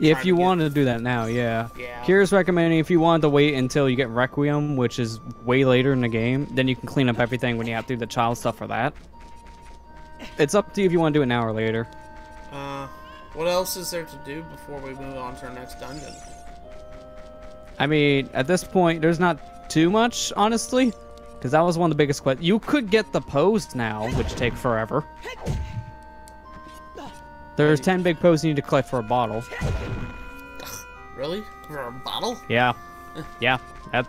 If you wanted to do that now, yeah. Here's recommending if you wanted to wait until you get Requiem, which is way later in the game, then you can clean up everything when you have to do the child stuff for that. It's up to you if you want to do it now or later. What else is there to do before we move on to our next dungeon? I mean, at this point, there's not too much, honestly, because that was one of the biggest questions. You could get the pose now, which take forever. There's 10 big poses you need to collect for a bottle. Really? For a bottle? Yeah. Yeah,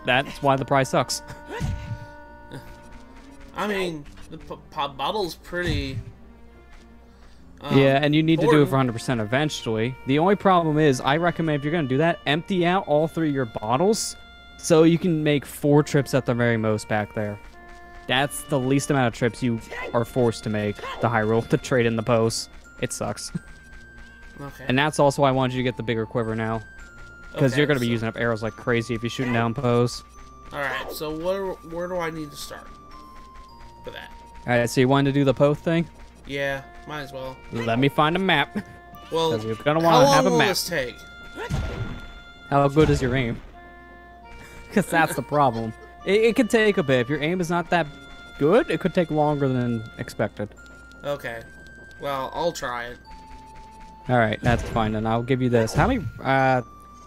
that's why the price sucks. I mean, the bottle's pretty... yeah, and you need to do it for 100% eventually. The only problem is, I recommend if you're going to do that, empty out all 3 of your bottles so you can make 4 trips at the very most back there. That's the least amount of trips you are forced to make, the Hyrule, to trade in the pose. It sucks. Okay. And that's also why I wanted you to get the bigger quiver now. Because you're going to be using up arrows like crazy if you're shooting down pose. Alright, so where do I need to start for that? Alright, so you wanted to do the Poe thing? Yeah, might as well. Let me find a map. Well, you're gonna want to have a map. How long will this take? How good is your aim? Because that's the problem. It could take a bit. If your aim is not that good, it could take longer than expected. Okay. Well, I'll try it. Alright, that's fine, then I'll give you this. How many,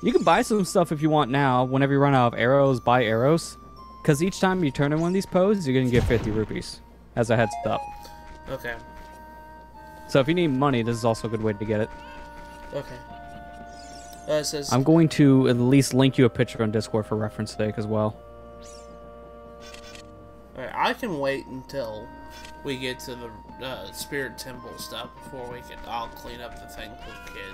you can buy some stuff if you want now. Whenever you run out of arrows, buy arrows. Because each time you turn in one of these poses, you're going to get 50 rupees as a heads up. Okay. So if you need money, this is also a good way to get it. Okay. It says... I'm going to at least link you a picture on Discord for reference sake as well. Alright, I can wait until we get to the Spirit Temple stuff before I'll clean up the thing with Kid.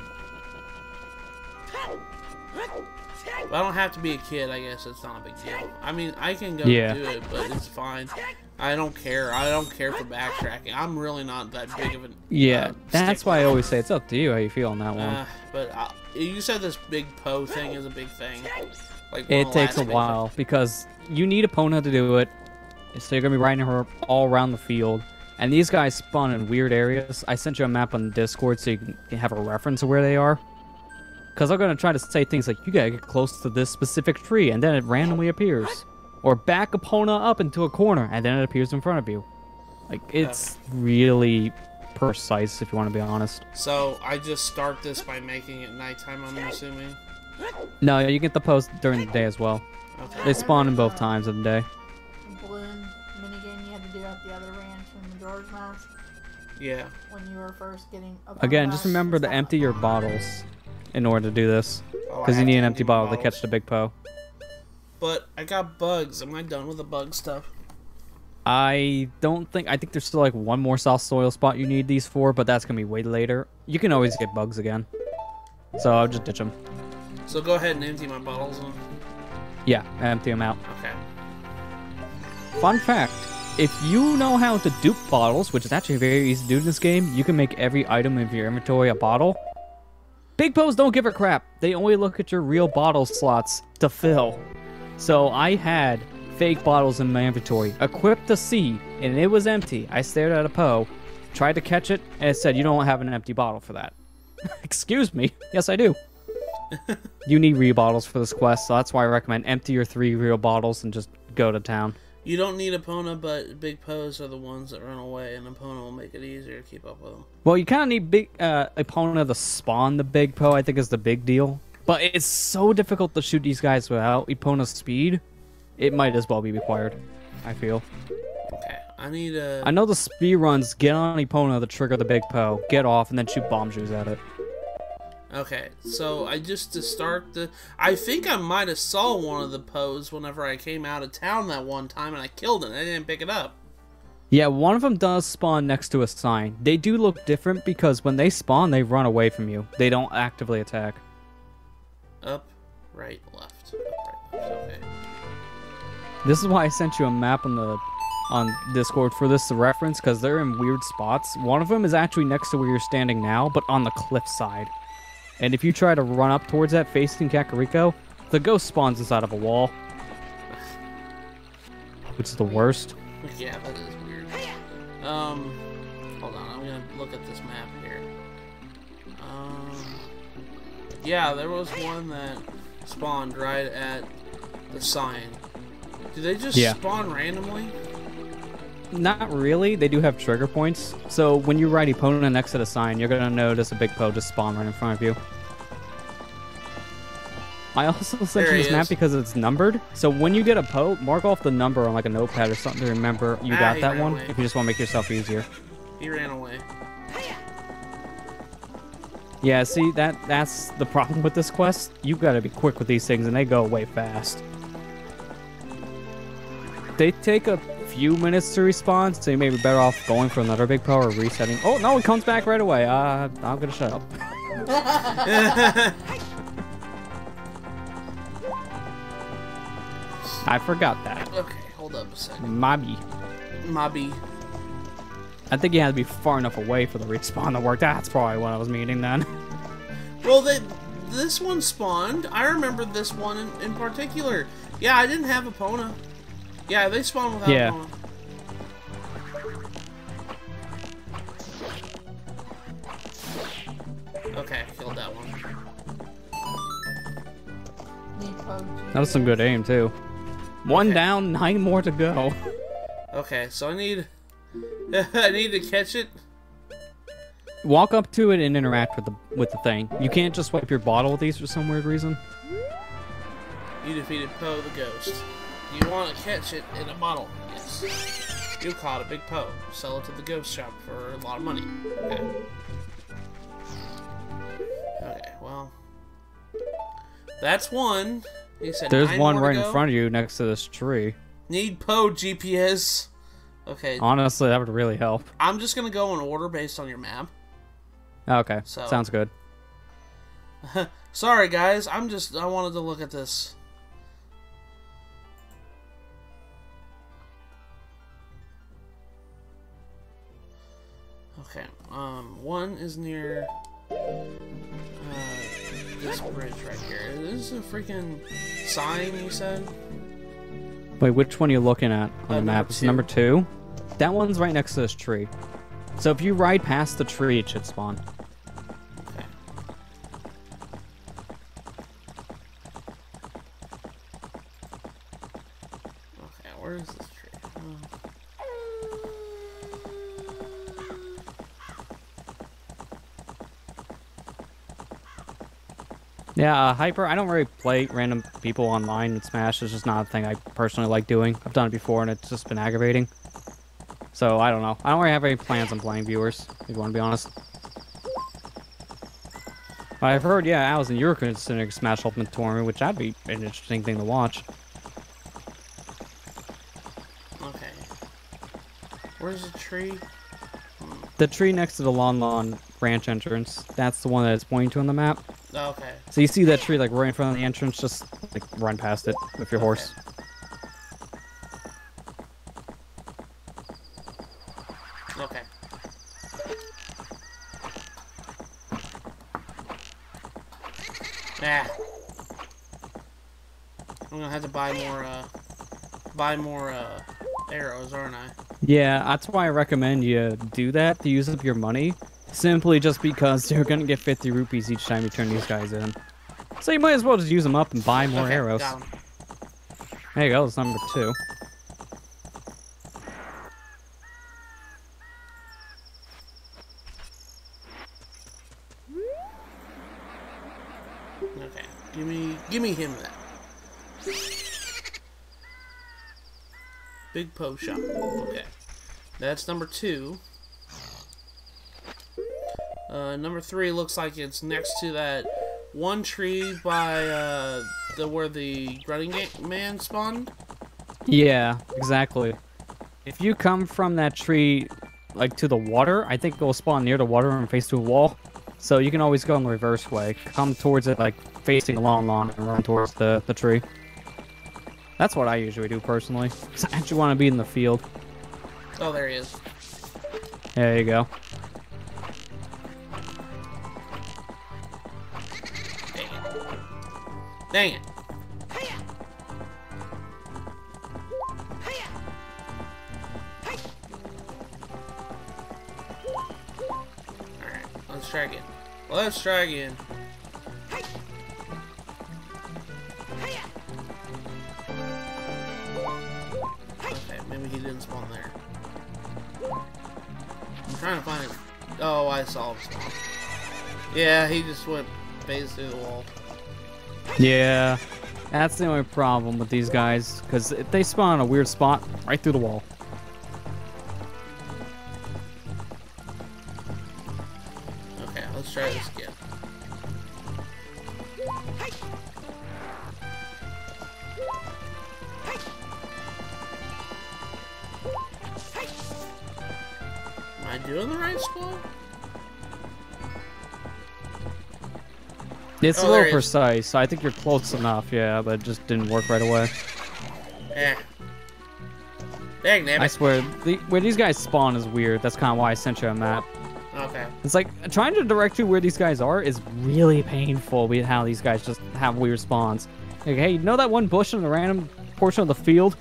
But I don't have to be a kid, I guess it's not a big deal. I mean, I can go do it, but it's fine. I don't care. I don't care for backtracking. I'm really not that big of an... that's why I always say it's up to you how you feel on that one. But you said this big Poe thing is a big thing. Like it takes a while because you need Epona to do it. So you're going to be riding her all around the field. And these guys spawn in weird areas. I sent you a map on Discord so you can have a reference of where they are. Because I'm going to try to say things like, you gotta get close to this specific tree, and then it randomly appears. Or back Epona up into a corner, and then it appears in front of you. Like, it's really precise, if you want to be honest. So, I just start this by making it nighttime, I'm assuming? No, you get the post during the day as well. Okay. They spawn in both times of the day. Balloon minigame you had to do at the other ranch in the George Mask. Yeah. When you were first getting... Again, just remember to empty your bottles in order to do this. Because you need an empty bottle to catch the big Poe. But I got bugs. Am I done with the bug stuff? I think there's still like one more soft soil spot you need these for, but that's going to be way later. You can always get bugs again. So I'll just ditch them. So go ahead and empty my bottles then. Yeah, empty them out. Okay. Fun fact. If you know how to dupe bottles, which is actually very easy to do in this game, you can make every item in your inventory a bottle. Big Poes don't give a crap. They only look at your real bottle slots to fill. So I had fake bottles in my inventory, equipped the C, and it was empty. I stared at a Poe, tried to catch it, and it said, you don't have an empty bottle for that. Excuse me. Yes, I do. You need real bottles for this quest, so that's why I recommend empty your 3 real bottles and just go to town. You don't need Epona, but big Poes are the ones that run away, and Epona will make it easier to keep up with them. Well, you kind of need big Epona to spawn the big Poe, I think is the big deal. But it's so difficult to shoot these guys without Epona's speed. It might as well be required, I feel. Okay, I need a... I know the speed runs get on Epona to trigger the big Poe, get off, and then shoot bomb shoes at it. Okay, so to start the... I think I might have saw one of the Poes whenever I came out of town that one time, and I killed it. I didn't pick it up. Yeah, one of them does spawn next to a sign. They do look different because when they spawn, they run away from you. They don't actively attack. Up, right, left. Up, right, left. Okay. This is why I sent you a map on Discord for this to reference, because they're in weird spots. One of them is actually next to where you're standing now, but on the cliff side. And if you try to run up towards that facing Kakariko, the ghost spawns inside of a wall. Which is the worst. Yeah, that is weird. Hold on, I'm gonna look at this map here. Yeah, there was one that spawned right at the sign. Do they just spawn randomly? Not really. They do have trigger points. So when you ride Epona next to the sign, you're gonna notice a big Po just spawn right in front of you. I also sent you this map because it's numbered. So when you get a Po, mark off the number on like a notepad or something to remember you got that one. If you just want to make yourself easier. He ran away. Yeah, see, that's the problem with this quest. You gotta be quick with these things, and they go away fast. They take a few minutes to respawn, so you may be better off going for another big Po or resetting. Oh, no, it comes back right away. I'm gonna shut up. I forgot that. Okay, hold up a second. Mobby. I think you had to be far enough away for the respawn to work. That's probably what I was meaning then. Well, this one spawned. I remember this one in particular. Yeah, I didn't have Epona. Yeah, they spawn without Epona. Okay, killed that one. That was some good aim, too. One down, 9 more to go. Okay, so I need to catch it. Walk up to it and interact with the thing. You can't just swipe your bottle with these for some weird reason. You defeated Po the Ghost. You want to catch it in a bottle? Yes. You caught a big Po. Sell it to the ghost shop for a lot of money. Okay. Okay, well. That's one. He said there's one right in front of you next to this tree. Need Po GPS. Okay. Honestly, that would really help. I'm just gonna go in order based on your map. Okay, sounds good. Sorry guys, I wanted to look at this. Okay, one is near this bridge right here. This is a freaking sign, you said? Wait, which one are you looking at on the map? It's number 2? That one's right next to this tree. So if you ride past the tree, it should spawn. Okay. Okay, where is this tree? Yeah, Hyper, I don't really play random people online in Smash. It's just not a thing I personally like doing. I've done it before, and it's just been aggravating. So, I don't know. I don't really have any plans on playing viewers, if you want to be honest. But I've heard, yeah, Allison, you're considering Smash Ultimate Tournament, which that'd be an interesting thing to watch. Okay. Where's the tree? The tree next to the Lon Lon branch entrance. That's the one that it's pointing to on the map. Okay. So you see that tree like right in front of the entrance, just like run past it with your horse. Okay. Nah. I'm gonna have to buy more arrows, aren't I? Yeah, that's why I recommend you do that, to use up your money. Simply just because you're gonna get 50 rupees each time you turn these guys in. So you might as well just use them up and buy more arrows. Got 'em. There you go, that's number 2. Okay, give me him then. Big Po shop. Okay, that's number 2. Number 3 looks like it's next to that one tree by where the grunting man spawned. Yeah, exactly. If you come from that tree, like, to the water, I think it will spawn near the water and face to a wall. So you can always go in the reverse way. Come towards it, like, facing the lawn and run towards the tree. That's what I usually do, personally. 'Cause I actually want to be in the field. Oh, there he is. There you go. Dang it. Alright, let's try again. Let's try again. Okay, maybe he didn't spawn there. I'm trying to find him. Oh, I saw him spawn. Yeah, he just went phase through the wall. Yeah, that's the only problem with these guys, because they spawn in a weird spot right through the wall. Okay, let's try this again. Am I doing the right squad? It's Oh, a there little he is. precise. I think you're close enough, yeah, but it just didn't work right away. Eh. Dang, damn I it. swear, where these guys spawn is weird. That's kind of why I sent you a map. Okay. It's like, trying to direct you where these guys are is really painful with how these guys just have weird spawns. Like, hey, you know that one bush in the random portion of the field?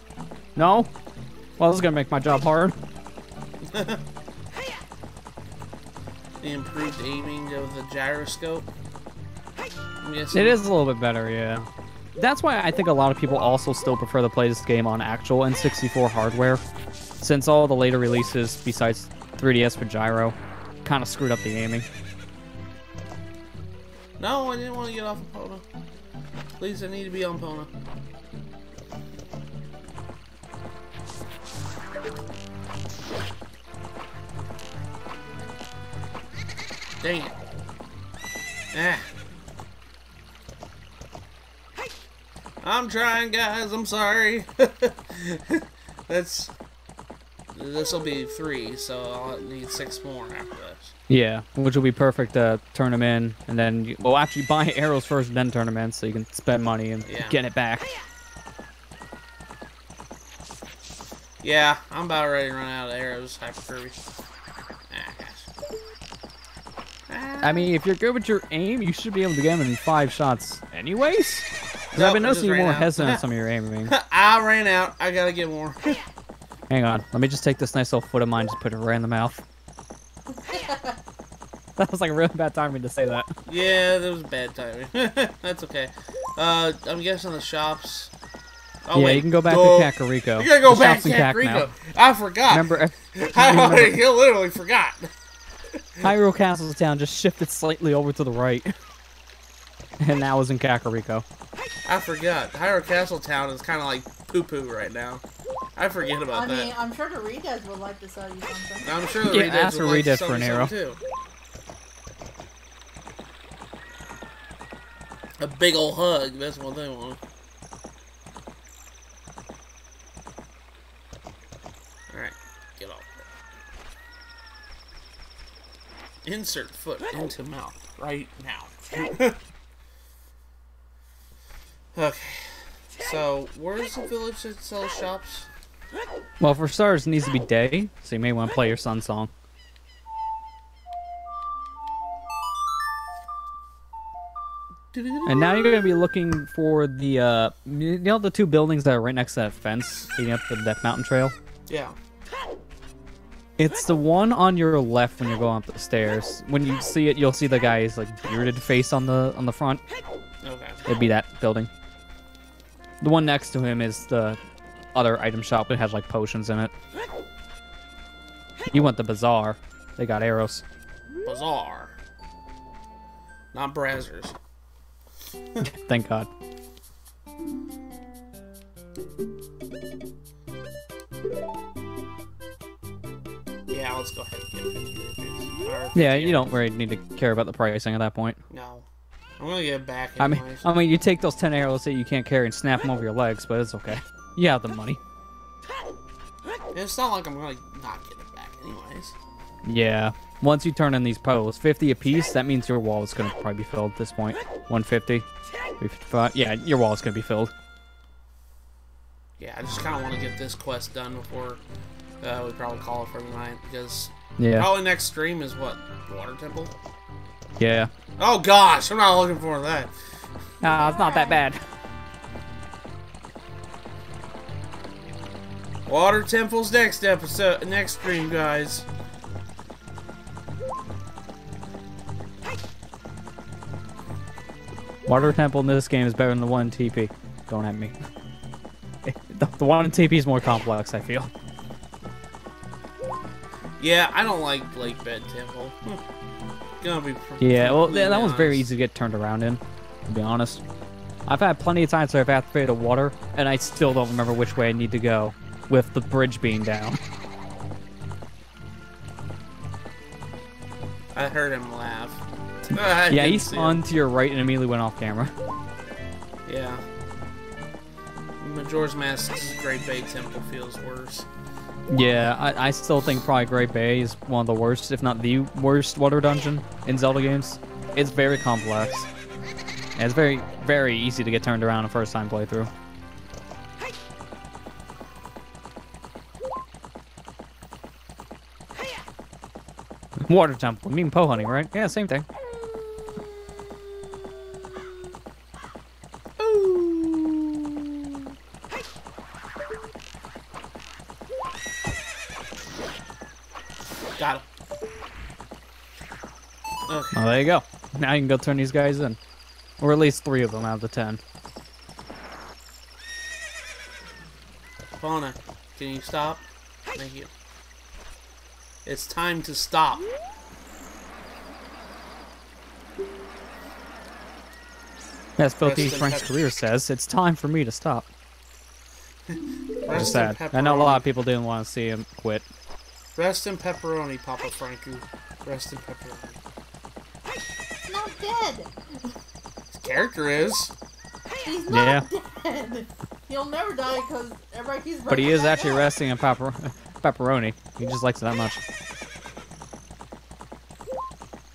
No? Well, this is gonna make my job hard. The improved aiming of the gyroscope. I'm guessing. It is a little bit better, yeah. That's why I think a lot of people also still prefer to play this game on actual N64 hardware, since all the later releases, besides 3DS with gyro, kind of screwed up the aiming. No, I didn't want to get off of Pona. Please, I need to be on Pona. Dang it. Ah. I'm trying, guys. I'm sorry. This'll be 3, so I'll need 6 more after this. Yeah, which will be perfect to turn them in, and then, well, actually buy arrows first, then turn them in, so you can spend money and get it back. Yeah, I'm about ready to run out of arrows, Hyper Kirby. Ah, gosh. I mean, if you're good with your aim, you should be able to get them in 5 shots anyways. 'Cause Nope, I've been I just noticing you're ran more out. hesitant on some of your aiming. I ran out. I gotta get more. Hang on, let me just take this nice little foot of mine, just put it right in the mouth. That was like a really bad timing to say that. Yeah, that was bad timing. That's okay. I'm guessing the shops. Oh, yeah, wait. you can go back to Kakariko. You gotta go The back shops to in Kak Kakariko. now. I forgot. Remember, I literally forgot. Hyrule Castle Town just shifted slightly over to the right. And now is in Kakariko. I forgot. Hyrule Castle Town is kind of like poo-poo right now. I forget about I that. mean, I'm sure the Redes would like to sell you something. I'm sure the Yeah, Redes ask would for like to Redes sell for me an arrow. some, too. A big old hug. That's what they want. Alright, get off there. Insert foot into mouth right now. Okay. So, where's the village that sells shops? Well, for starters, it needs to be day, so you may want to play your Sun song. And now you're going to be looking for the, you know the 2 buildings that are right next to that fence leading up to the Death Mountain Trail? Yeah. It's the one on your left when you're going up the stairs. When you see it, you'll see the guy's like bearded face on the front. Okay. It'd be that building. The one next to him is the other item shop. It has like potions in it. You want the bazaar. They got arrows. Bazaar. Not brazzers. Thank God. Yeah, let's go ahead and get 50 rupees. Or Yeah, 50 you don't really need to care about the pricing at that point. No. I'm gonna get it back I mean, anyways. you take those 10 arrows that you can't carry and snap them over your legs, but it's okay. You have the money. It's not like I'm gonna not get it back anyways. Yeah. Once you turn in these posts, 50 apiece, that means your wall is going to probably be filled at this point. 150. 355. Yeah, your wall is going to be filled. Yeah, I just kind of want to get this quest done before we probably call it for the night, because probably next stream is what? Water Temple? Yeah. Oh gosh, I'm not looking forward to that. Nah, it's not that bad. Water Temple's next episode, next stream, guys. Water Temple in this game is better than the one in TP. Don't at me. The one in TP is more complex, I feel. Yeah, I don't like Lake Bed Temple. Gonna be yeah, well, that one's very easy to get turned around in, to be honest. I've had plenty of times where I've activated water, and I still don't remember which way I need to go, with the bridge being down. I heard him laugh. Yeah, he spawned to your right and immediately went off camera. Yeah. Majora's Mask's Great Bay Temple feels worse. Yeah, I still think probably Great Bay is one of the worst, if not the worst water dungeon in Zelda games. It's very complex. And it's very, very easy to get turned around a first-time playthrough. Water Temple. You mean Poe hunting, right? Yeah, same thing. Got him. Okay. Well, there you go. Now you can go turn these guys in. Or at least 3 of them out of the 10. Fauna, can you stop? Thank you. It's time to stop. As Filthy Frank's career says, it's time for me to stop. It's sad. I know a lot of people didn't want to see him quit. Rest in pepperoni, Papa Frankie. Rest in pepperoni. He's not dead. His character is. He's not dead. He'll never die because everybody keeps. But he is actually resting in pepperoni. He just likes it that much.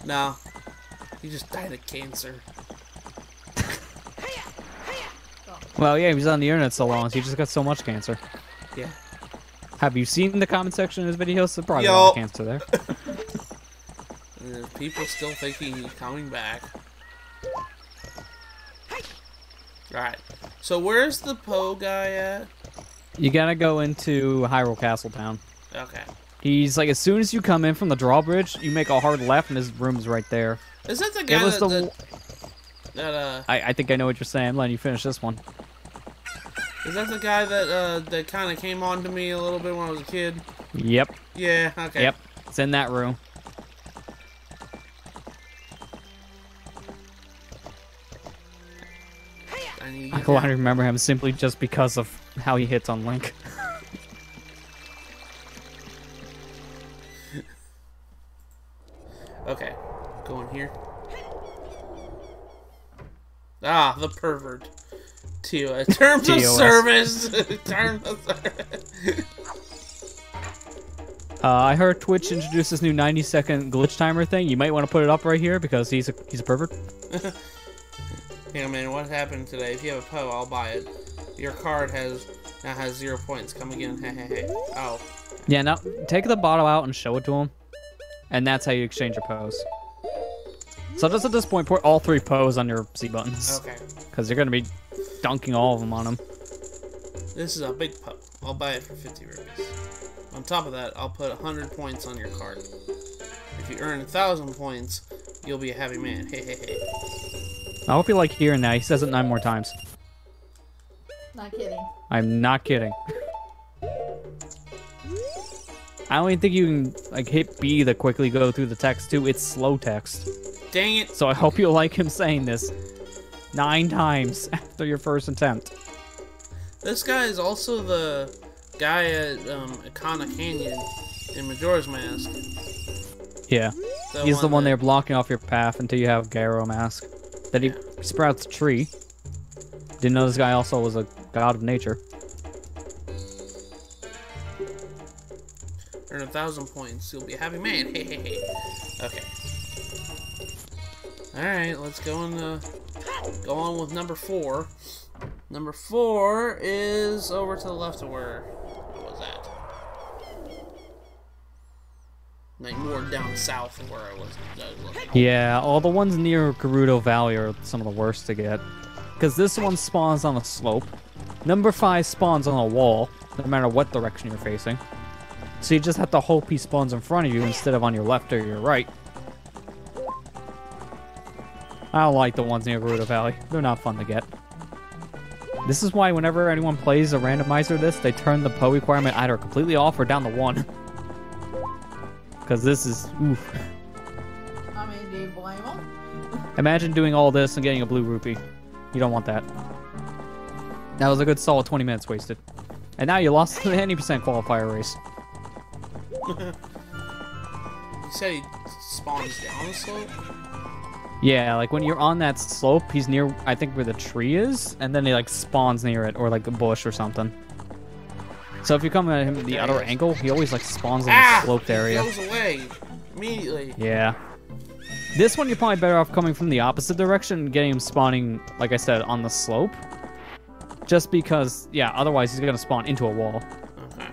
No, he just died of cancer. Well, yeah, he was on the internet so long, so he just got so much cancer. Yeah. Have you seen the comment section of his videos? There's probably a lot of cancer there. People still thinking he's coming back. Alright. So where's the Poe guy at? You gotta go into Hyrule Castle Town. Okay. He's like, as soon as you come in from the drawbridge, you make a hard left and his room's right there. Is that the guy I think I know what you're saying. I'm letting you finish this one. Is that the guy that that kind of came on to me a little bit when I was a kid? Yep. Yeah, okay. Yep. It's in that room. I can remember him simply just because of how he hits on Link. Okay, go in here. Ah, the pervert. Terms of service. Terms of service. I heard Twitch introduced this new 90-second glitch timer thing. You might want to put it up right here because he's a pervert. Yeah, man, what happened today? If you have a Poe, I'll buy it. Your card now has 0 points. Come again. Hey, hey, hey. Oh. Yeah, now take the bottle out and show it to him. And that's how you exchange your Poes. So just at this point, put all 3 Poes on your C buttons. Okay. Because you're going to be dunking all of them on him. This is a big Poe. I'll buy it for 50 rupees. On top of that, I'll put 100 points on your card. If you earn 1,000 points, you'll be a happy man. Hey, hey, hey. I hope you like hearing that. He says it 9 more times. Not kidding. I'm not kidding. I don't even think you can like hit B to quickly go through the text too. It's slow text. Dang it. So I hope you like him saying this 9 times after your first attempt. This guy is also the guy at Ocarina Canyon in Majora's Mask. Yeah. He's the one there blocking off your path until you have Garo Mask. That he sprouts a tree. Didn't know this guy also was a god of nature. Earn 1,000 points. You'll be a happy man. Hey, hey, hey. Okay. Alright, let's go on with number 4. Number 4 is over to the left of where was that? Like more down south of where I was looking. Yeah, all the ones near Gerudo Valley are some of the worst to get. Because this one spawns on a slope. Number 5 spawns on a wall, no matter what direction you're facing. So you just have to hope he spawns in front of you instead of on your left or your right. I don't like the ones near Gerudo Valley. They're not fun to get. This is why whenever anyone plays a randomizer this, they turn the Poe requirement either completely off or down to 1. Because this is, oof. I mean, do you blame them? Imagine doing all this and getting a blue rupee. You don't want that. That was a good solid 20 minutes wasted. And now you lost the 90% qualifier race. You said he spawns down the slope? Yeah, like when you're on that slope, he's near, I think, where the tree is, and then he like spawns near it, or like a bush or something. So if you come at him the other angle, he always like spawns in the sloped area. He goes away immediately. Yeah. This one you're probably better off coming from the opposite direction and getting him spawning, like I said, on the slope. Just because, yeah, otherwise he's gonna spawn into a wall. Okay.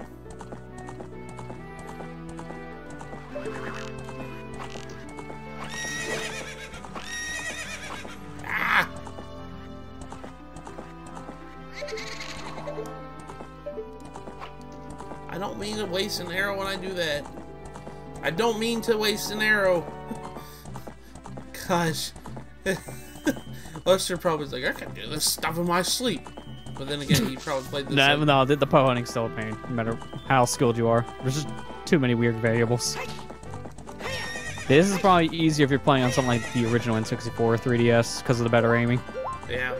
I don't mean to waste an arrow when I do that. I don't mean to waste an arrow. Gosh. Lester probably was like, I can do this stuff in my sleep. But then again, he probably played this. No, the Poe hunting's still a pain, no matter how skilled you are. There's just too many weird variables. This is probably easier if you're playing on something like the original N64 or 3DS because of the better aiming. Yeah.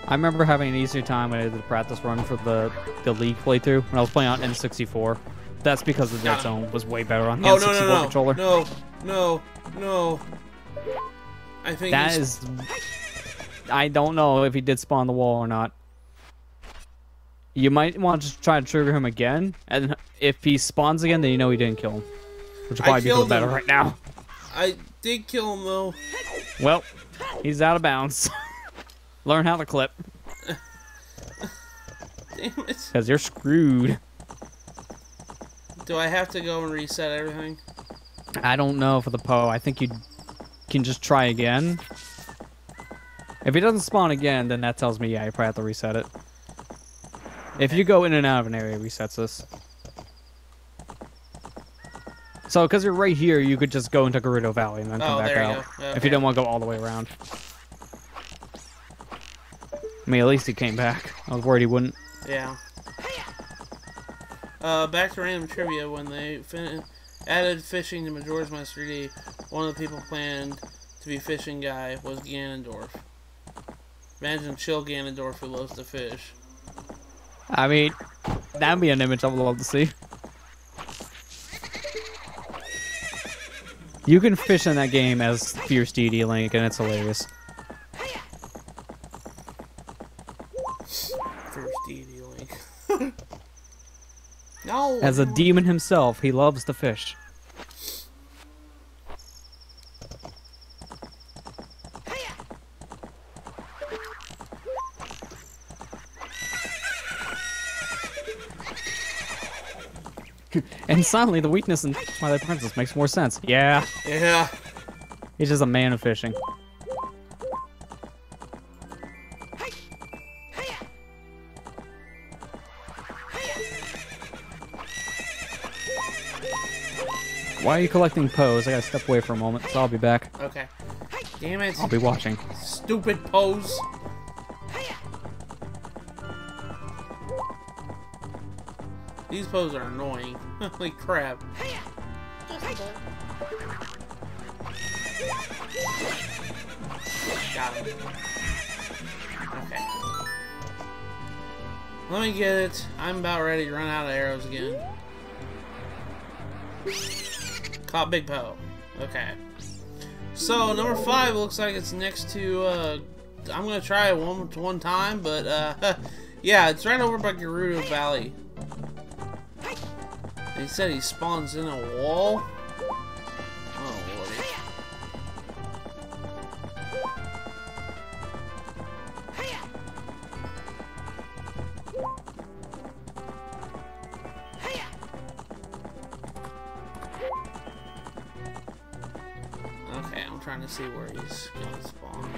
I remember having an easier time when I did the practice run for the League playthrough when I was playing on N64. That's because the Dead Zone was way better on the N64 controller. No. I think that is... I don't know if he did spawn the wall or not. You might want to try to trigger him again, and if he spawns again, then you know he didn't kill him. Which will probably be the better right now. I did kill him, though. Well, he's out of bounds. Learn how to clip. Damn it. Because you're screwed. Do I have to go and reset everything? I don't know for the Poe. I think you can just try again. If he doesn't spawn again, then that tells me, yeah, you probably have to reset it. If you go in and out of an area, it resets this. So, because you're right here, you could just go into Gerudo Valley and then come back out. Okay. If you don't want to go all the way around. I mean, at least he came back. I was worried he wouldn't. Yeah. Back to random trivia. When they added fishing to Majora's Mask 3D, one of the people planned to be fishing guy was Ganondorf. Imagine chill Ganondorf who loves to fish. I mean, that'd be an image I would love to see. You can fish in that game as Fierce Deity Link, and it's hilarious. Fierce Deity Link. No! As a demon himself, he loves to fish. And suddenly, the weakness in Twilight Princess makes more sense. Yeah. Yeah. He's just a man of fishing. Why are you collecting Poes? I gotta step away for a moment, so I'll be back. Okay. Damn it. I'll be watching. Stupid pose. These poses are annoying. Holy crap. Got him. Okay. Let me get it. I'm about ready to run out of arrows again. Caught Big Poe. Okay. So, number 5 looks like it's next to, I'm gonna try it one time, but, yeah, it's right over by Gerudo Valley. He said he spawns in a wall. Oh lordy. Okay, I'm trying to see where he's gonna spawn.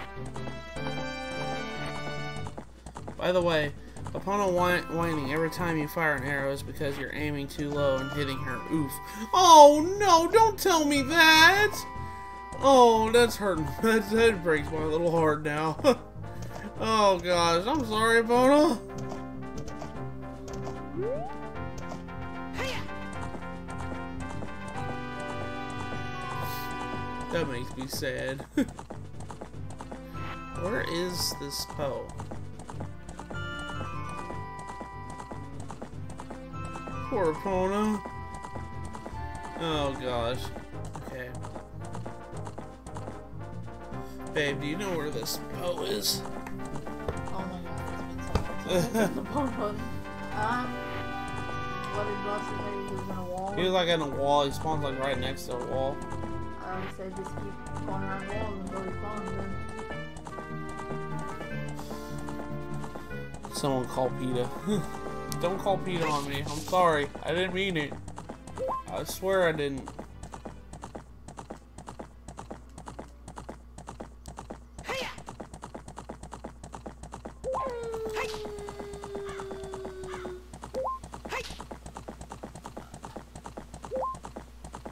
By the way, upon whining every time you fire an arrow is because you're aiming too low and hitting her. Oof. Oh no, don't tell me that! Oh, that's hurting. That breaks my little heart now. Oh gosh, I'm sorry, Bono. That makes me sad. Where is this Poe? Poor Pono. Oh gosh. Okay. Babe, do you know where this Poe is? Oh my god, it's been so long. The phone button. What did Buster say? He was in a wall? He was like in a wall. He spawns like right next to a wall. He said just keep going around walls until he spawns in. Someone call PETA. Don't call PETA on me. I'm sorry. I didn't mean it. I swear I didn't.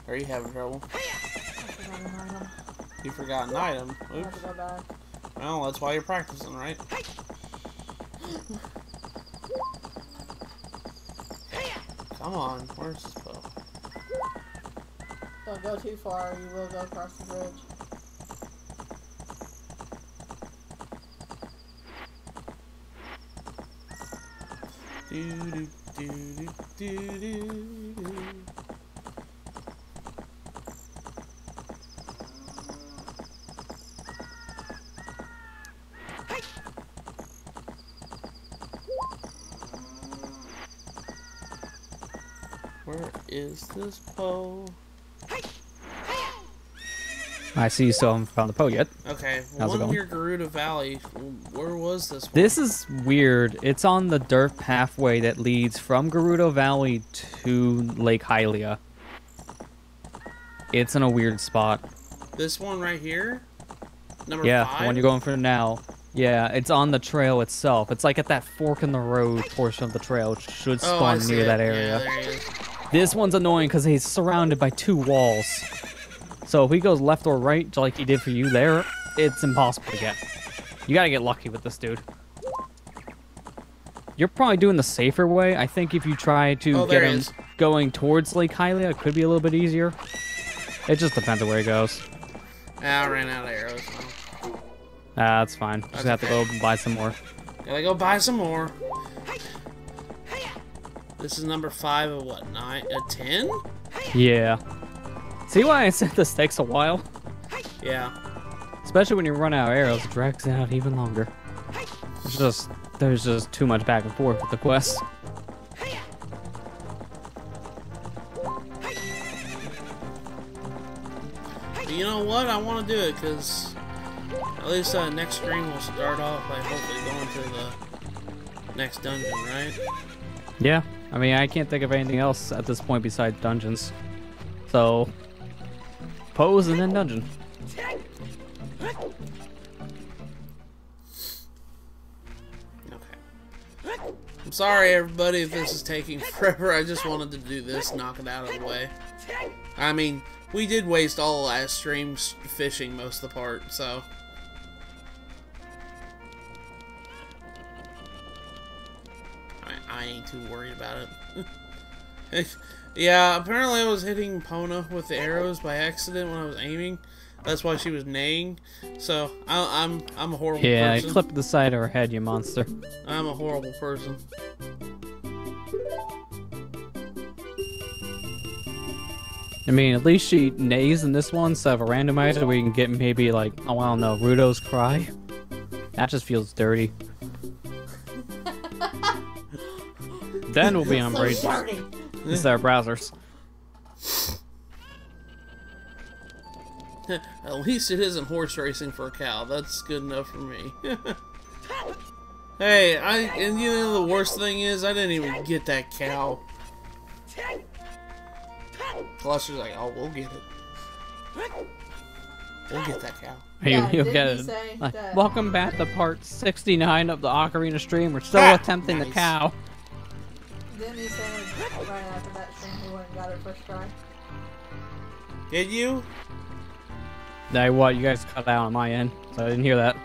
Are you having trouble? You forgot an item. Oops. Have to go back. Well, that's why you're practicing, right? Come on, where's this Poe? Don't go too far, or you will go across the bridge. Do do do do do do. Where is this Poe? I see you still haven't found the Poe yet. Okay, How's it one going? near Gerudo Valley. Where was this one? This is weird. It's on the dirt pathway that leads from Gerudo Valley to Lake Hylia. It's in a weird spot. This one right here? Number Yeah, 5? the one you're going for now. Yeah, it's on the trail itself. It's like at that fork in the road portion of the trail. It should Oh, I spawn see near it. that Yeah, area. there he is. This one's annoying because he's surrounded by 2 walls. So if he goes left or right, like he did for you there, it's impossible to get. You gotta get lucky with this dude. You're probably doing the safer way. I think if you try to get him going towards Lake Hylia, it could be a little bit easier. It just depends on where he goes. Ah, I ran out of arrows. That's fine. Just have to go and buy some more. Gotta go buy some more. This is number 5 of what, 9? 10? Yeah. See why I said this takes a while? Yeah. Especially when you run out of arrows, it drags it out even longer. There's just too much back and forth with the quest. But you know what? I want to do it because at least next stream will start off by hopefully going to the next dungeon, right? Yeah. I mean, I can't think of anything else at this point besides dungeons. So, pose and then dungeon. I'm sorry, everybody, if this is taking forever. I just wanted to do this, knock it out of the way. I mean, we did waste all last stream fishing most of the part, so. I ain't too worried about it. Yeah, apparently I was hitting Pona with the arrows by accident when I was aiming. That's why she was neighing. So I'm a horrible person. Yeah, I clipped the side of her head, you monster. I'm a horrible person. I mean, at least she neighs in this one instead of a randomizer where you can get maybe like, oh, I don't know, Rudo's cry. That just feels dirty. Then we'll be on Braid. So dirty. This is our browsers. At least it isn't horse racing for a cow. That's good enough for me. Hey, and you know the worst thing is, I didn't even get that cow. Cluster's like, oh, we'll get it. We'll get that cow. Yeah, You'll didn't get he it. say Like, that- welcome back to part 69 of the Ocarina stream. We're still attempting the Nice. cow. Didn't he say right after that stream he went and got it first try? Did you? Now what? You guys cut out on my end, so I didn't hear that.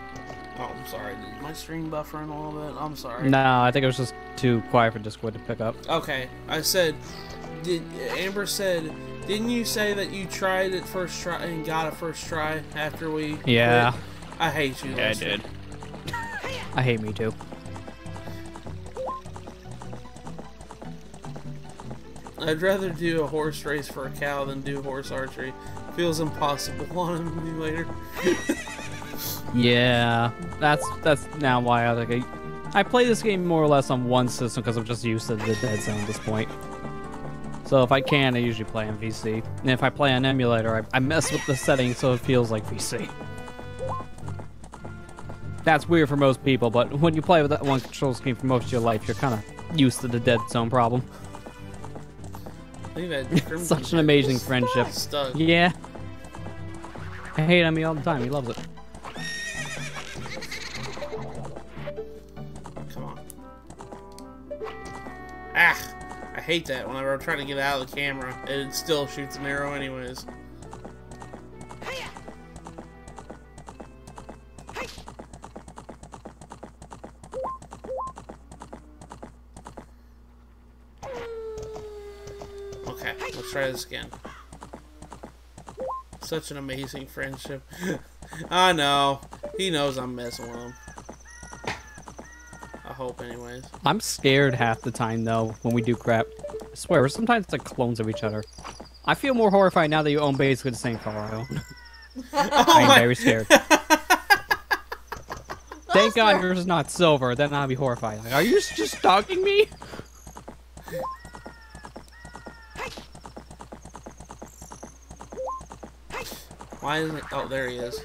Oh, I'm sorry. Is my stream buffering a little bit? I'm sorry. No, I think it was just too quiet for Discord to pick up. Okay, I said, Amber said, didn't you say that you tried it first try and got it first try after we Yeah. quit? I hate you. Yeah, I Lester. did. I hate me too. I'd rather do a horse race for a cow than do horse archery. Feels impossible on an emulator. Yeah, that's now why I like I play this game more or less on one system because I'm just used to the dead zone at this point. So if I can, I usually play on VC, and if I play on emulator, I mess with the settings so it feels like VC. That's weird for most people, but when you play with that one control scheme for most of your life, you're kind of used to the dead zone problem. I think that Crimson Such an amazing friendship. Stuck. Yeah. I hate on me all the time. He loves it. Come on. Ah! I hate that whenever I'm trying to get out of the camera. It still shoots an arrow anyways. Okay, let's try this again. Such an amazing friendship. I know. He knows I'm messing with him. I hope anyways. I'm scared half the time, though, when we do crap. I swear, we're sometimes like clones of each other. I feel more horrified now that you own basically the same car I own. I'm very scared. Thank God yours is not silver, then I'll be horrified. Like, are you just stalking me? Why isn't it? Oh, there he is.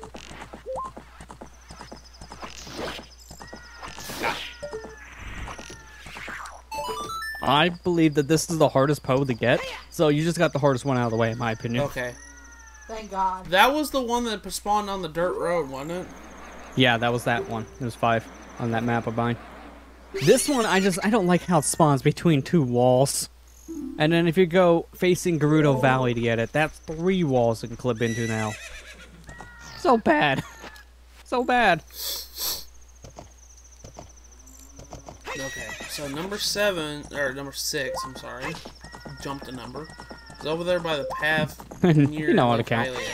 I believe that this is the hardest Poe to get, so you just got the hardest one out of the way, in my opinion. Okay. Thank God. That was the one that spawned on the dirt road, wasn't it? Yeah, that was that one. It was 5 on that map of mine. This one, I don't like how it spawns between 2 walls. And then if you go facing Gerudo Valley to get it, that's 3 walls it can clip into now. So bad. So bad. Okay, so number 7, or number 6, I'm sorry. Jumped a number. It's over there by the path near You know how to count. Lockelia,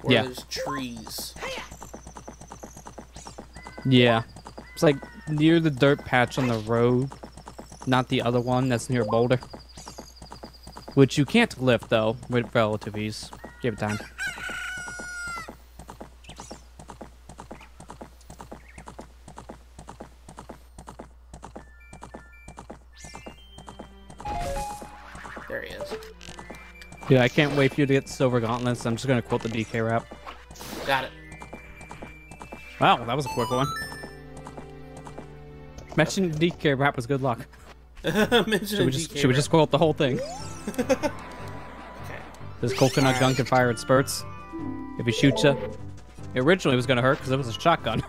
where Yeah. there's trees. Yeah. It's like near the dirt patch on the road, not the other one that's near Boulder. Which you can't lift, though, with relative ease. Give it time. There he is. Yeah, I can't wait for you to get Silver Gauntlets. I'm just gonna quote the DK rap. Got it. Wow, that was a quick one. Mentioning the DK rap was good luck. Should we just quote the whole thing? Okay. This coconut gun can fire in spurts. If he shoots you, it originally was gonna hurt because it was a shotgun.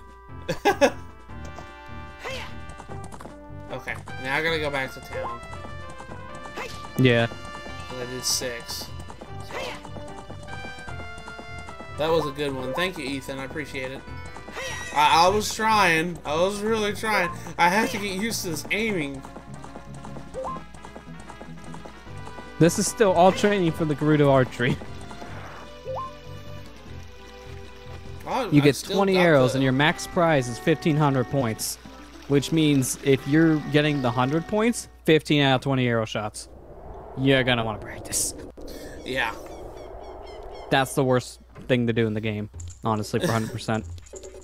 Okay, now I gotta go back to town. Yeah. 'Cause I did 6. So. That was a good one. Thank you, Ethan. I appreciate it. I was trying. I was really trying. I have to get used to this aiming. This is still all training for the Gerudo archery. You get 20 arrows and your max prize is 1,500 points. Which means if you're getting the 100 points, 15 out of 20 arrow shots. You're gonna want to practice. Yeah. That's the worst thing to do in the game, honestly, for 100%.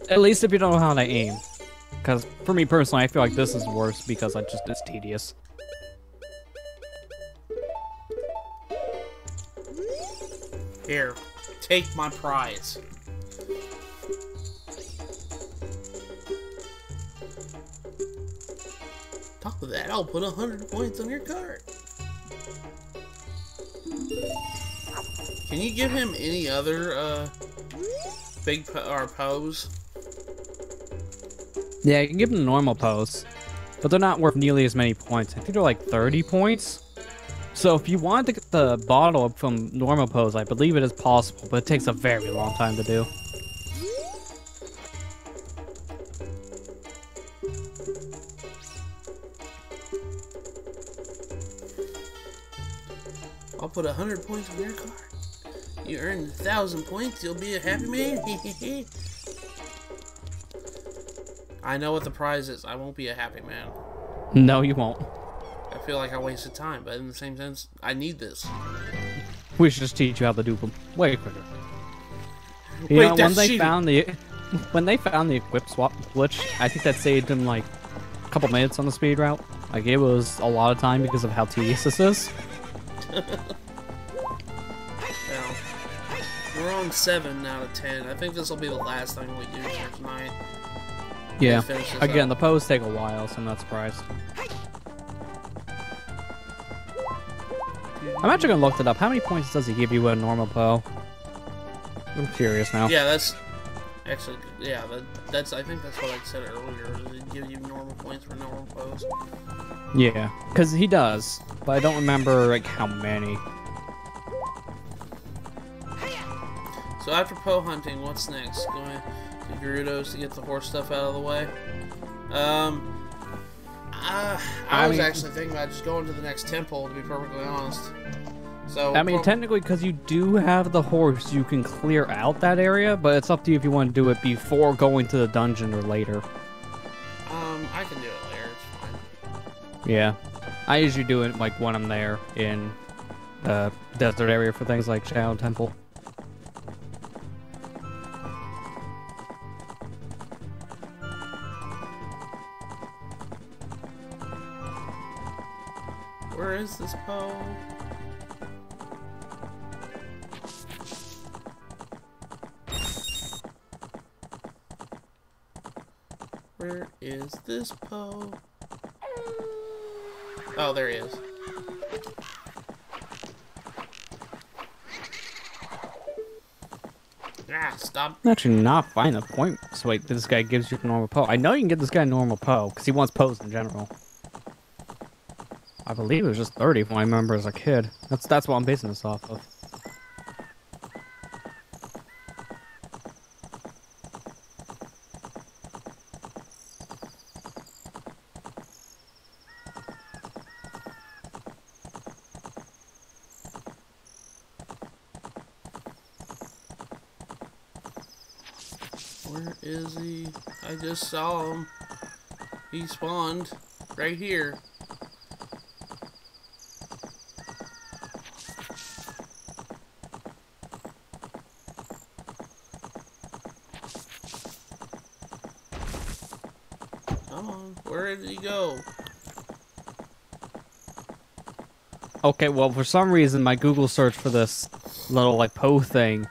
At least if you don't know how to aim. Because for me personally, I feel like this is worse because it's tedious. Here. take my prize. Top of that, I'll put 100 points on your card. Can you give him any other big pose? Yeah, you can give them the normal pose, but they're not worth nearly as many points. I think they're like 30 points. So if you want to get the bottle up from normal pose, I believe it is possible, but it takes a very long time to do. I'll put 100 points on your card. You earn 1,000 points, you'll be a happy man. I know what the prize is. I won't be a happy man. No, you won't. I feel like I wasted time, but in the same sense, I need this. We should just teach you how to do them way quicker. Wait, You know, that's when they found the equip swap glitch, I think that saved them like a couple minutes on the speed route. Like it was a lot of time because of how tedious this is. Well, we're on 7 out of 10. I think this will be the last thing we do here tonight. Yeah. Again, the pose take a while, so I'm not surprised. I'm actually gonna look it up. How many points does he give you in a normal Poe? I'm curious now. Yeah, that's actually, yeah, that's. I think that's what I said earlier. It gives you normal points for normal pose. Yeah, because he does, but I don't remember like how many. So after Poe hunting, what's next? Going to Gerudo's to get the horse stuff out of the way. I was actually thinking about just going to the next temple, to be perfectly honest. So I mean, technically, because you do have the horse, you can clear out that area, but it's up to you if you want to do it before going to the dungeon or later. I can do it later. It's fine. Yeah, I usually do it like when I'm there in the desert area for things like Shadow Temple. Where is this Poe? Where is this Poe? Oh, there he is. Ah, stop. I'm actually not finding a point. So wait, this guy gives you a normal Poe. I know you can get this guy a normal Poe, because he wants Poes in general. I believe it was just 30 if I remember as a kid. That's what I'm basing this off of. Where is he? I just saw him. He spawned right here. Come on, where did he go? Okay, well, for some reason, my Google search for this little, like, Poe thing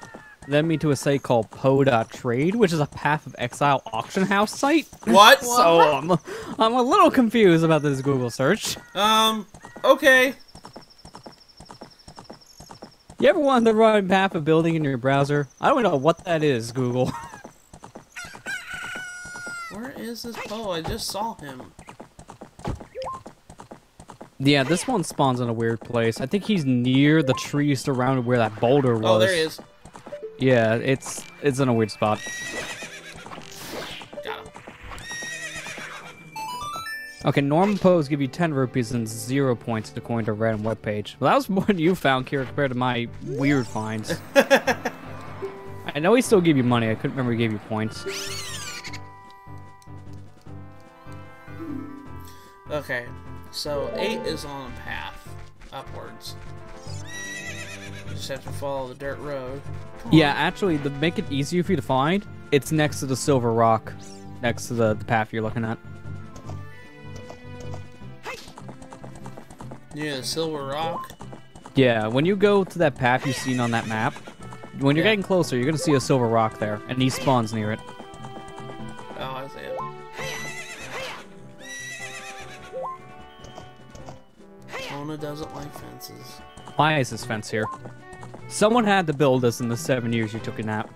led me to a site called Poe.trade, which is a Path of Exile auction house site. What? So, I'm a little confused about this Google search. Okay. You ever wanted to run Path of Building in your browser? I don't know what that is, Google. Where is this Poe? I just saw him. Yeah, this one spawns in a weird place. I think he's near the tree surrounded where that boulder was. Oh, there he is. Yeah, it's in a weird spot. Got him. Okay, normal Poes give you 10 rupees and 0 points according to a random webpage. Well, that was more than you found, Kira, compared to my weird finds. I know he still gave you money. I couldn't remember he gave you points. Okay, so 8 is on a path upwards. You just have to follow the dirt road. Yeah, actually, to make it easier for you to find, it's next to the silver rock, next to the path you're looking at. Yeah, the silver rock. Yeah, when you go to that path you've seen on that map, When you're Yeah. getting closer, you're gonna see a silver rock there, and he spawns near it. Oh, I see it. Mona doesn't like fences. Why is this fence here? Someone had to build this in the 7 years you took a nap.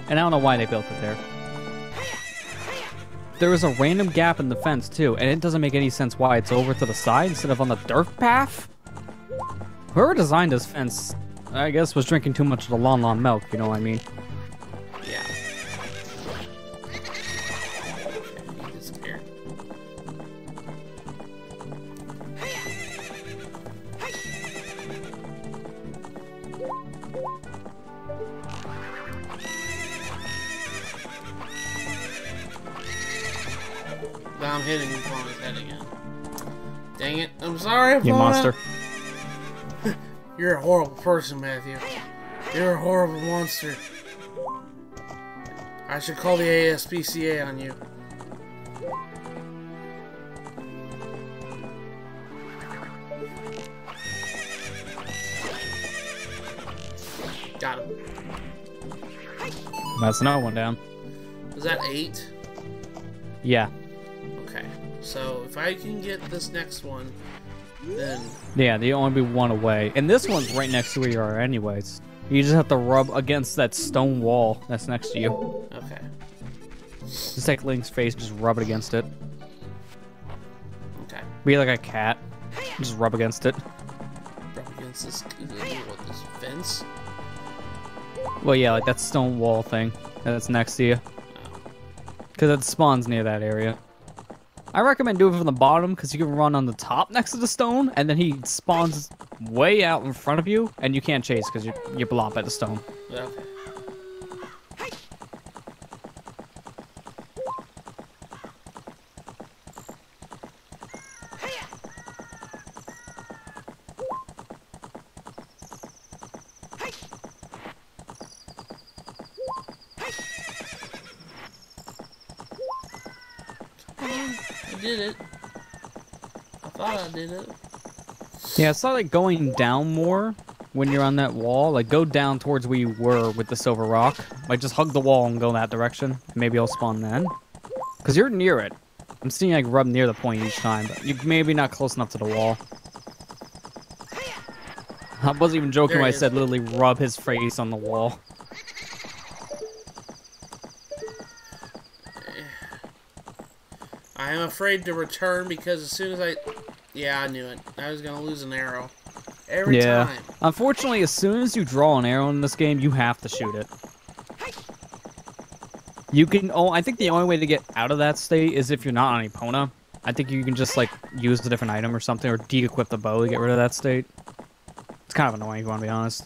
And I don't know why they built it there. There is a random gap in the fence, too, and it doesn't make any sense why it's over to the side instead of on the dirt path. Whoever designed this fence, I guess, was drinking too much of the Lon Lon milk, you know what I mean? Yeah. He disappeared. Now I'm hitting him on his head again. Dang it. I'm sorry, You Fauna. monster. You're a horrible person, Matthew. You're a horrible monster. I should call the ASPCA on you. Got him. That's another one down. Was that 8? Yeah. Okay. So if I can get this next one, then Yeah, they only be one away. And this one's right next to where you are anyways. You just have to rub against that stone wall that's next to you. okay. Just take Link's face, just rub it against it. Okay. Be like a cat. Just rub against it. Rub against this this fence. Well, yeah, like that stone wall thing that's next to you. Because it spawns near that area. I recommend doing it from the bottom because you can run on the top next to the stone, and then he spawns way out in front of you, and you can't chase because you block by the stone. Okay. I did it. I thought I did it. Yeah, it's not like going down more when you're on that wall. Like, go down towards where you were with the silver rock. Like, just hug the wall and go that direction. Maybe I'll spawn then. Because you're near it. I'm seeing like rub near the point each time, but you're maybe not close enough to the wall. I wasn't even joking There when I he is. said literally rub his face on the wall. I am afraid to return because as soon as I... Yeah, I knew it. I was going to lose an arrow. Every time. Unfortunately, as soon as you draw an arrow in this game, you have to shoot it. You can... Oh, I think the only way to get out of that state is if you're not on Epona. I think you can just, like, use a different item or something, or de-equip the bow to get rid of that state. It's kind of annoying, if you want to be honest.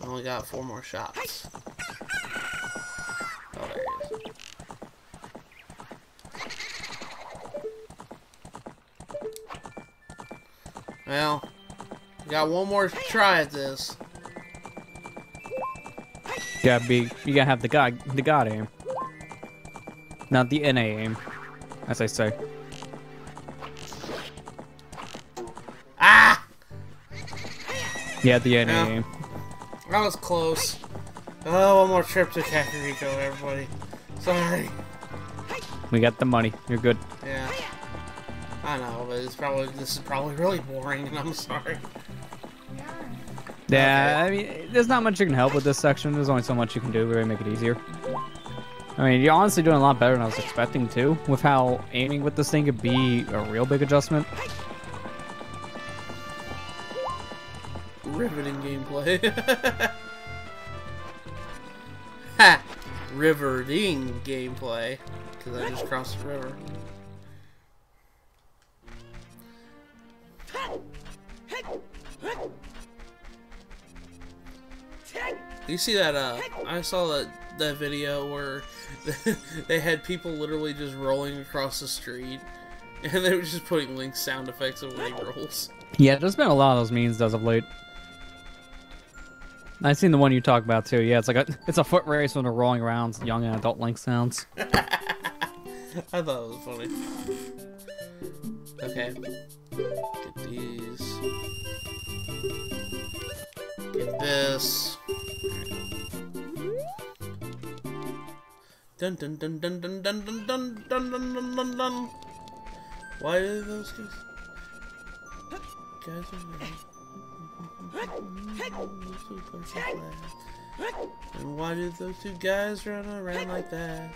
I only got 4 more shots. Oh, there he is. Well, we got one more try at this. You gotta have the god aim. Not the NA aim, as I say. Ah! Yeah, the NA Yeah. aim. That was close. Oh, one more trip to Kakariko, everybody. Sorry. We got the money. You're good. Yeah. I know, but this is probably really boring, and I'm sorry. Yeah, I mean, there's not much you can help with this section. There's only so much you can do to really make it easier. I mean, you're honestly doing a lot better than I was expecting to, with how aiming with this thing could be a real big adjustment. Riveting gameplay. Ha! Riveting gameplay. Because I just crossed the river. You see that, I saw that video where they had people literally just rolling across the street, and they were just putting Link sound effects of when he rolls. Yeah, there's been a lot of those memes as of late. I've seen the one you talk about too. Yeah, it's a foot race when they're rolling around, young and adult Link sounds. I thought it was funny. Okay. Get these. Get this. Dun dun dun dun dun dun dun dun dun dun dun dun dun. Why are those guys and why did those two guys run around like that?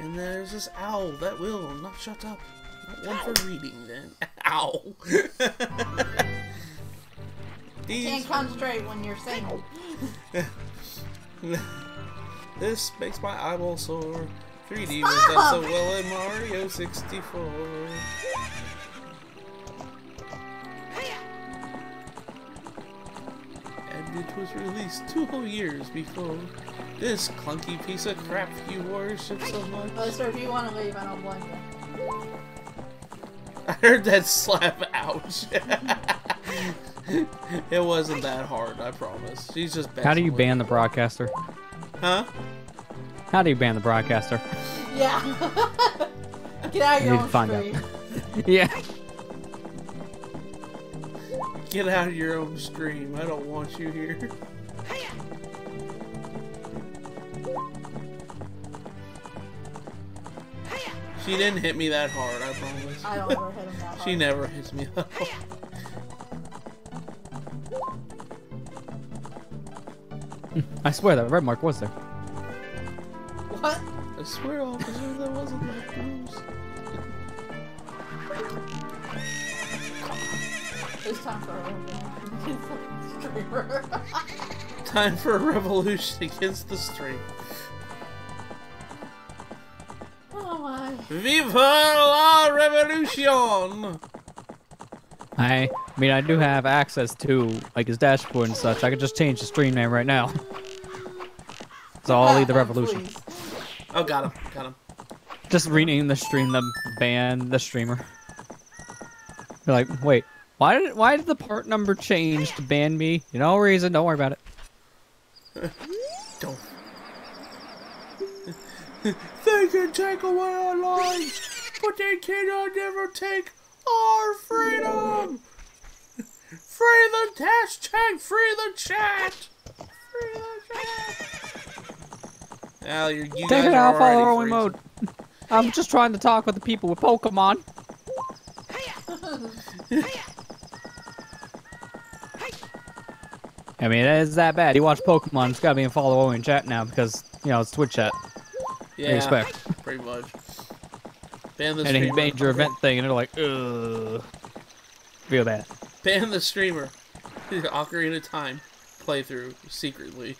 And there's this owl that will not shut up. Not one for reading then. Ow! Can't concentrate when you're singing. This makes my eyeball sore. 3D was done so well in Mario 64. And it was released 2 whole years before. This clunky piece of crap you worship so much. Well, sir, if you want to leave, I don't blame you. I heard that slap. Ouch. It wasn't that hard, I promise. She's just How do you ban the broadcaster? Huh? How do you ban the broadcaster? Yeah. Get out of your Need to own find stream. out. Yeah. Get out of your own stream. I don't want you here. She didn't hit me that hard, I promise. I don't ever hit him that hard. She never hits me that hard. I swear that red mark was there. What? I swear, officer, that wasn't my bruise. It's time for a streamer. Time for a revolution against the stream. Oh my. Viva la revolution! I mean, I do have access to like his dashboard and such. I could just change the stream name right now. So I'll lead the revolution. Please. Oh, got him. Got him. Just rename the stream, the ban the streamer. You're like, wait, why did the part number change to ban me? You know reason. Don't worry about it. Don't. They can take away our lives, but they cannot never take our freedom. Free the hashtag. Free the chat. Free the chat. Al, you Take guys it are out, follow already rolling free. mode. I'm just trying to talk with the people with Pokemon. I mean, it is that bad. You watch Pokemon, it's gotta be in follow in chat now because, you know, it's Twitch chat. Yeah, Respect. pretty much. Ban the And a streamer. major event thing, and they're like, ugh. Feel bad. Ban the streamer. Ocarina Time playthrough secretly.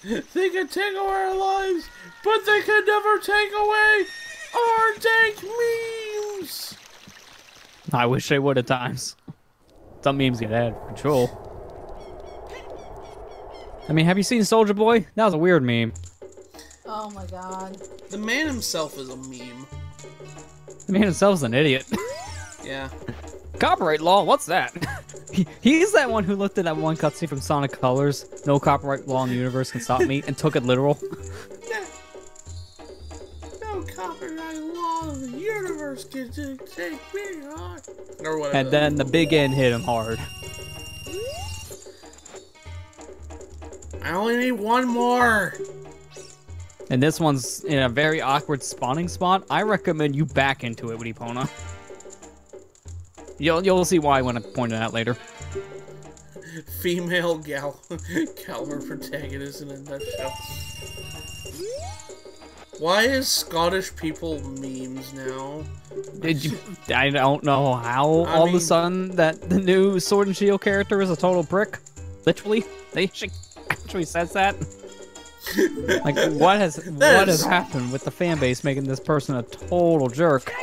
They can take away our lives, but they can never take away our dank memes. I wish they would at times. Some memes get out of control. I mean, have you seen Soldier Boy? That was a weird meme. Oh my god. The man himself is a meme. The man himself's an idiot. Yeah. Copyright law? What's that? He's that one who looked at that one cutscene from Sonic Colors, no copyright law in the universe can stop me, and took it literal. No copyright law in the universe can take me on. Or whatever. And then the big end hit him hard. I only need one more. And this one's in a very awkward spawning spot. I recommend you back into it with Epona. You'll see why when I point it out later. Female Calmer protagonist in a nutshell. Why is Scottish people memes now? I don't know how all of a sudden that the new Sword and Shield character is a total prick. Literally, she actually says that. Like, what has happened with the fan base making this person a total jerk?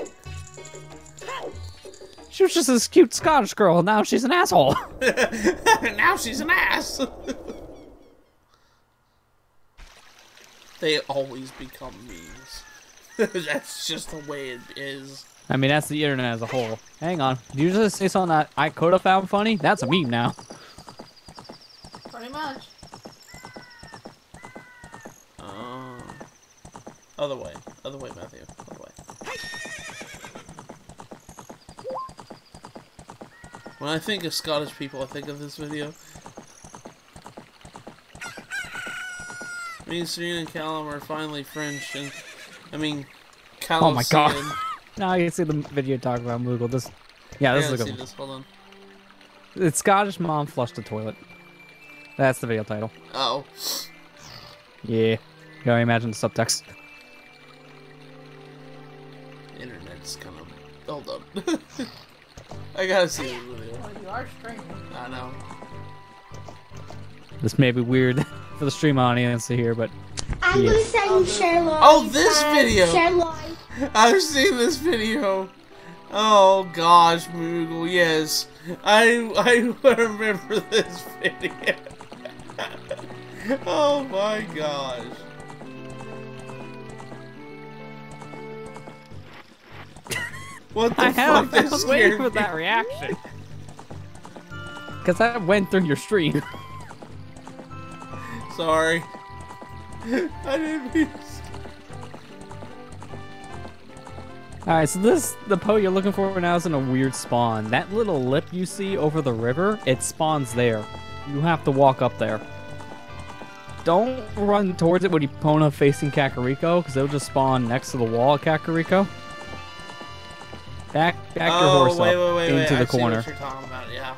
She was just this cute Scottish girl, and now she's an asshole. Now she's an ass. They always become memes. That's just the way it is. I mean, that's the internet as a whole. Hang on. Did you just say something that I could have found funny? That's a meme now. Pretty much. Other way, Matthew. Other way. When I think of Scottish people, I think of this video. Me and Serena and Callum are finally French, and I mean, Callum. Oh my god! Now you can see the video talking about Moogle. This, yeah, this is a good one. This. Hold on. It's Scottish mom flushed the toilet. That's the video title. Uh oh. Yeah. You gotta imagine the subtext. Internet's kind of. Hold up. I gotta see this video. Well, you are streaming. I know. This may be weird for the stream audience to hear, but I'm yeah. gonna send Sherlock. Oh, this video! Sherlock. I've seen this video. Oh gosh, Moogle, yes. I remember this video. Oh my gosh. What the fuck? I was waiting for that reaction. Because that went through your stream. Sorry. I didn't mean to. Alright, so the Poe you're looking for now is in a weird spawn. That little lip you see over the river, it spawns there. You have to walk up there. Don't run towards it with Epona facing Kakariko, because it'll just spawn next to the wall of Kakariko. Back your horse up into the corner. I see what you're talking about, yeah.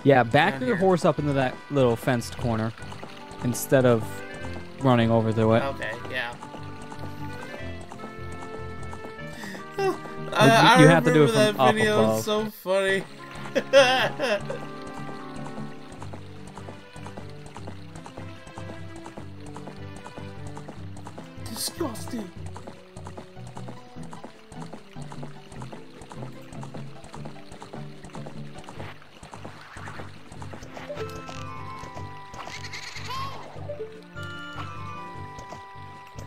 Yeah, back your horse up into that little fenced corner instead of running over to it. Okay, yeah. You have to do it from that up video. above. It's so funny. Disgusting.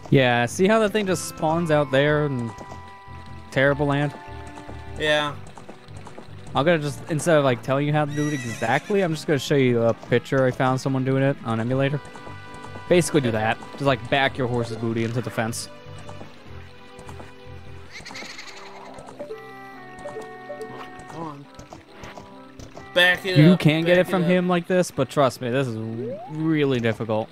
Yeah, see how the thing just spawns out there in terrible land? Yeah. I'm gonna just, instead of like telling you how to do it exactly, I'm just gonna show you a picture I found someone doing it on emulator. Basically do that. Just like back your horse's booty into the fence. Come on. Back it up. You can get it back from up. him like this, but trust me, this is really difficult.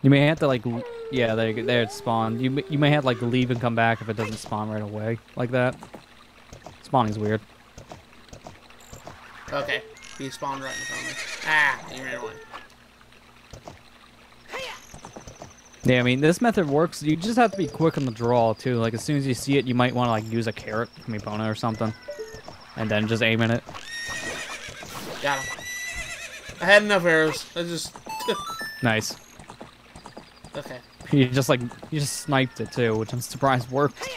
You may have to like, yeah, there it spawned. You may have to like leave and come back if it doesn't spawn right away like that. Spawning's weird. Okay, he spawned right in front of me. Ah, he ran away. Yeah, I mean this method works. You just have to be quick on the draw too. Like as soon as you see it, you might want to like use a carrot from Epona or something, and then just aim at it. Got him. I had enough arrows. I just. Nice. Okay. You just sniped it too, which I'm surprised worked.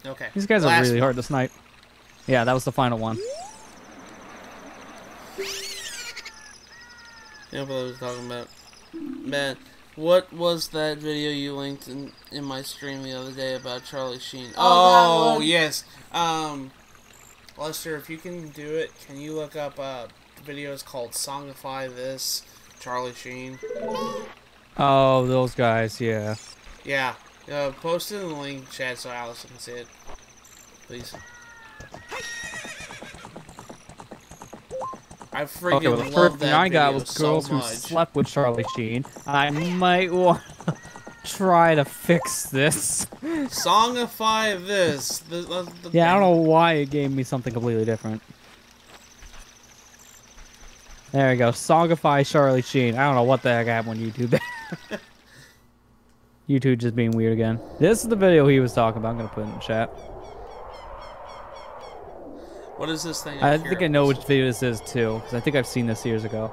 Okay. These guys are Last really one. hard to snipe. Yeah, that was the final one. You know what I was talking about? Man, what was that video you linked in my stream the other day about Charlie Sheen? Oh, that one. Yes. Lester, if you can do it, can you look up videos called Songify This, Charlie Sheen? Oh, those guys, yeah. Yeah. Post it in the link chat so Allison can see it. Please. I freaking Okay, well, the love first that thing I got video was girls so who much. slept with Charlie Sheen. I might want to try to fix this. Songify This. Yeah, I don't know why it gave me something completely different. There we go. Songify Charlie Sheen. I don't know what the heck happened when YouTube there. YouTube just being weird again. This is the video he was talking about. I'm going to put it in the chat. What is this thing? I think I know which video this is too, because I think I've seen this years ago.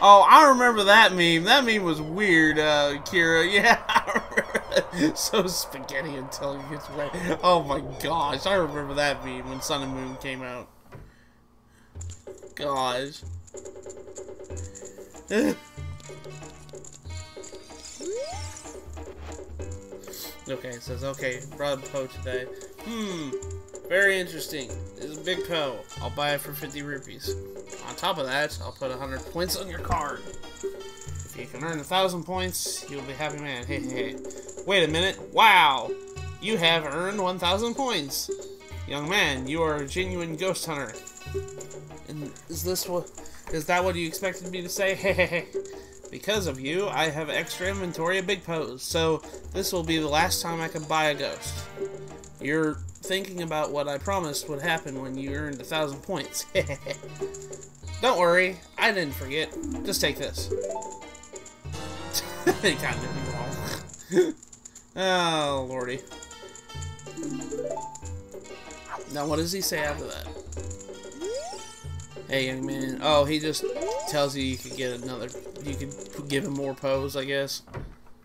Oh, I remember that meme. That meme was weird, Kira. Yeah, I remember that. So spaghetti until he gets wet. Oh my gosh, I remember that meme when Sun and Moon came out. Gosh. Okay, it says, okay, brought a Poe today. Very interesting. It's a big Poe. I'll buy it for 50 rupees. On top of that, I'll put 100 points on your card. If you can earn 1,000 points, you'll be a happy man. Hey, hey, hey. Wait a minute. Wow. You have earned 1,000 points. Young man, you are a genuine ghost hunter. And is that what you expected me to say? Hehehe. Because of you, I have extra inventory of big pose, so this will be the last time I can buy a ghost. You're thinking about what I promised would happen when you earned 1,000 points. Don't worry, I didn't forget. Just take this. They kind of did me wrong. Oh, lordy. Now, what does he say after that? Hey, young man. Oh, he just tells you could get another. You could give him more pose, I guess.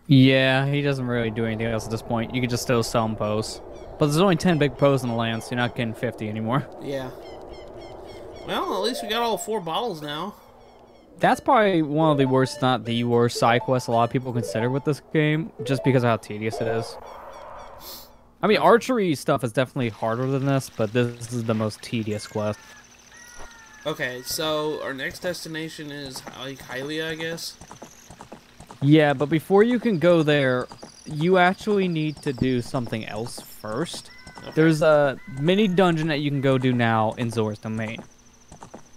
Yeah, he doesn't really do anything else at this point. You can just still sell him pose. But there's only 10 big pose in the land, so you're not getting 50 anymore. Yeah. Well, at least we got all 4 bottles now. That's probably one of the worst, not the worst, side quests a lot of people consider with this game, just because of how tedious it is. I mean, archery stuff is definitely harder than this, but this is the most tedious quest. Okay, so our next destination is like Hylia, I guess? Yeah, but before you can go there, you actually need to do something else first. Okay. There's a mini dungeon that you can go do now in Zora's Domain.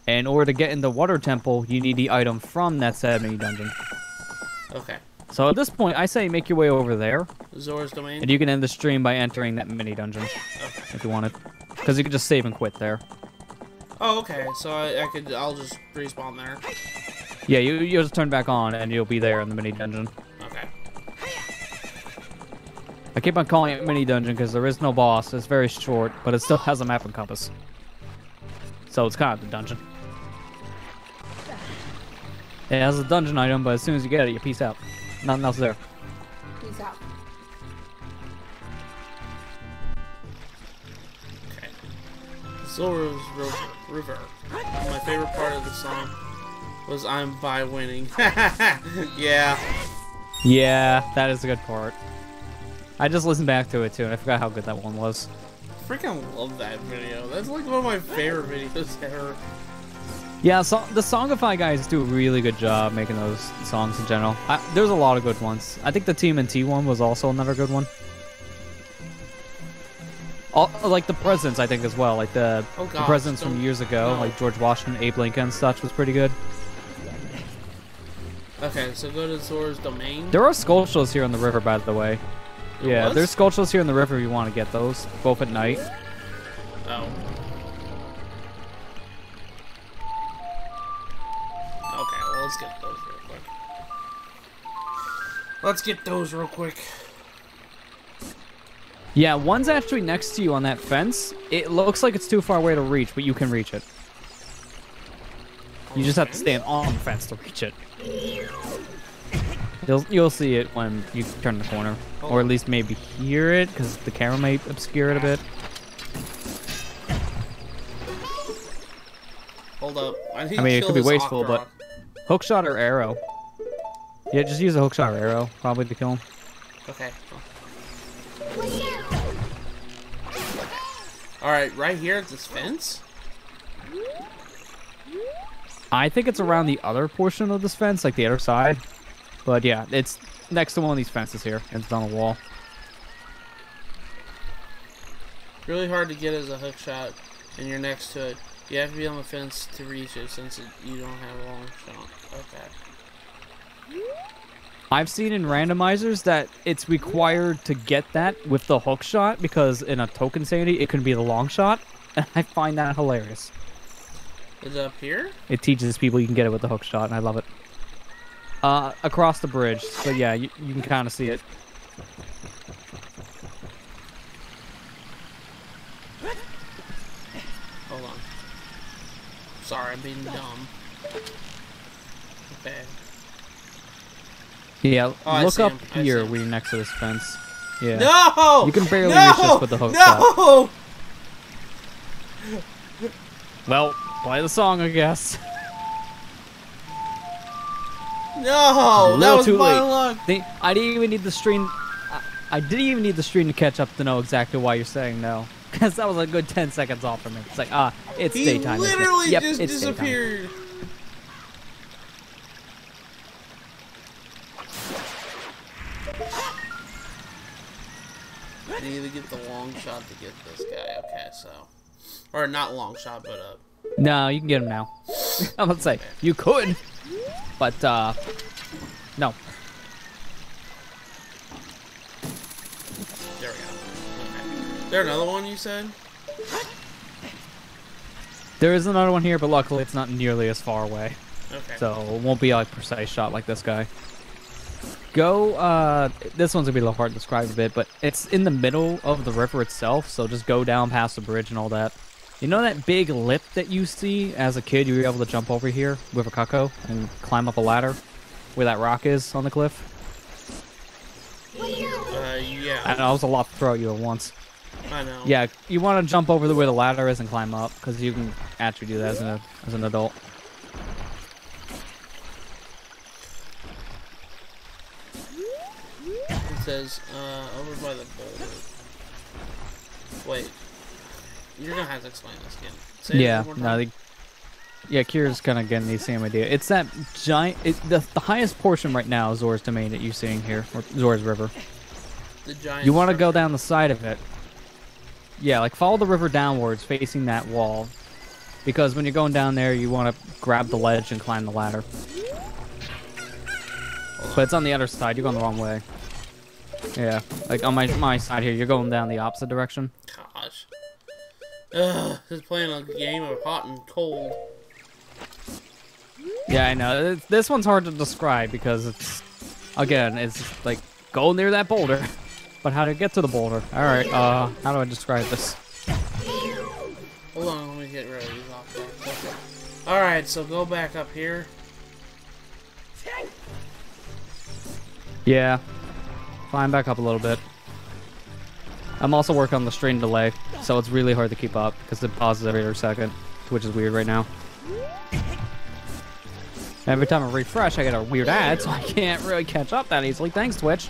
And in order to get in the Water Temple, you need the item from that said mini dungeon. Okay. So at this point, I say make your way over there. Zora's Domain? And you can end the stream by entering that mini dungeon. Okay. If you wanted. Because you can just save and quit there. Oh, okay. So I'll just respawn there. Yeah, you'll just turn back on and you'll be there in the mini dungeon. Okay. I keep on calling it mini dungeon because there is no boss. It's very short, but it still has a map and compass. So it's kind of the dungeon. It has a dungeon item, but as soon as you get it, you peace out. Nothing else there. Peace out. Okay. Zora's River. My favorite part of the song was I'm by winning. Yeah. Yeah, that is a good part. I just listened back to it too, and I forgot how good that one was. Freaking love that video. That's like one of my favorite videos ever. Yeah, so the Songify guys do a really good job making those songs in general. There's a lot of good ones. I think the TMNT one was also another good one. Like the presidents, I think, as well. Like the presidents from years ago, like George Washington, Abe Lincoln and such was pretty good. Okay, so go to Zora's Domain. There are skull shells here on the river, by the way. Yeah, there's skull shells here in the river if you want to get those, both at night. Oh. Okay, well, let's get those real quick. Let's get those real quick. Yeah, one's actually next to you on that fence. It looks like it's too far away to reach, but you can reach it. You just have to stand on the fence to reach it. You'll see it when you turn the corner. Or at least maybe hear it, because the camera might obscure it a bit. Hold up. I mean, it could be wasteful, but... Hookshot or arrow? Yeah, just use a hookshot or arrow, probably, to kill him. Okay. Alright, right here at this fence? I think it's around the other portion of this fence, like the other side. But yeah, it's next to one of these fences here. It's on a wall. Really hard to get as a hook shot, and you're next to it. You have to be on the fence to reach it since you don't have a long shot. Okay. I've seen in randomizers that it's required to get that with the hook shot because in a token sanity it can be the long shot. And I find that hilarious. Is it up here? It teaches people you can get it with the hook shot, and I love it. Across the bridge. So yeah, you can kind of see it. Hold on. Sorry, I'm being dumb. Okay. Yeah, look up here where you're next to this fence. Yeah. No! You can barely reach this with the hook shot. No! Well, play the song, I guess. No! That was my luck! I didn't even need the stream... I didn't even need the stream to catch up to know exactly why you're saying no. Because that was a good 10 seconds off for me. It's like, it's daytime. He literally yep, just it's disappeared. Daytime. I need to get shot to get this guy. Okay, so. Or not long shot, but No, you can get him now. I'm about to say, you could, but, no. There we go. Okay. Is there another one you said? There is another one here, but luckily it's not nearly as far away. Okay. So it won't be like precise shot like this guy. Go, this one's gonna be a little hard to describe a bit, but it's in the middle of the river itself, so just go down past the bridge and all that. You know that big lip that you see as a kid? You were able to jump over here with a cucco and climb up a ladder where that rock is on the cliff? Yeah. I know, it was a lot to throw at you at once. I know. Yeah, you want to jump over where the ladder is and climb up, because you can actually do that as an adult. It says, over by the boulder. Wait. You're gonna have to explain this again. Say Yeah, no, yeah, Kira's kind of getting the same idea. It's that giant, the highest portion right now is Zora's Domain that you're seeing here, or Zora's River. The giant. You want to go down the side of it. Yeah, like follow the river downwards, facing that wall. Because when you're going down there, you want to grab the ledge and climb the ladder. But it's on the other side. You're going the wrong way. Yeah, like on my side here, you're going down the opposite direction. Gosh. Ugh, just playing a game of hot and cold. Yeah, I know. This one's hard to describe because it's, again, it's like go near that boulder. But how to get to the boulder? All right. How do I describe this? Hold on, let me get rid of these off there. All right, so go back up here. Yeah. Climb back up a little bit. I'm also working on the strain delay, so it's really hard to keep up because it pauses every other second, which is weird right now. Every time I refresh, I get a weird ad, so I can't really catch up that easily. Thanks, Twitch.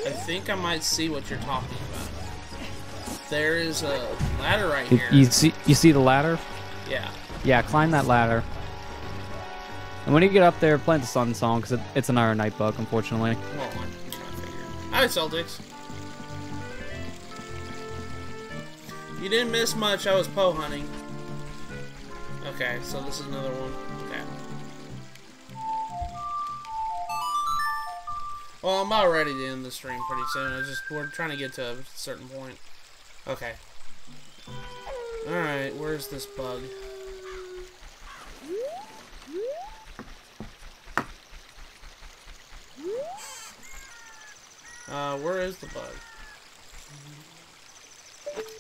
I think I might see what you're talking about. There is a ladder right here. You see the ladder? Yeah. Yeah, climb that ladder. And when you get up there, plant the sun song, because it's an Iron Night bug, unfortunately. Hold on, I'm trying to figure it out. Hi, Celtics. You didn't miss much, I was Poe hunting. Okay, so this is another one. Okay. Well, I'm about ready to end the stream pretty soon. We're trying to get to a certain point. Okay. Alright, where's this bug? Where is the bug?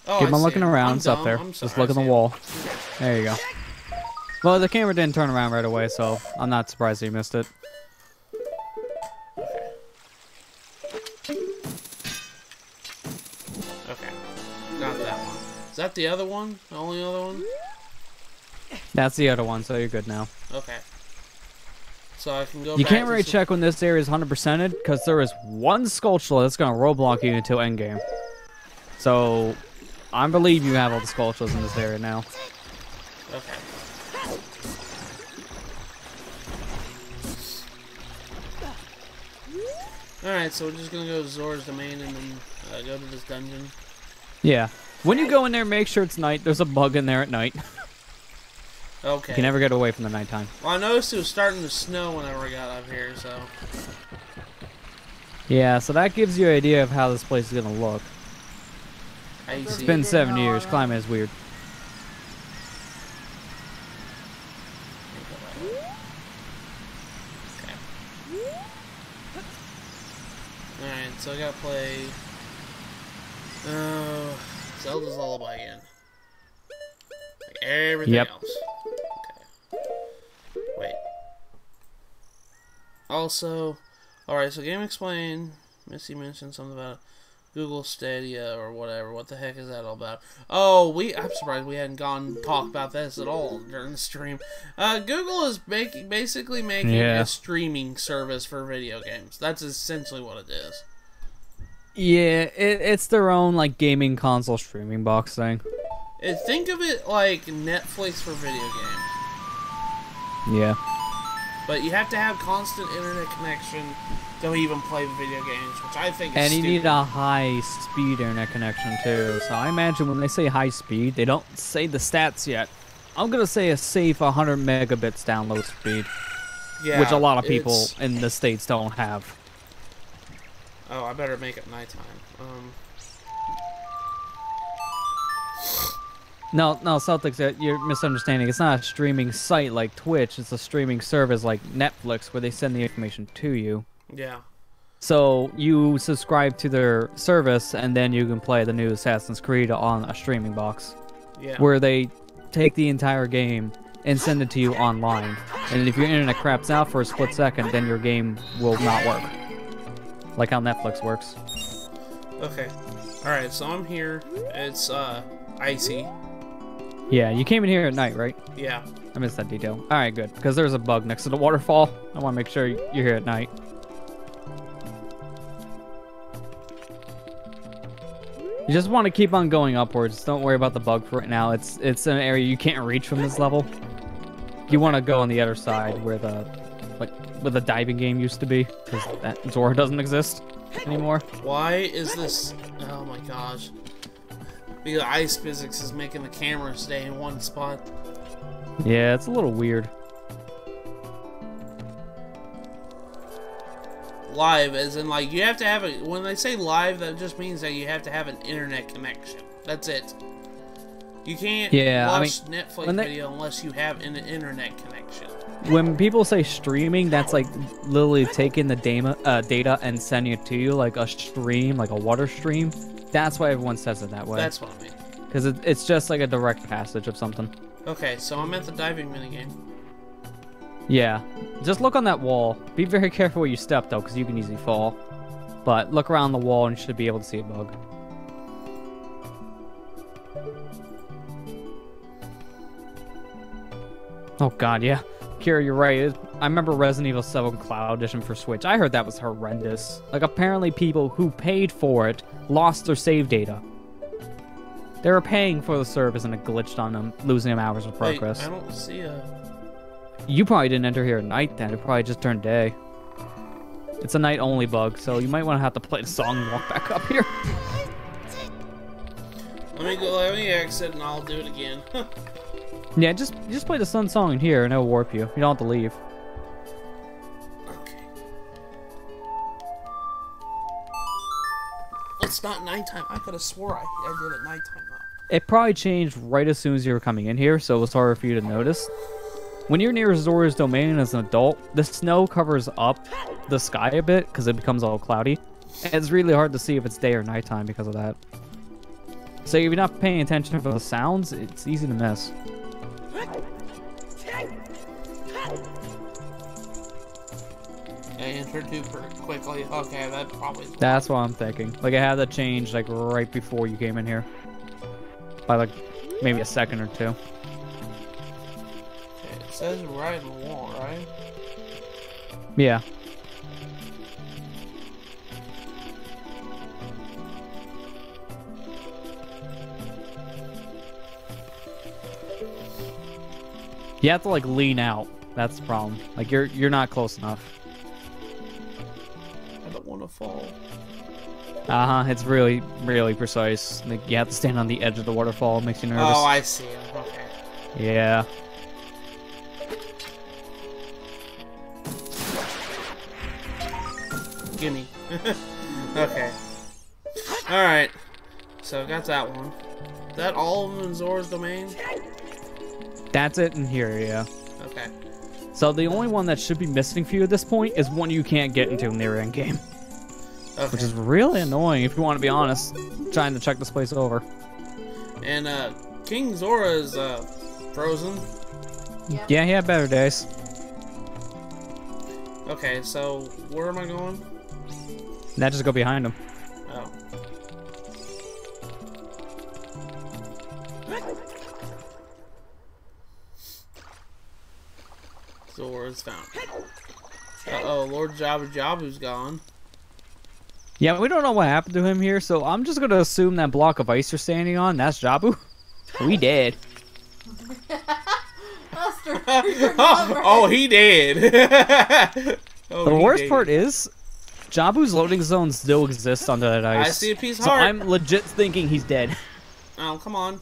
Oh, Keep I on see looking it. around. I'm It's up dumb. there. I'm sorry, Just look I at the see it. wall. There you go. Well, the camera didn't turn around right away, so I'm not surprised that you missed it. Okay. Not that one. Is that the other one? The only other one? That's the other one, so you're good now. Okay. So I can go You back can't to really some- check when this area is 100%ed, because there is one sculpture that's going to roadblock you until endgame. So, I believe you have all the sculptures in this area now. Okay. Alright, so we're just gonna go to Zora's Domain and then go to this dungeon. Yeah. When you go in there, make sure it's night. There's a bug in there at night. Okay. You can never get away from the nighttime. Well, I noticed it was starting to snow whenever I got up here, so... Yeah, so that gives you an idea of how this place is going to look. I It's see. been 7 years. Climbing is weird. Okay. Alright, so I gotta play... Zelda's Lullaby again. Like everything Yep. else. Okay. Wait. Also, alright, so Game Explain, Missy mentioned something about Google Stadia or whatever. What the heck is that all about? Oh, I'm surprised we hadn't gone talk about this at all during the stream. Google is basically making a streaming service for video games. That's essentially what it is. Yeah, it's their own like gaming console streaming box thing. Think of it like Netflix for video games. Yeah. But you have to have constant internet connection to even play video games, which I think is And you stupid. need a high-speed internet connection, too. So I imagine when they say high-speed, they don't say the stats yet. I'm going to say a safe 100 megabits download speed, Yeah, which a lot of people in the States don't have. Oh, I better make it nighttime. No, Celtics, you're misunderstanding. It's not a streaming site like Twitch. It's a streaming service like Netflix where they send the information to you. Yeah. So you subscribe to their service, and then you can play the new Assassin's Creed on a streaming box. Yeah. Where they take the entire game and send it to you online. And if your internet craps out for a split second, then your game will not work. Like how Netflix works. Okay. Alright, so I'm here. It's, icy. Yeah, you came in here at night, right? Yeah. I missed that detail. Alright, good. Because there's a bug next to the waterfall. I want to make sure you're here at night. You just want to keep on going upwards. Don't worry about the bug for right now. It's an area you can't reach from this level. You want to go on the other side where the diving game used to be, because that Zora doesn't exist anymore. Why is this... Oh my gosh. The ice physics is making the camera stay in one spot. Yeah, it's a little weird. Live, as in, like, you have to have a... When they say live, that just means that you have to have an internet connection. That's it. You can't watch Netflix video unless you have an internet connection. When people say streaming, that's like literally taking the data and sending it to you like a stream, like a water stream. That's why everyone says it that way. That's what I mean. Because it's just like a direct passage of something. Okay, so I'm at the diving minigame. Yeah. Just look on that wall. Be very careful where you step, though, because you can easily fall. But look around the wall and you should be able to see a bug. Oh god, yeah. Kira, you're right. I remember Resident Evil 7 Cloud Edition for Switch. I heard that was horrendous. Like, apparently people who paid for it lost their save data. They were paying for the service and it glitched on them, losing them hours of progress. Wait, I don't see a... You probably didn't enter here at night then. It probably just turned day. It's a night-only bug, so you might want to have to play the song and walk back up here. Let me exit and I'll do it again. Yeah, just play the Sun song in here and it'll warp you. You don't have to leave. Okay. It's not nighttime. I could have swore I did it nighttime though. It probably changed right as soon as you were coming in here, so it was harder for you to notice. When you're near Zora's domain as an adult, the snow covers up the sky a bit because it becomes all cloudy. And it's really hard to see if it's day or nighttime because of that. So if you're not paying attention for the sounds, it's easy to miss. I entered too quickly. Okay, that probably... That's what I'm thinking. Like, I had that change, like, right before you came in here. By, like, maybe a second or two. Okay, it says right in the wall, right? Yeah. You have to, like, lean out. That's the problem. Like, you're not close enough. I don't want to fall. Uh-huh, it's really, really precise. Like, you have to stand on the edge of the waterfall. It makes you nervous. Oh, I see. Okay. Yeah. Gimme. Okay. Alright. So, got that one. Is that all of them in Zora's domain? That's it in here, yeah. Okay. So the only one that should be missing for you at this point is one you can't get into near end game. Okay. Which is really annoying if you want to be honest. Trying to check this place over. And, King Zora is, frozen. Yep. Yeah, he had better days. Okay, so, where am I going? Now just go behind him. Oh. Zora's found. Uh-oh, Lord Jabu Jabu's gone. Yeah, we don't know what happened to him here, so I'm just gonna assume that block of ice you're standing on, that's Jabu. We dead. That's monster. Oh, he did. Oh, The he worst did. part is, Jabu's loading zone still exists under that ice. I see a piece of so heart. I'm legit thinking he's dead. Oh, come on.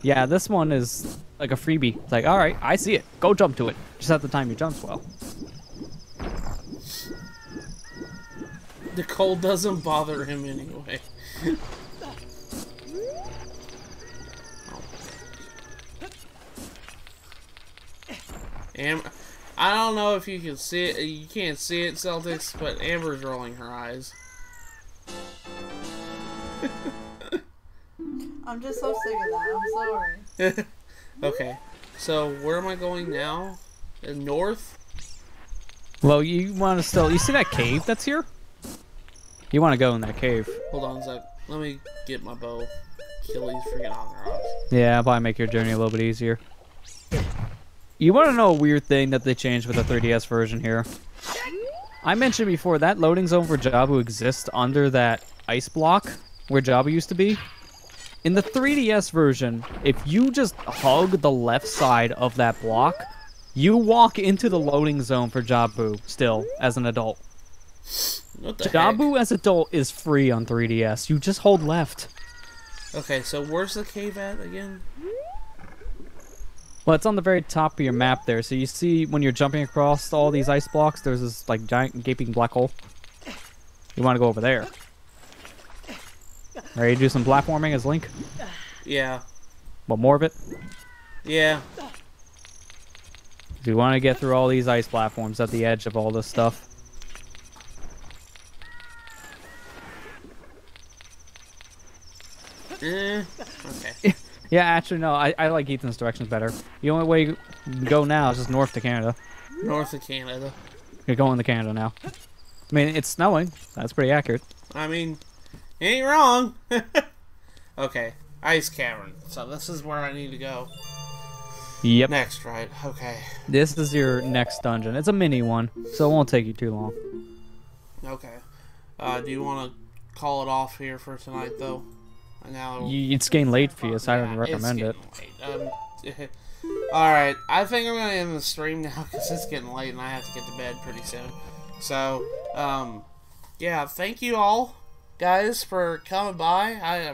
Yeah, this one is like a freebie. It's like, alright, I see it. Go jump to it. Just at the time you jumps well. The cold doesn't bother him anyway. I don't know if you can see it. You can't see it, Celtics, but Amber's rolling her eyes. I'm just so sick of that. I'm sorry. Okay, so where am I going now? North? Well, you want to still... You see that cave that's here? You want to go in that cave. Hold on a sec. Let me get my bow. Kill these freaking Ogoroks. Yeah, it'll probably make your journey a little bit easier. You want to know a weird thing that they changed with the 3DS version here? I mentioned before that loading zone for Jabu exists under that ice block where Jabu used to be. In the 3DS version, if you just hug the left side of that block, you walk into the loading zone for Jabu still as an adult. What the Jabu as adult is free on 3DS. You just hold left. heck? Okay, so where's the cave at again? Well, it's on the very top of your map there. So you see when you're jumping across all these ice blocks, there's this like giant gaping black hole. You want to go over there. Ready to do some platforming as Link? Yeah. Want more of it? Yeah. You want to get through all these ice platforms at the edge of all this stuff. Okay. Yeah, actually, no. I like Ethan's directions better. The only way you can go now is just north to Canada. North of Canada. You're going to Canada now. I mean, it's snowing. That's pretty accurate. I mean, ain't wrong. Okay. Ice Cavern. So this is where I need to go. Yep. Next, right? Okay. This is your next dungeon. It's a mini one, so it won't take you too long. Okay. Do you want to call it off here for tonight, though? Now, It's getting late for you, so I would recommend it. Alright, I think I'm going to end the stream now because it's getting late and I have to get to bed pretty soon. So, yeah, thank you all, guys, for coming by.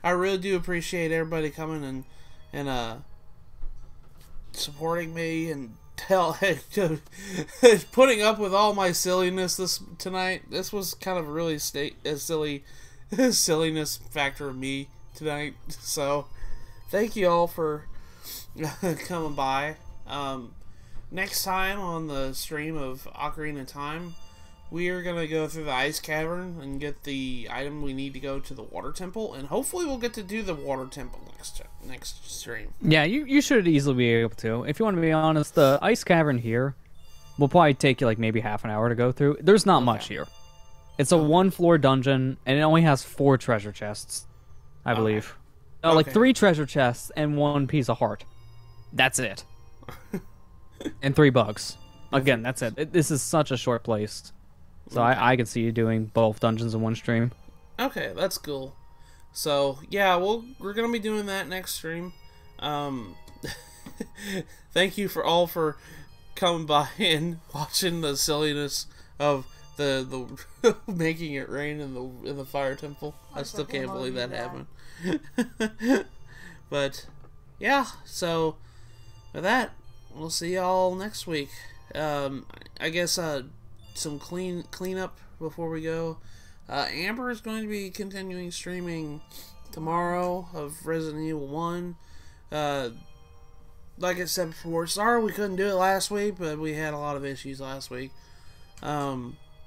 I really do appreciate everybody coming and supporting me and putting up with all my silliness tonight. This was kind of a really silliness factor of me tonight. So, thank you all for coming by. Next time on the stream of Ocarina Time, we are going to go through the ice cavern and get the item we need to go to the water temple, and hopefully we'll get to do the water temple next stream. Yeah, you should easily be able to. If you want to be honest, the ice cavern here will probably take you like maybe half an hour to go through. There's not much here. It's a one-floor dungeon, and it only has 4 treasure chests, I believe. Like 3 treasure chests and 1 piece of heart. That's it. And 3 bugs. Again, that's it. This is such a short place. So I can see you doing both dungeons in one stream. Okay, that's cool. So, yeah, we're going to be doing that next stream. Thank you for coming by and watching the silliness of the making it rain in the fire temple. I still can't believe that happened. But yeah, so with that, we'll see y'all next week. I guess some cleanup before we go. Amber is going to be continuing streaming tomorrow of Resident Evil 1. Like I said before, sorry we couldn't do it last week, but we had a lot of issues last week.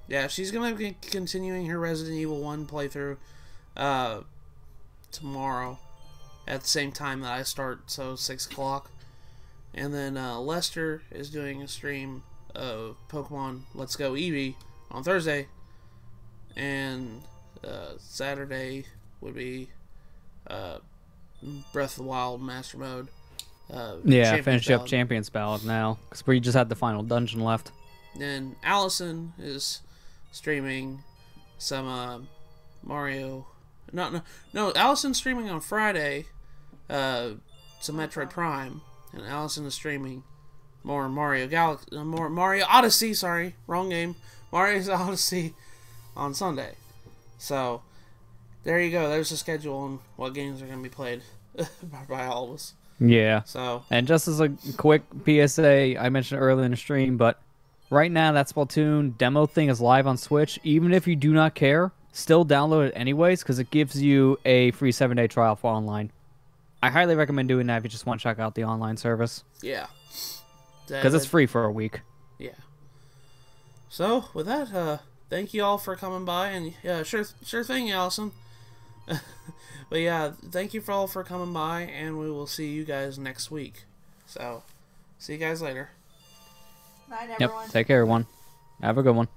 Yeah, she's going to be continuing her Resident Evil 1 playthrough tomorrow at the same time that I start, so 6 o'clock. And then Lester is doing a stream of Pokemon Let's Go Eevee on Thursday. And Saturday would be Breath of the Wild Master Mode. Yeah, finish up Champions Ballad now, because we just had the final dungeon left. And Allison is streaming some Mario. No, Allison's streaming on Friday some Metroid Prime, and Allison is streaming more Mario Odyssey. Sorry, wrong game. Mario's Odyssey on Sunday. So there you go. There's the schedule on what games are going to be played by all of us. Yeah. So, and just as a quick PSA, I mentioned earlier in the stream, but right now that Splatoon demo thing is live on Switch. Even if you do not care, still download it anyways because it gives you a free 7-day trial for online. I highly recommend doing that if you just want to check out the online service. Yeah. Because it's free for a week. Yeah. So, with that, thank you all for coming by, and yeah, sure thing, Allison. But yeah, thank you all for coming by, and we will see you guys next week. So, see you guys later. Night, everyone. Yep, take care, everyone. Have a good one.